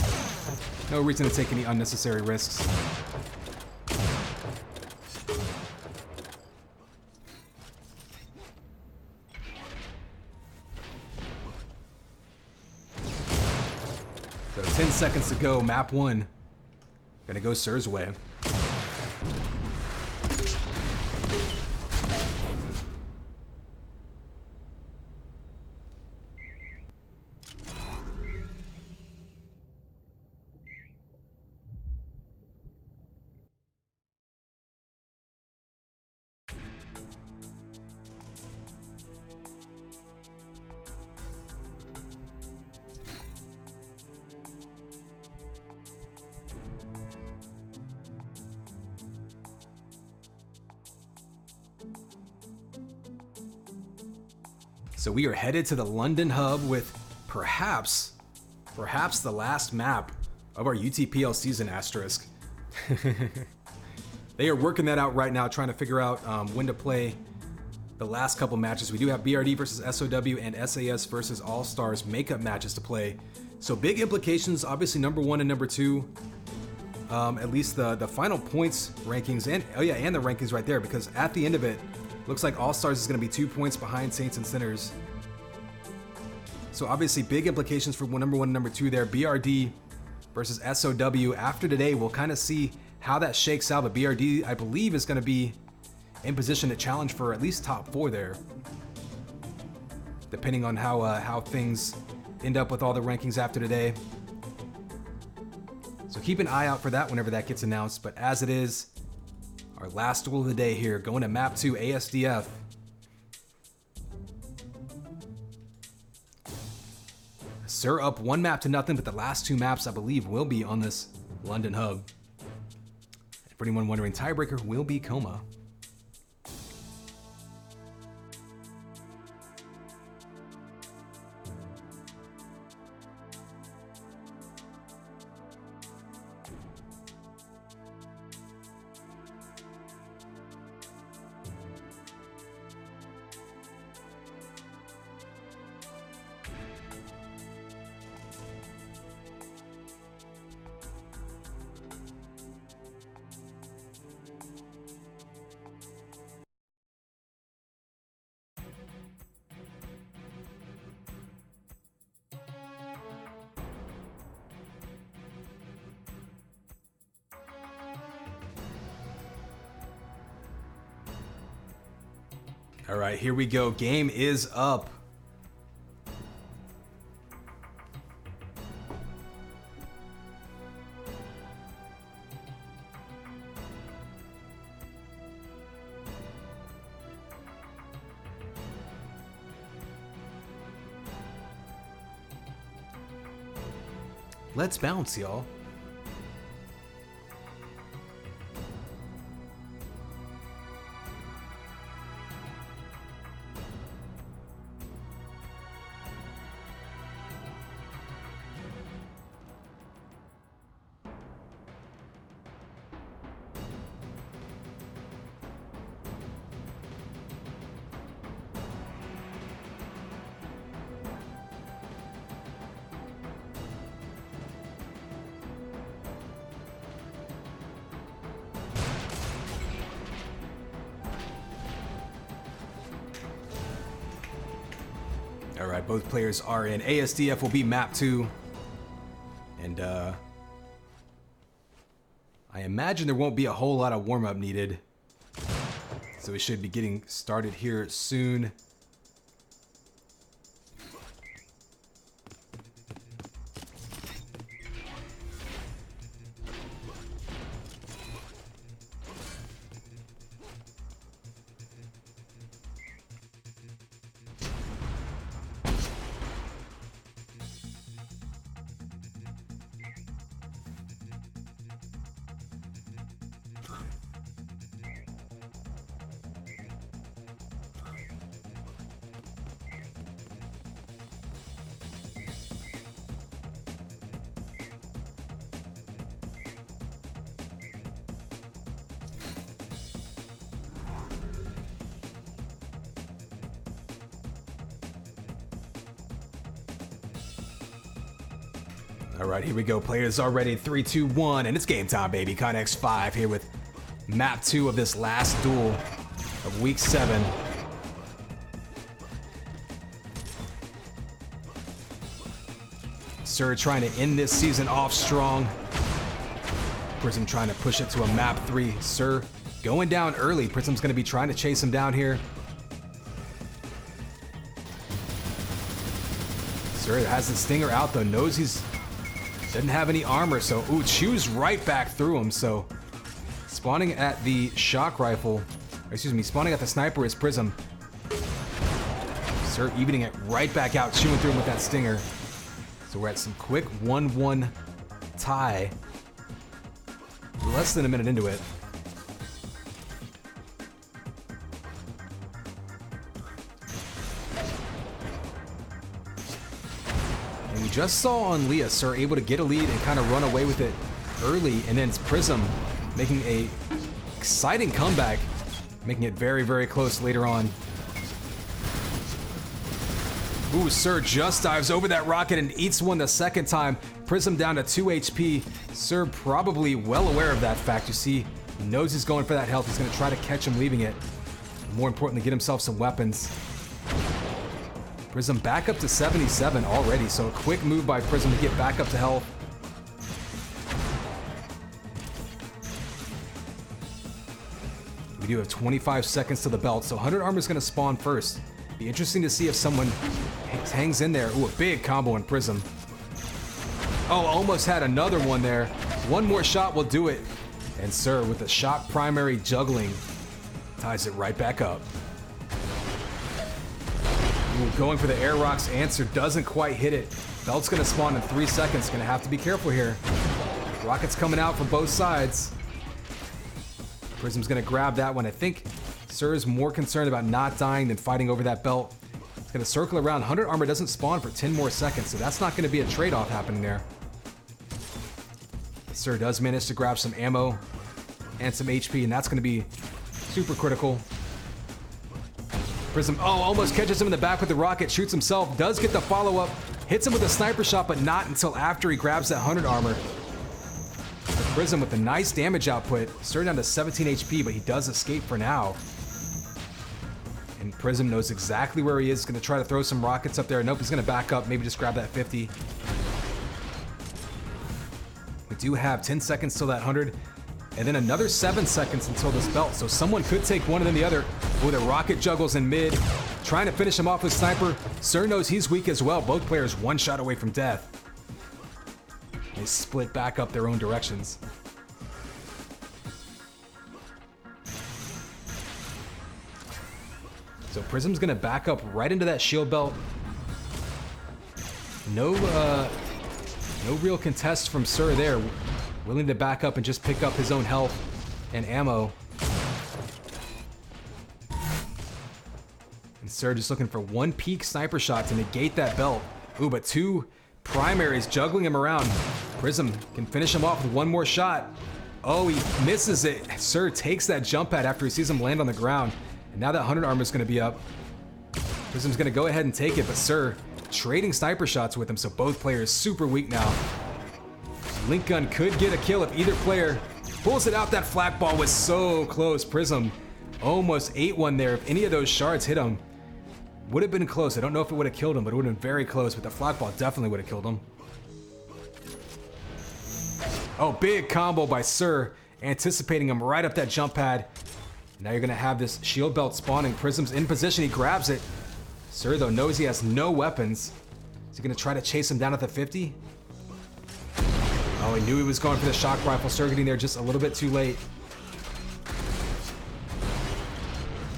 No reason to take any unnecessary risks. So 10 seconds to go, map 1. Gonna go Sir's way. So we are headed to the London hub with perhaps the last map of our UTPL season, asterisk. They are working that out right now, trying to figure out when to play the last couple matches. We do have BRD versus SOW and SAS versus All Stars makeup matches to play. So big implications, obviously number 1 and number 2. At least the final points rankings, and oh yeah, and the rankings right there, because at the end of it, looks like All Stars is going to be 2 points behind Saints and Sinners. So obviously big implications for number 1 and number 2 there. BRD versus SOW. After today, we'll kind of see how that shakes out. But BRD, I believe, is going to be in position to challenge for at least top 4 there, depending on how things end up with all the rankings after today. So keep an eye out for that whenever that gets announced. But as it is, our last duel of the day here, going to map 2 ASDF. Sir up 1 map to nothing, but the last 2 maps, I believe, will be on this London hub. And for anyone wondering, tiebreaker will be Coma. All right, here we go. Game is up. Let's bounce, y'all. All right, both players are in. ASDF will be map 2. And I imagine there won't be a whole lot of warm-up needed. So we should be getting started here soon. All right, here we go. Players are ready. 3, 2, 1, and it's game time, baby. Connex 5 here with map 2 of this last duel of week 7. Sir trying to end this season off strong. Prism trying to push it to a map 3. Sir going down early. Prism's going to be trying to chase him down here. Sir has the stinger out though. Knows he's doesn't have any armor, so ooh, chews right back through him. So spawning at the shock rifle, excuse me, spawning at the sniper is Prism. Sir evening it right back out, chewing through him with that stinger. So we're at some quick 1-1 tie. Less than a minute into it. And we just saw on Leah, Sir able to get a lead and kind of run away with it early, and then it's Prism making a exciting comeback, making it very, very close later on. Ooh, Sir just dives over that rocket and eats one the second time. Prism down to 2 HP. Sir probably well aware of that fact. You see, he knows he's going for that health. He's going to try to catch him leaving it. More importantly, get himself some weapons. Prism back up to 77 already, so a quick move by Prism to get back up to health. We do have 25 seconds to the belt, so 100 armor is going to spawn first. Be interesting to see if someone hangs in there. Ooh, a big combo in Prism. Oh, almost had another one there. One more shot will do it. And Sir, with the shock primary juggling, ties it right back up. Ooh, going for the air rocks. Answer doesn't quite hit it. Belt's gonna spawn in 3 seconds. Gonna have to be careful here. Rockets coming out from both sides. Prism's gonna grab that one. I think Sir is more concerned about not dying than fighting over that belt. It's gonna circle around. 100 armor doesn't spawn for 10 more seconds, so that's not gonna be a trade-off happening there. But Sir does manage to grab some ammo and some HP, and that's gonna be super critical. Prism, oh, almost catches him in the back with the rocket, shoots himself, does get the follow-up, hits him with a sniper shot, but not until after he grabs that 100 armor. Prism with a nice damage output. Sir down to 17 HP, but he does escape for now. And Prism knows exactly where he is. He's going to try to throw some rockets up there. Nope, he's going to back up, maybe just grab that 50. We do have 10 seconds till that 100, and then another 7 seconds until this belt. So someone could take one and then the other. Oh, the rocket juggles in mid, trying to finish him off with sniper. Sir knows he's weak as well. Both players one shot away from death. They split back up their own directions. So Prism's gonna back up right into that shield belt. No No real contest from Sir there. Willing to back up and just pick up his own health and ammo. And Sir just looking for one peak sniper shot to negate that belt. Ooh, but two primaries juggling him around. Prism can finish him off with one more shot. Oh, he misses it. Sir takes that jump pad after he sees him land on the ground. And now that 100 armor is going to be up. Prism's going to go ahead and take it, but Sir trading sniper shots with him, so both players super weak now. Link gun could get a kill if either player pulls it out. That flak ball was so close. Prism almost ate one there. If any of those shards hit him, would have been close. I don't know if it would have killed him, but it would have been very close. But the flak ball definitely would have killed him. Oh, big combo by Sir, anticipating him right up that jump pad. Now you're gonna have this shield belt spawning. Prism's in position, he grabs it. Sir, though, knows he has no weapons. Is he gonna try to chase him down at the 50? Oh, he knew he was going for the shock rifle. Sir getting there just a little bit too late.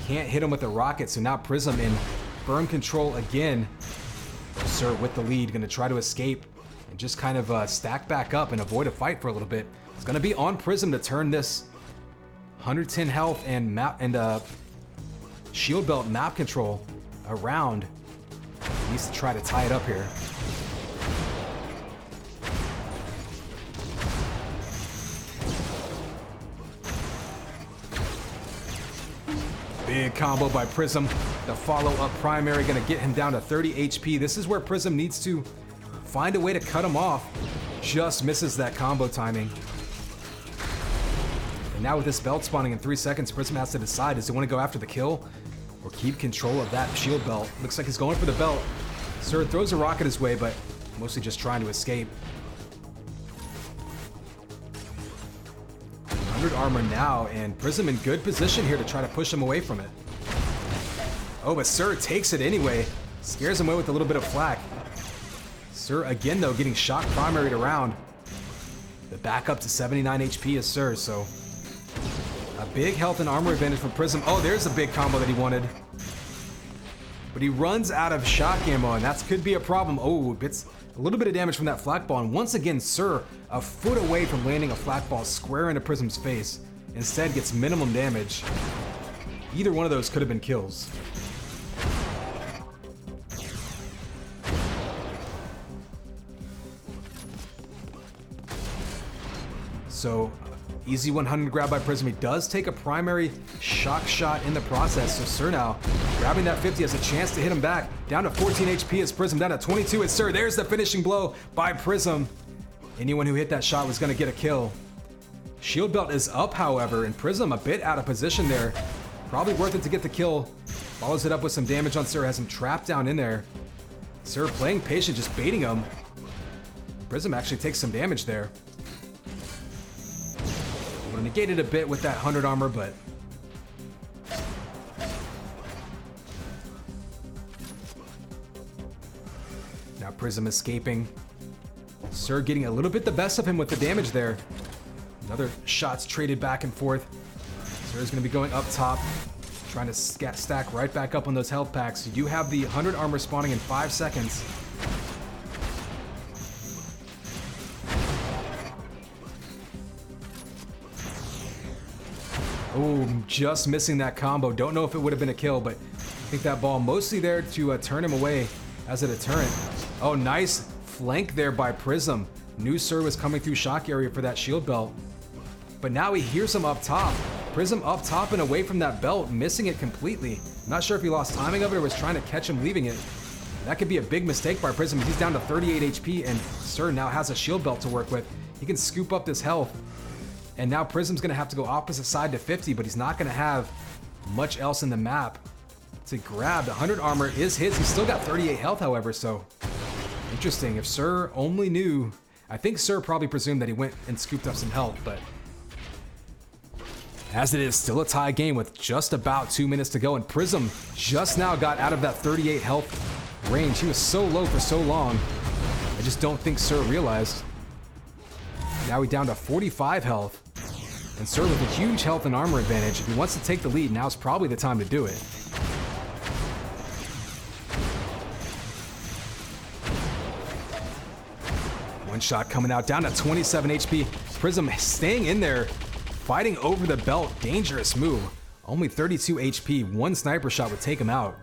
Can't hit him with the rocket, so now Prism in firm control again. Sir with the lead, gonna try to escape and just kind of stack back up and avoid a fight for a little bit. It's gonna be on Prism to turn this 110 health and shield belt map control around. He needs to try to tie it up here. Big combo by Prism. The follow-up primary gonna get him down to 30 HP. This is where Prism needs to find a way to cut him off. Just misses that combo timing. And now with this belt spawning in 3 seconds, Prism has to decide, does he want to go after the kill or keep control of that shield belt? Looks like he's going for the belt. Sir throws a rocket his way, but mostly just trying to escape. 100 armor now, and Prism in good position here to try to push him away from it. Oh, but Sir takes it anyway. Scares him away with a little bit of flak. Sir again, though, getting shock primaried around. The back up to 79 HP is Sir, so a big health and armor advantage for Prism. Oh, there's a big combo that he wanted. But he runs out of shock ammo, and that could be a problem. Oh, it's a little bit of damage from that flak ball. And once again, Sir, a foot away from landing a flak ball square into Prism's face. Instead, gets minimum damage. Either one of those could have been kills. So, easy 100 grab by Prism. He does take a primary shock shot in the process. So Sir now grabbing that 50 has a chance to hit him back. Down to 14 HP as Prism, down to 22 as Sir. There's the finishing blow by Prism. Anyone who hit that shot was gonna get a kill. Shield belt is up, however, and Prism a bit out of position there. Probably worth it to get the kill. Follows it up with some damage on Sir, has him trapped down in there. Sir playing patient, just baiting him. Prism actually takes some damage there. Would have negated a bit with that 100 armor, but now Prism escaping. Sir getting a little bit the best of him with the damage there. Another shots traded back and forth. Sir is going to be going up top, trying to stack right back up on those health packs. You do have the 100 armor spawning in 5 seconds. Oh, just missing that combo. Don't know if it would have been a kill, but I think that ball mostly there to turn him away as a deterrent. Oh, nice flank there by Prism. Knew Sir was coming through shock area for that shield belt. But now he hears him up top. Prism up top and away from that belt, missing it completely. Not sure if he lost timing of it or was trying to catch him leaving it. That could be a big mistake by Prism. He's down to 38 HP, and Sir now has a shield belt to work with. He can scoop up this health. And now Prism's gonna have to go opposite side to 50, but he's not gonna have much else in the map to grab. The 100 armor is his. He's still got 38 health, however, so interesting. If Sir only knew, I think Sir probably presumed that he went and scooped up some health, but as it is, still a tie game with just about 2 minutes to go, and Prism just now got out of that 38 health range. He was so low for so long. I just don't think Sir realized. Now he's down to 45 health. And Sir with a huge health and armor advantage. If he wants to take the lead, now's probably the time to do it. One shot coming out, down to 27 HP. Prism staying in there, fighting over the belt. Dangerous move. Only 32 HP. One sniper shot would take him out.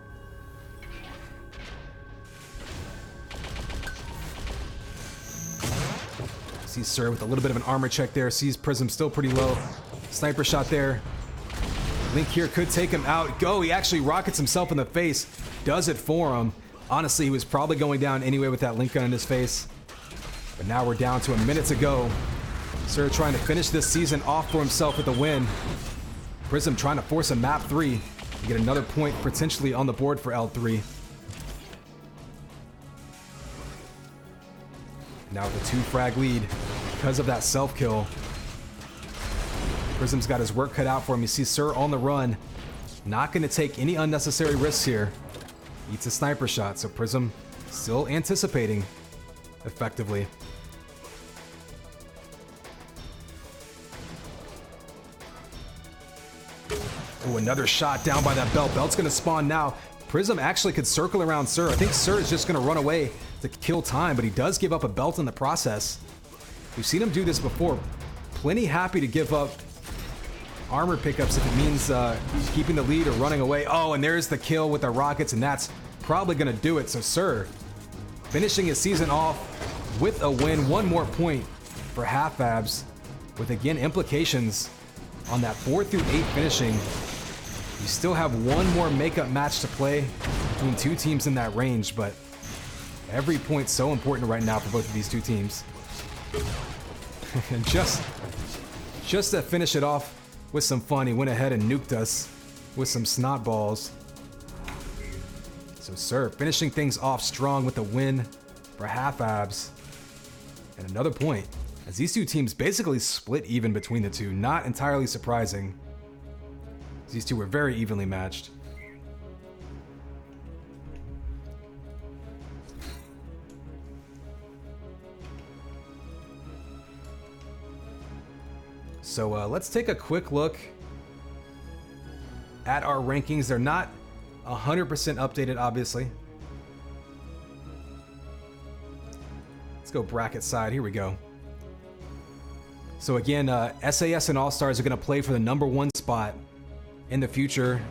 Sees Sir with a little bit of an armor check there. Sees Prism still pretty low. Sniper shot there. Link here could take him out. Go, he actually rockets himself in the face. Does it for him. Honestly, he was probably going down anyway with that Link gun in his face. But now we're down to a minute to go. Sir trying to finish this season off for himself with a win. Prism trying to force a map 3 and get another point potentially on the board for L3. Now with a 2-frag lead because of that self-kill. Prism's got his work cut out for him. You see Sir on the run. Not going to take any unnecessary risks here. Eats a sniper shot, so Prism still anticipating effectively. Oh, another shot down by that belt. Belt's going to spawn now. Prism actually could circle around Sir. I think Sir is just going to run away to kill time, but he does give up a belt in the process. We've seen him do this before. Plenty happy to give up armor pickups if it means keeping the lead or running away. Oh, and there's the kill with the rockets, and that's probably going to do it. So Sir finishing his season off with a win. One more point for Half Abs, with again implications on that 4 through 8 finishing. You still have one more makeup match to play between two teams in that range, but every point's so important right now for both of these two teams. And just to finish it off with some fun, he went ahead and nuked us with some snot balls. So Sir finishing things off strong with a win for Half Abs. And another point, as these two teams basically split even between the two. Not entirely surprising. These two were very evenly matched. So let's take a quick look at our rankings. They're not 100% updated, obviously. Let's go bracket side. Here we go. So again, SAS and All-Stars are going to play for the #1 spot in the future.